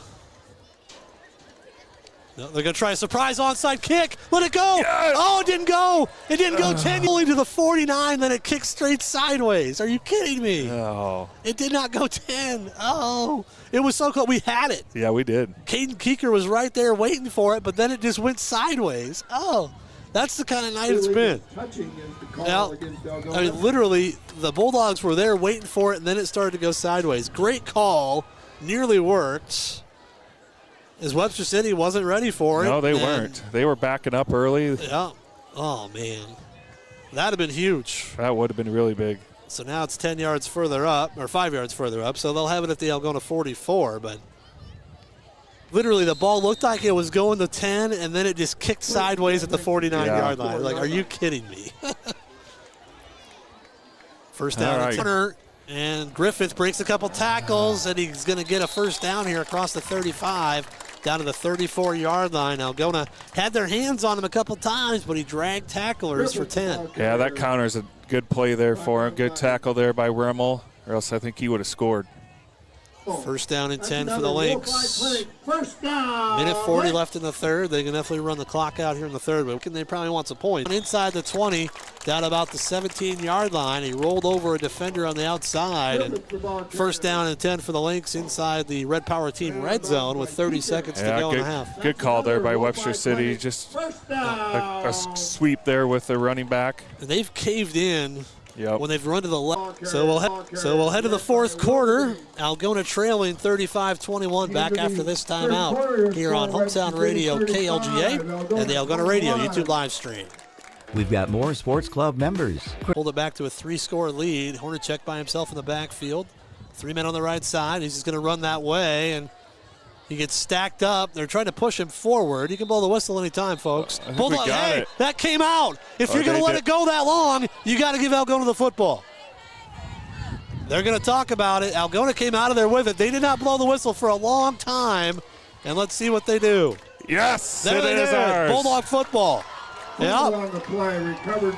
No, they're going to try a surprise onside kick. Let it go. Yes! Oh, it didn't go. It didn't go 10, only to the 49, then it kicked straight sideways. Are you kidding me? Oh. It did not go 10. Oh, it was so close. We had it. Yeah, we did. Caden Keeker was right there waiting for it, but then it just went sideways. Oh, that's the kind of night it's been. Now, literally, the Bulldogs were there waiting for it, and then it started to go sideways. Great call. Nearly worked. As Webster City wasn't ready for it. No, they weren't. They were backing up early. Yeah. Oh, man. That would have been huge. That would have been really big. So now it's 10 yards further up, or 5 yards further up, so they'll have it at the Algona 44, but literally the ball looked like it was going to 10, and then it just kicked sideways at the 49-yard line. Like, are you kidding me? First down corner. And Griffith breaks a couple tackles, and he's going to get a first down here across the 35, down to the 34-yard line. Algona had their hands on him a couple times, but he dragged tacklers for 10. Yeah, that counter's a good play there for him. Good tackle there by Rummel, or else I think he would have scored. First down and 10 for the Lynx. First down. Minute 40 left in the third. They can definitely run the clock out here in the third, but they probably want some points. Inside the 20, down about the 17-yard line. He rolled over a defender on the outside. And first down and 10 for the Lynx inside the Red Power Team red zone with 30 seconds to go in the half. Good call there by Webster City. Just a sweep there with the running back. And they've caved in. Yep. When they've run to the left. So we'll head to the fourth quarter. Algona trailing 35-21 back after this timeout here on Hometown Radio KLGA and the Algona Radio YouTube live stream. We've got more sports club members. Pulled it back to a 3-score lead. Hornacek by himself in the backfield. 3 men on the right side. He's just going to run that way, and he gets stacked up. They're trying to push him forward. You can blow the whistle anytime, folks. Bulldog, hey, that came out. If you're going to let it go that long, you got to give Algona the football. They're going to talk about it. Algona came out of there with it. They did not blow the whistle for a long time, and let's see what they do. Yes, there it is. Ours. Bulldog football. Yeah.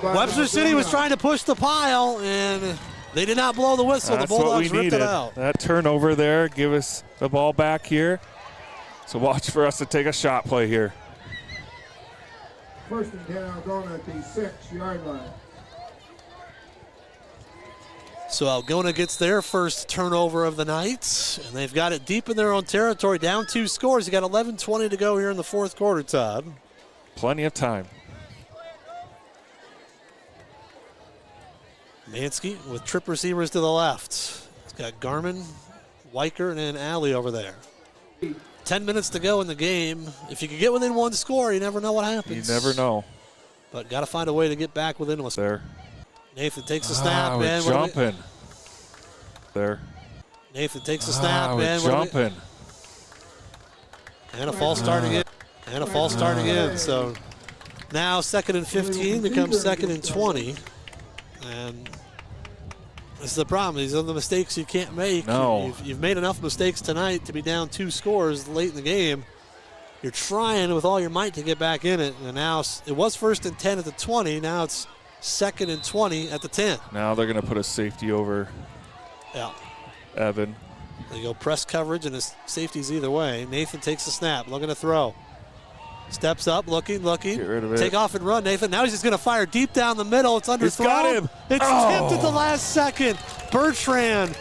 Webster City was trying to push the pile, and they did not blow the whistle. That's the Bulldogs what we ripped needed. it out. That turnover there, give us the ball back here. So watch for us to take a shot play here. First and 10 Algona at the 6-yard line. So Algona gets their first turnover of the night, and they've got it deep in their own territory, down 2 scores. You got 11:20 to go here in the fourth quarter, Todd. Plenty of time. Mansky with trip receivers to the left. He's got Garmin, Weicker, and then Alley over there. 10 minutes to go in the game. If you can get within 1 score, you never know what happens. You never know. But got to find a way to get back within one. There. Nathan takes the snap. And jumping. There. Nathan takes the snap. And jumping. And a false start again. And a false start again. So now 2nd and 15 becomes 2nd and 20. And this is the problem. These are the mistakes you can't make. No. You've made enough mistakes tonight to be down 2 scores late in the game. You're trying with all your might to get back in it. And now it was 1st and 10 at the 20. Now it's 2nd and 20 at the 10. Now they're going to put a safety over Evan. They go press coverage, and his safety's either way. Nathan takes the snap, looking to throw. Steps up, looking. Get rid of it. Take off and run, Nathan. Now he's just going to fire deep down the middle. It's underthrown. He's got him. It's tipped at the last second. Bertrand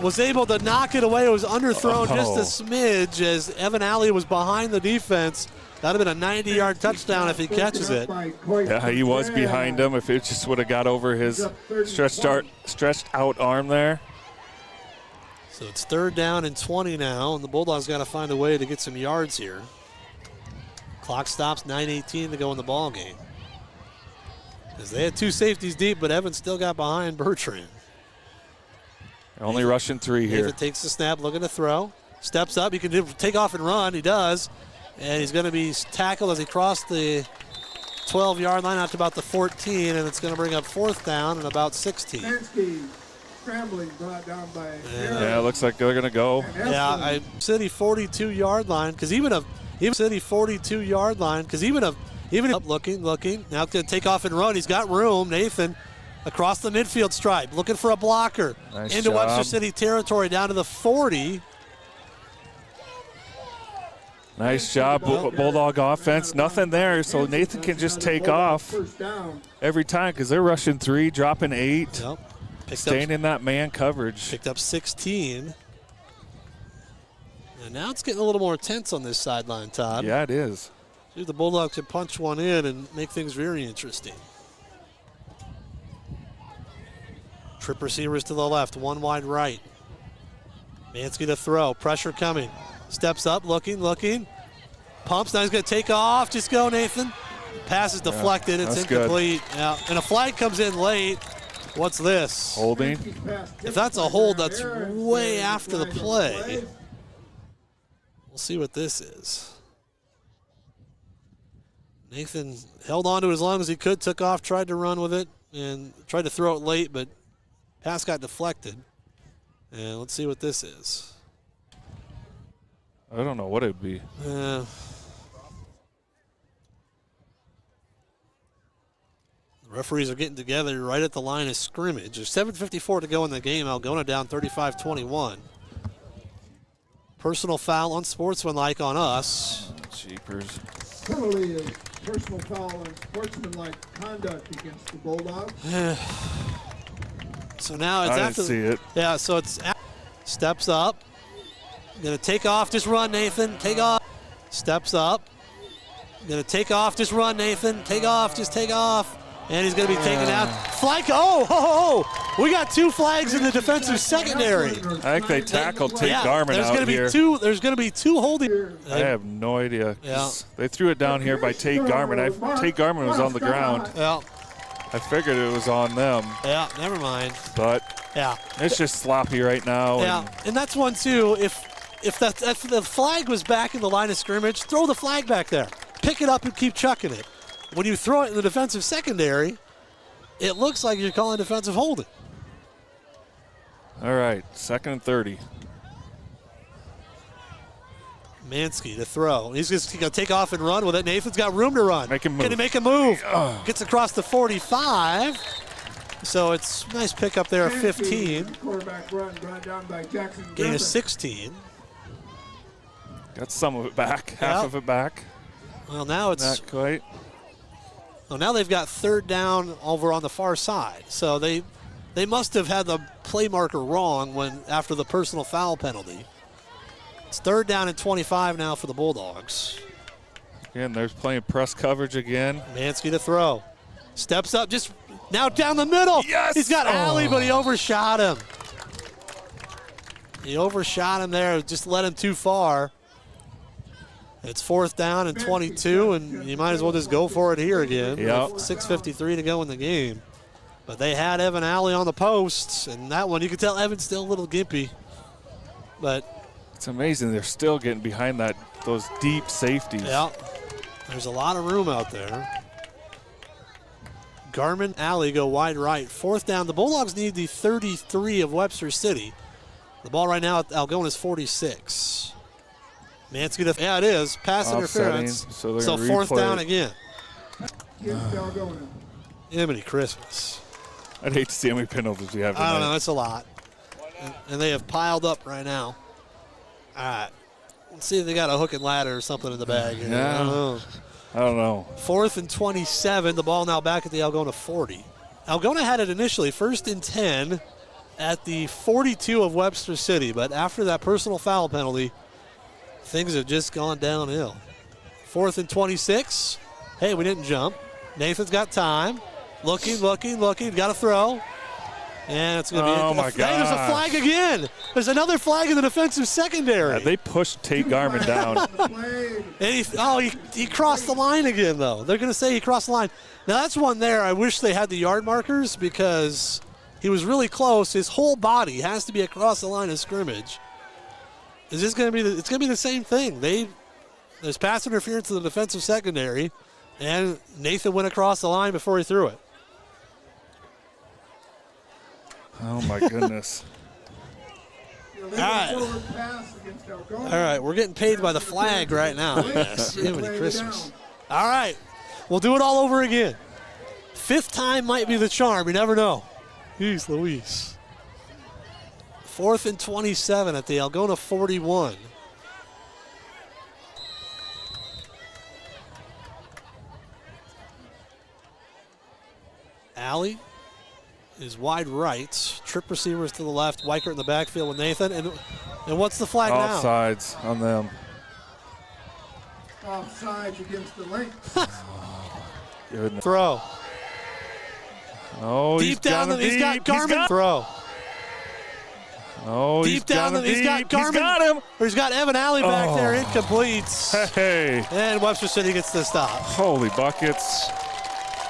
was able to knock it away. It was underthrown just a smidge as Evan Alley was behind the defense. That would have been a 90-yard touchdown if he catches it. Yeah, he was behind him. If it just would have got over his stretched out arm there. So it's 3rd down and 20 now, and the Bulldogs got to find a way to get some yards here. Clock stops, 9:18 to go in the ball game. As they had 2 safeties deep, but Evans still got behind Bertrand. Only rushing 3 here. Nathan takes the snap, looking to throw. Steps up, he can take off and run. He does. And he's going to be tackled as he crossed the 12-yard line out to about the 14, and it's going to bring up 4th down and about 16. Scrambling, brought down by yeah, it looks like they're going to go. Yeah, City 42-yard line, because even City 42-yard line, because even up looking, now it's going to take off and run. He's got room. Nathan across the midfield stripe, looking for a blocker. Nice into job. Webster City territory, down to the 40. Nice job, Bulldog offense. Nothing there, so Nathan can just take off every time because they're rushing 3, dropping 8, staying in that man coverage. Picked up 16. And now it's getting a little more tense on this sideline, Todd. Yeah, it is. See if the Bulldogs can punch one in and make things very interesting. Trip receivers to the left, 1 wide right. Mansky to throw, pressure coming. Steps up, looking. Pumps, now he's going to take off. Just go, Nathan. Pass is deflected. It's incomplete. Yeah, and a flag comes in late. What's this? Holding. If that's a hold, that's way after the play. We'll see what this is. Nathan held on to it as long as he could, took off, tried to run with it, and tried to throw it late, but pass got deflected. And let's see what this is. I don't know what it would be. The referees are getting together right at the line of scrimmage. There's 7:54 to go in the game. Algona down 35-21. Personal foul, unsportsmanlike on us. Jeepers. Penalty is personal foul and sportsmanlike conduct against the Bulldogs. So now it's I after. didn't see it. Yeah, so it's steps up. Gonna take off, just run, Nathan. Take off. Steps up. Gonna take off, just run, Nathan. Take off, just take off. And he's gonna be taken out. Flag. Oh, we got 2 flags in the defensive secondary. I think they tackled Tate Garmin out here. There's gonna be 2 holding. I have no idea. Yeah. They threw it down here by Tate Garmin. Tate Garmin was on the ground. Yeah. I figured it was on them. Yeah, never mind. But yeah, it's just sloppy right now. Yeah, and that's one too. If the flag was back in the line of scrimmage, throw the flag back there. Pick it up and keep chucking it. When you throw it in the defensive secondary, it looks like you're calling defensive holding. All right, 2nd and 30. Mansky to throw. He's just going to take off and run with it. Nathan's got room to run. Make him move. Can he make a move? Gets across the 45. So it's a nice pick up there of 15. Quarterback run brought down by Jackson. Gain of 16. Got some of it back, half of it back. Well, now it's not quite. Well, now they've got 3rd down over on the far side. So they must have had the play marker wrong after the personal foul penalty. It's 3rd down and 25 now for the Bulldogs. Again, they're playing press coverage again. Mansky to throw. Steps up, just now down the middle. Yes! He's got Alley, but he overshot him. He overshot him there, just led him too far. It's 4th down and 22, and you might as well just go for it here again. Yep. 6:53 to go in the game. But they had Evan Alley on the posts, and that one, you can tell Evan's still a little gimpy. But it's amazing they're still getting behind those deep safeties. yeah, there's a lot of room out there. Garmin, Alley go wide right. 4th down. The Bulldogs need the 33 of Webster City. The ball right now at Algona's 46. Mansky to, yeah, it is. Pass interference. So 4th down again. Algona. Jiminy Christmas. I'd hate to see how many penalties we have. I don't know. It's a lot. And they have piled up right now. All right. Let's see if they got a hook and ladder or something in the bag. Here. Yeah. I don't know. 4th and 27. The ball now back at the Algona 40. Algona had it initially 1st and 10 at the 42 of Webster City. But after that personal foul penalty, things have just gone downhill. 4th and 26. Hey, we didn't jump. Nathan's got time. Looking. Got to throw. And it's going to be my God. Hey, there's a flag again. There's another flag in the defensive secondary. Yeah, they pushed Tate Garmin down. And he crossed the line again, though. They're going to say he crossed the line. Now, that's one there. I wish they had the yard markers because he was really close. His whole body has to be across the line of scrimmage. Is this going to be? It's going to be the same thing. There's pass interference in the defensive secondary, and Nathan went across the line before he threw it. Oh my goodness! All right, we're getting paid by the flag right now. Yes, Jiminy Christmas. All right, we'll do it all over again. 5th time might be the charm. You never know. Jeez Louise. 4th and 27 at the Algona 41. Alley is wide right. Trip receivers to the left. Weichert in the backfield with Nathan. And what's the flag now? Offsides on them. Offsides against the Lynx. Goodness. Throw. Oh, deep down. He's got Garmin. Throw. Oh, deep down. He's got Garmin. He's got him. Or he's got Evan Alley back there. Incomplete. Hey. And Webster City gets the stop. Holy buckets.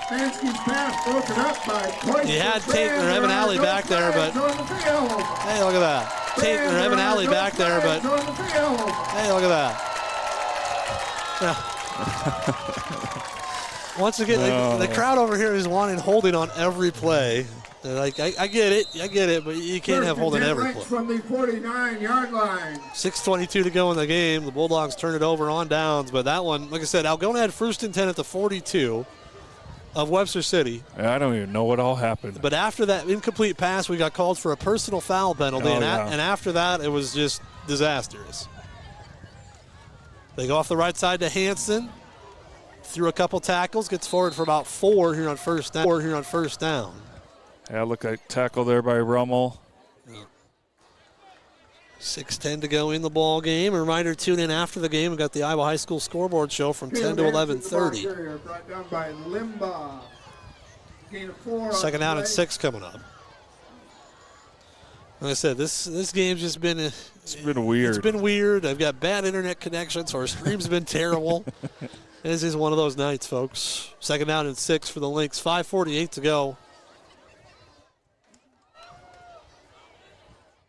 Mansky's pass broken up by Clayton. He had Tate or Evan Alley back there, but hey, look at that. Tate or Evan Alley back there, but hey, look at that. Once again, the crowd over here is wanting holding on every play. They're like, I get it, but you can't have holding every play. From the 49-yard line. 6:22 to go in the game. The Bulldogs turn it over on downs, but that one, like I said, Algona had 1st and 10 at the 42 of Webster City. I don't even know what all happened. But after that incomplete pass, we got called for a personal foul penalty, and after that, it was just disastrous. They go off the right side to Hansen. Through a couple tackles, gets forward for about 4 here on first down. Yeah, look like tackle there by Rummel. 6:10 to go in the ball game. A reminder, tune in after the game. We've got the Iowa High School scoreboard show from 10 to 11:30. Brought down by Limbaugh. Gain of 4 Second down and 6 coming up. Like I said, this game's just been it's been weird. It's been weird. I've got bad internet connections. Our stream's been terrible. This is one of those nights, folks. Second down and 6 for the Lynx. 5:48 to go.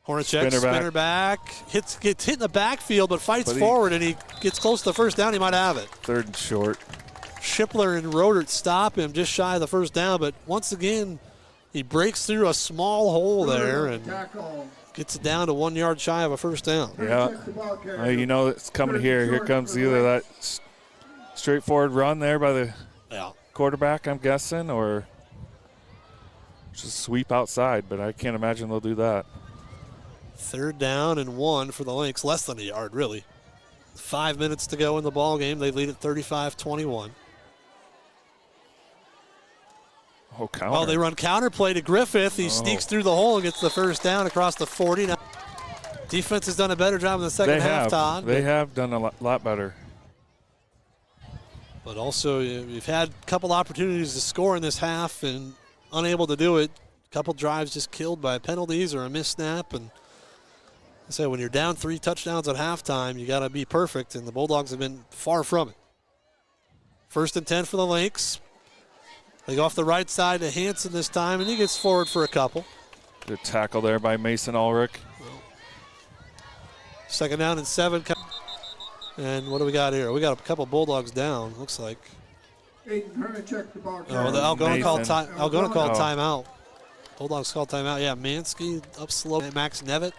Hornacek, spinner back. Gets hit in the backfield, but fights forward, and he gets close to the first down. He might have it. 3rd and short. Shipler and Rodert stop him just shy of the first down, but once again, he breaks through a small hole there and gets it down to 1 yard shy of a first down. Yeah. You know it's coming here. Here comes either that straightforward run there by the quarterback, I'm guessing, or just sweep outside, but I can't imagine they'll do that. 3rd down and 1 for the Lynx, less than a yard, really. 5 minutes to go in the ball game. They lead at 35-21. Oh, counter. Oh, they run counter play to Griffith. He sneaks through the hole and gets the first down across the 40. Now, defense has done a better job in the second half, Todd. They have done a lot better. But also, you've had a couple opportunities to score in this half and unable to do it. A couple drives just killed by penalties or a missed snap. And I say, when you're down 3 touchdowns at halftime, you got to be perfect, and the Bulldogs have been far from it. 1st and 10 for the Lynx. They go off the right side to Hansen this time, and he gets forward for a couple. Good tackle there by Mason Ulrich. 2nd down and 7. And what do we got here? We got a couple Bulldogs down, looks like. Aiden Hernachek, the ball Oh, the Algona called timeout. Bulldogs called timeout. Yeah, Mansky up slow. Max Nevitt.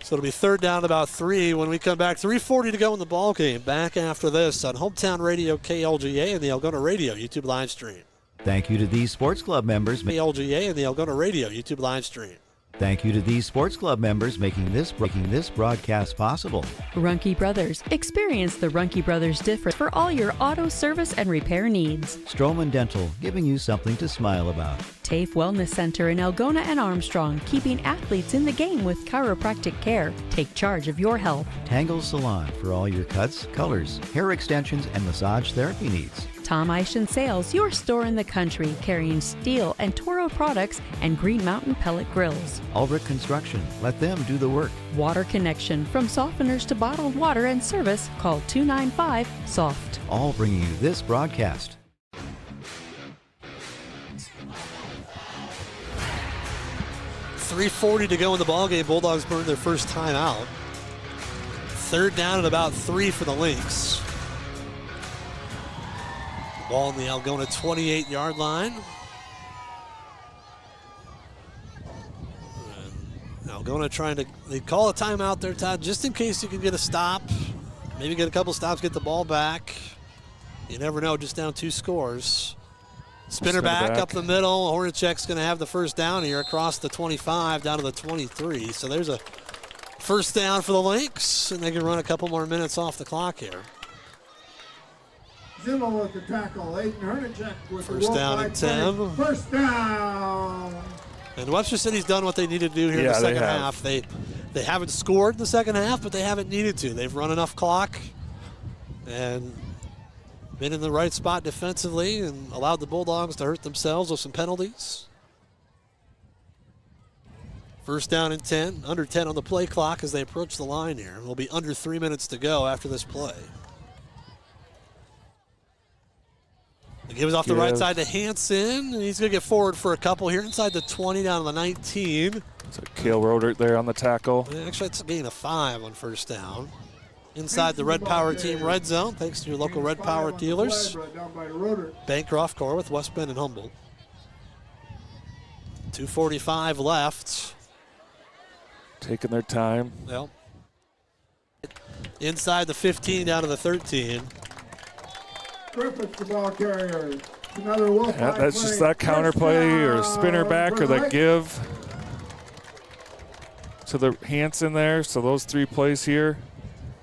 So it'll be 3rd down about 3 when we come back. 3:40 to go in the ball game. Back after this on Hometown Radio KLGA and the Algona Radio YouTube live stream. Thank you to these sports club members. KLGA and the Algona Radio YouTube live stream. Thank you to these sports club members making this broadcast possible. Runkey Brothers. Experience the Runkey Brothers difference for all your auto service and repair needs. Strowman Dental, giving you something to smile about. TAFE Wellness Center in Algona and Armstrong, keeping athletes in the game with chiropractic care. Take charge of your health. Tangle Salon for all your cuts, colors, hair extensions, and massage therapy needs. Tom Eischen Sales, your store in the country, carrying steel and Toro products and Green Mountain pellet grills. Ulrich Construction, let them do the work. Water Connection, from softeners to bottled water and service, call 295-SOFT. All bringing you this broadcast. .340 to go in the ballgame. Bulldogs burned their first time out. 3rd down and about 3 for the Lynx. Ball on the Algona 28-yard line. And Algona trying to, they call a timeout there, Todd, just in case you can get a stop. Maybe get a couple stops, get the ball back. You never know, just down 2 scores. Spinner back up the middle. Hornacek's going to have the first down here across the 25 down to the 23. So there's a first down for the Lynx, and they can run a couple more minutes off the clock here. Zimmel with the tackle. Aiden Hernachek with the first down and 10. First down. And Webster City's done what they needed to do here in the second half. They haven't scored in the second half, but they haven't needed to. They've run enough clock and been in the right spot defensively and allowed the Bulldogs to hurt themselves with some penalties. First down and 10, under 10 on the play clock as they approach the line here. It'll be under 3 minutes to go after this play. He gives off the right side to Hansen, and he's going to get forward for a couple here inside the 20 down to the 19. So Cale Rodert there on the tackle. Actually, it's a gain of 5 on first down. Inside the Red Power Team red zone, thanks to your local Red Power dealers. Bancroft, Corwith, West Bend, and Humboldt. 2:45 left. Taking their time. Well, inside the 15 down to the 13. Griffith's the ball carrier. Another Wolf. Yeah, that's just that counter play or spinner back or that give to the Hansen there. So those 3 plays here.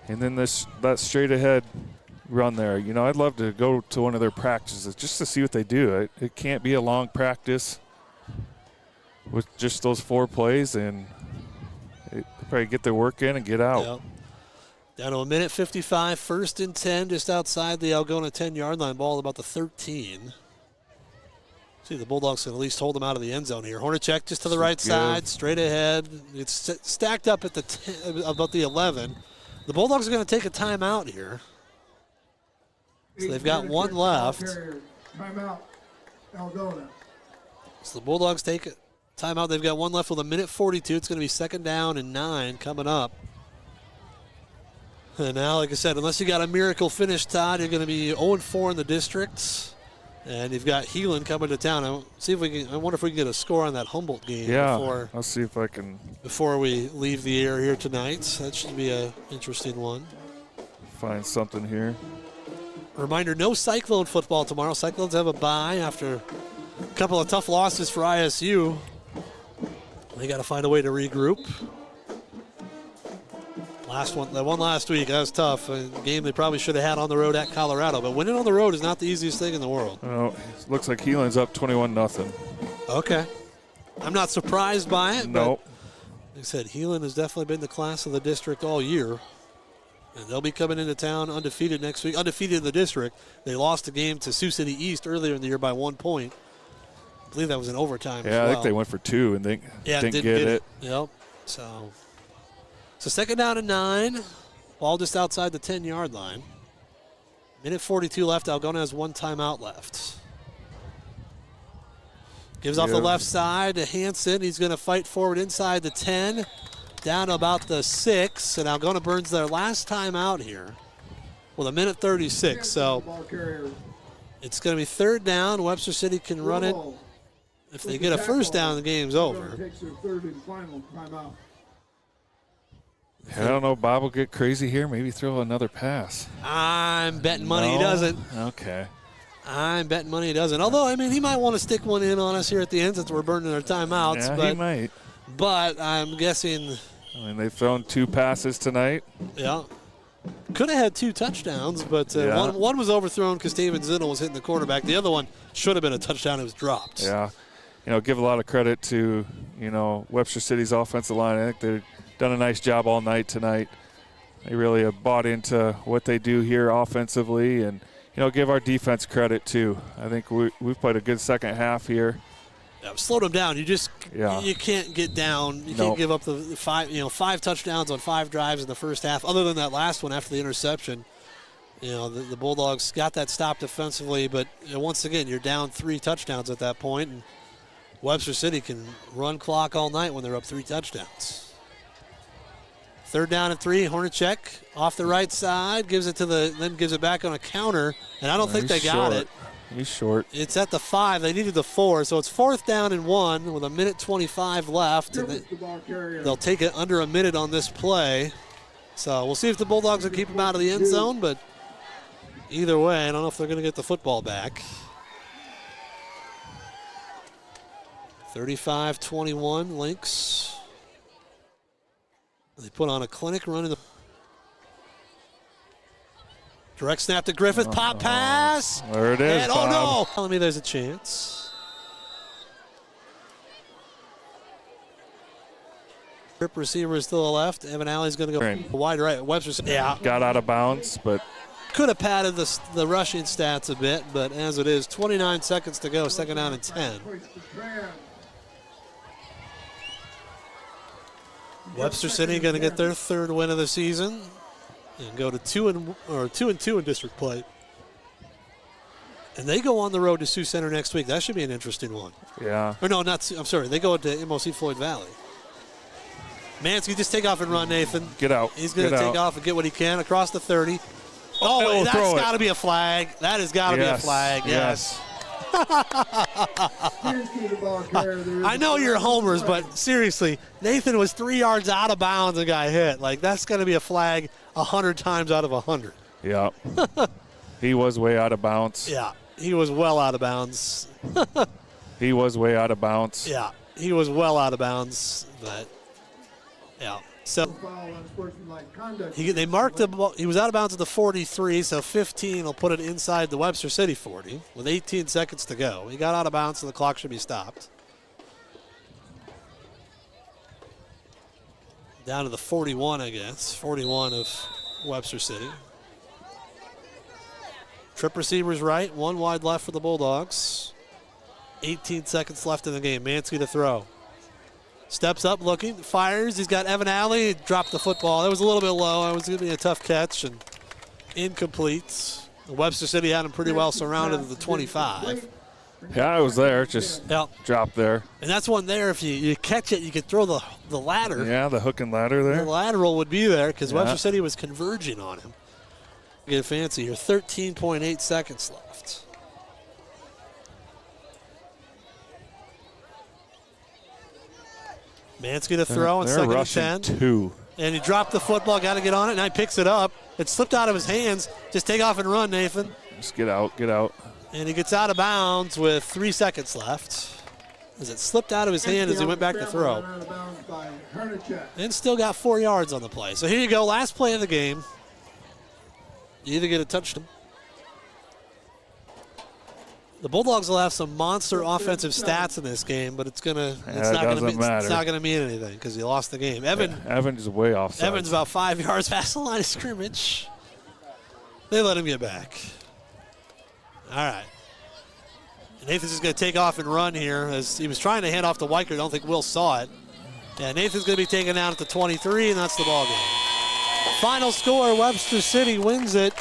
And then that straight ahead run there. You know, I'd love to go to one of their practices just to see what they do. It can't be a long practice with just those 4 plays, and probably get their work in and get out. Yep. Down to a minute 55, 1st and 10, just outside the Algona 10-yard line. Ball about the 13. See, the Bulldogs can at least hold them out of the end zone here. Hornacek just to the right side, straight ahead. It's stacked up at about the 11. The Bulldogs are going to take a timeout here. So they've got 1 left. Timeout, Algona. So the Bulldogs take a timeout. They've got 1 left with a minute 42. It's going to be 2nd down and 9 coming up. And now, like I said, unless you got a miracle finish, Todd, you're going to be 0-4 in the district. And you've got Heelan coming to town. I wonder if we can get a score on that Humboldt game. Yeah, I'll see if I can. Before we leave the air here tonight. That should be an interesting one. Find something here. Reminder, no Cyclone football tomorrow. Cyclones have a bye after a couple of tough losses for ISU. They got to find a way to regroup. That one last week, that was tough. A game they probably should have had on the road at Colorado. But winning on the road is not the easiest thing in the world. Oh, it looks like Heelan's up 21-0. Okay. I'm not surprised by it. Nope. But like I said, Heelan has definitely been the class of the district all year. And they'll be coming into town undefeated next week. Undefeated in the district. They lost a game to Sioux City East earlier in the year by 1 point. I believe that was in overtime as well. I think they went for 2 and didn't get it. Yep. So 2nd down and 9. Ball just outside the 10-yard line. Minute 42 left. Algona has 1 timeout left. Gives off the left side to Hansen. He's going to fight forward inside the 10. Down to about the 6. And Algona burns their last time out here with a minute 36. So it's going to be 3rd down. Webster City can run it. If they get a 1st down, the game's over. Takes their 3rd and final timeout. I don't know. Bob will get crazy here. Maybe throw another pass. I'm betting money he doesn't. Okay. I'm betting money he doesn't. Although, I mean, he might want to stick one in on us here at the end since we're burning our timeouts. Yeah, but, he might. But I'm guessing. I mean, they've thrown 2 passes tonight. Yeah. Could have had 2 touchdowns, but one was overthrown because Steven Zinnel was hitting the quarterback. The other one should have been a touchdown. It was dropped. Yeah. You know, give a lot of credit to, Webster City's offensive line. I think they've done a nice job all night tonight. They really have bought into what they do here offensively, and, give our defense credit too. I think we've played a good second half here. Yeah, slowed them down. You can't get down. You can't give up the 5 touchdowns on 5 drives in the first half. Other than that last one after the interception, the Bulldogs got that stop defensively. But once again, you're down 3 touchdowns at that point, and Webster City can run clock all night when they're up 3 touchdowns. 3rd down and 3. Hornacek off the right side gives it back on a counter, and I don't think they got it. He's short. It's at the 5. They needed the 4, so it's 4th down and 1 with a minute 25 left. And they'll take it under a minute on this play. So we'll see if the Bulldogs will keep them out of the end zone, but either way, I don't know if they're going to get the football back. 35-21 Lynx. They put on a clinic run in the direct snap to Griffith, pop pass. There it is, and, Bob. Oh, no. Telling me there's a chance. Trip receiver is still left. Evan Alley's going to go wide right. Webster, got out of bounds, but could have padded the rushing stats a bit, but as it is, 29 seconds to go, 2nd down and 10. Webster City going to get their 3rd win of the season and go to 2-2 in district play. And they go on the road to Sioux Center next week. That should be an interesting one. Yeah. Or no, I'm sorry. They go to MOC Floyd Valley. Mansky, just take off and run, Nathan. Get out. He's going to take off and get what he can across the 30. Oh, that's got to be a flag. That has got to be a flag. Yes. I know you're homers, but seriously, Nathan was 3 yards out of bounds and got hit. Like, that's going to be a flag 100 times out of 100. Yeah. He was way out of bounds. Yeah, he was well out of bounds. He was way out of bounds. Yeah, he was well out of bounds. But, yeah. So Foul on sportsmanlike conduct. they marked the ball. He was out of bounds at the 43, so 15 will put it inside the Webster City 40 with 18 seconds to go. He got out of bounds, so the clock should be stopped. Down to the 41, I guess. 41 of Webster City. Trip receivers right, one wide left for the Bulldogs. 18 seconds left in the game. Mansky to throw. Steps up looking, fires. He's got Evan Alley. Dropped the football. It was a little bit low. It was going to be a tough catch and incomplete. Webster City had him pretty well surrounded at the 25. Yeah, I was there. Just dropped there. And that's one there. If you catch it, you could throw the ladder. Yeah, the hook and ladder there. The lateral would be there because Webster City was converging on him. Get fancy here. 13.8 seconds left. Mansky to throw on second and 10. 2. And he dropped the football, got to get on it, and now he picks it up. It slipped out of his hands. Just take off and run, Nathan. Just get out. And he gets out of bounds with 3 seconds left. As it slipped out of his hand as he went back to throw. And still got 4 yards on the play. So here you go, last play of the game. You either get a touchdown. The Bulldogs will have some monster offensive stats in this game, but it's not gonna mean anything because he lost the game. Evans is way off. Evans about 5 yards past the line of scrimmage. They let him get back. All right. Nathan's just going to take off and run here as he was trying to hand off to Weicker. I don't think Will saw it. Yeah, Nathan's going to be taken down at the 23, and that's the ball game. Final score, Webster City wins it.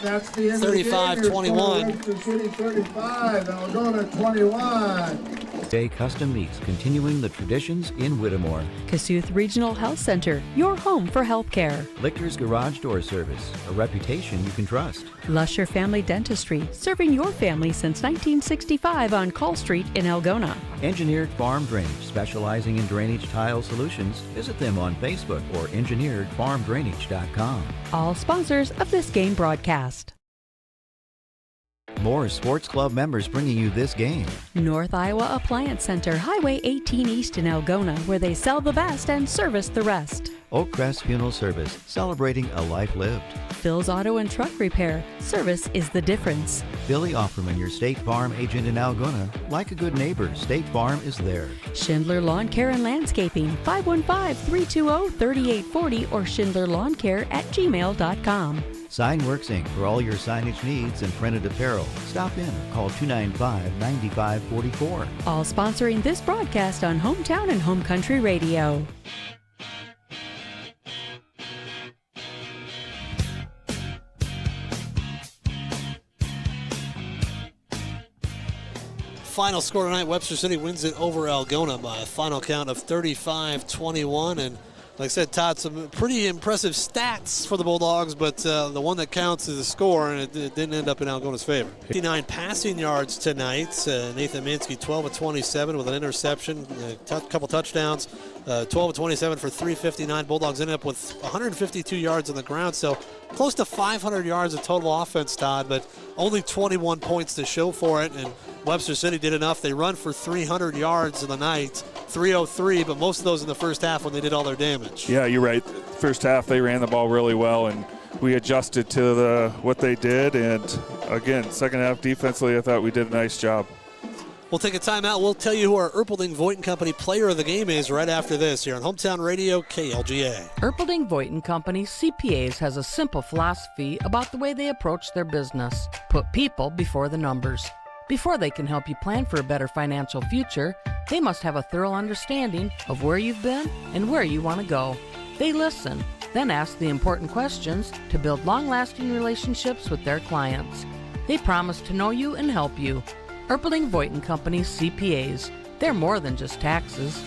That's the end 35-21. Webster City 35, Algona 21. Day Custom Meats, continuing the traditions in Whittemore. Kasuth Regional Health Center, your home for healthcare. Lichter's Garage Door Service, a reputation you can trust. Lusher Family Dentistry, serving your family since 1965 on Call Street in Algona. Engineered Farm Drainage, specializing in drainage tile solutions. Visit them on Facebook or engineeredfarmdrainage.com. All sponsors of this game broadcast. More sports club members bringing you this game. North Iowa Appliance Center, Highway 18 East in Algona, where they sell the best and service the rest. Oakcrest Funeral Service, celebrating a life lived. Phil's Auto and Truck Repair, service is the difference. Billy Offerman, your State Farm agent in Algona. Like a good neighbor, State Farm is there. Schindler Lawn Care and Landscaping, 515-320-3840 or schindlerlawncare@gmail.com. Signworks Inc. for all your signage needs and printed apparel. Stop in or call 295-9544. All sponsoring this broadcast on Hometown and Home Country Radio. Final score tonight, Webster City wins it over Algona by a final count of 35-21. And like I said, Todd, some pretty impressive stats for the Bulldogs, but the one that counts is the score, and it didn't end up in Algona's favor. 59 passing yards tonight. Nathan Mansky, 12 of 27 with an interception, a couple touchdowns, 12 of 27 for 359. Bulldogs ended up with 152 yards on the ground, so close to 500 yards of total offense, Todd, but only 21 points to show for it, and Webster City did enough. They run for 300 yards in the night, 303, but most of those in the first half when they did all their damage. Yeah, you're right. First half, they ran the ball really well, and we adjusted to what they did. And, again, second half defensively, I thought we did a nice job. We'll take a timeout. We'll tell you who our Erpelding Voigt & Company player of the game is right after this here on Hometown Radio, KLGA. Erpelding Voigt & Company CPAs has a simple philosophy about the way they approach their business. Put people before the numbers. Before they can help you plan for a better financial future, they must have a thorough understanding of where you've been and where you want to go. They listen, then ask the important questions to build long-lasting relationships with their clients. They promise to know you and help you. Erpelding Voigt & Company CPAs. They're more than just taxes.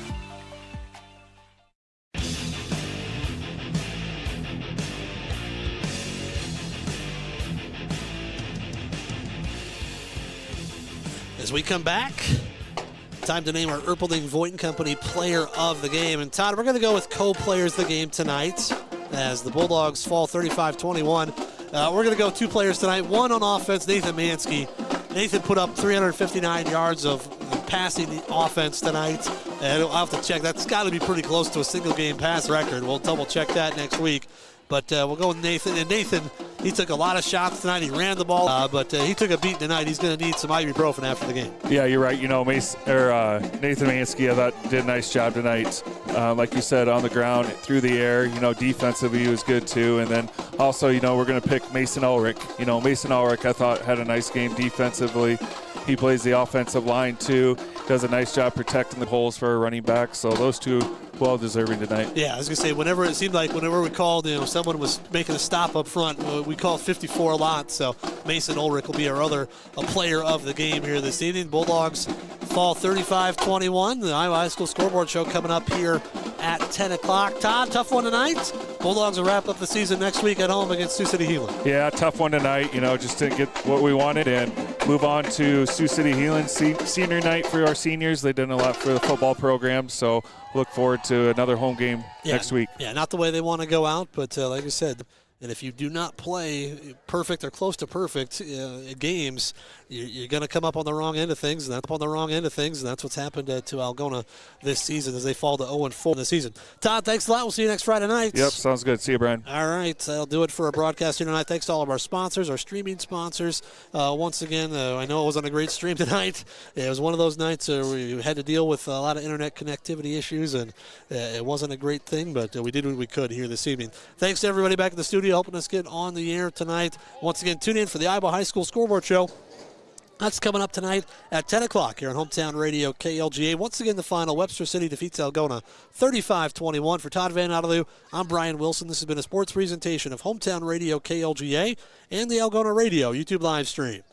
As we come back, time to name our Erpelding Voigt & Company player of the game. And Todd, we're going to go with co-players of the game tonight as the Bulldogs fall 35-21. We're going to go two players tonight. One on offense, Nathan Mansky. Nathan put up 359 yards of passing offense tonight. And I'll have to check. That's got to be pretty close to a single-game pass record. We'll double-check that next week. But we'll go with Nathan. And Nathan, he took a lot of shots tonight. He ran the ball, but he took a beat tonight. He's going to need some ibuprofen after the game. Yeah, you're right. Nathan Mansky, I thought, did a nice job tonight. Like you said, on the ground, through the air. Defensively, he was good too. And then also, we're going to pick Mason Ulrich. Mason Ulrich, I thought, had a nice game defensively. He plays the offensive line too. Does a nice job protecting the holes for a running back. So those two well deserving tonight. Yeah, I was going to say, whenever we called, someone was making a stop up front, we called 54 a lot. So Mason Ulrich will be our other player of the game here this evening. Bulldogs fall 35-21. The Iowa High School Scoreboard Show coming up here at 10 o'clock. Todd, tough one tonight. Bulldogs will wrap up the season next week at home against Sioux City Healing. Yeah, tough one tonight. Just didn't get what we wanted and move on to Sioux City Healing senior night for our seniors. They did a lot for the football program, so look forward to another home game next week. Yeah, not the way they want to go out, but like I said, and if you do not play perfect or close to perfect games, you're going to come up on the wrong end of things, and that's what's happened to Algona this season as they fall to 0-4 in the season. Todd, thanks a lot. We'll see you next Friday night. Yep, sounds good. See you, Brian. All right, that'll do it for our broadcast here tonight. Thanks to all of our sponsors, our streaming sponsors. Once again, I know it wasn't a great stream tonight. It was one of those nights where we had to deal with a lot of internet connectivity issues, and it wasn't a great thing, but we did what we could here this evening. Thanks to everybody back in the studio helping us get on the air tonight. Once again, tune in for the Iowa High School Scoreboard Show. That's coming up tonight at 10 o'clock here on Hometown Radio KLGA. Once again, the final, Webster City defeats Algona 35-21. For Todd Van Otterloo, I'm Brian Wilson. This has been a sports presentation of Hometown Radio KLGA and the Algona Radio YouTube live stream.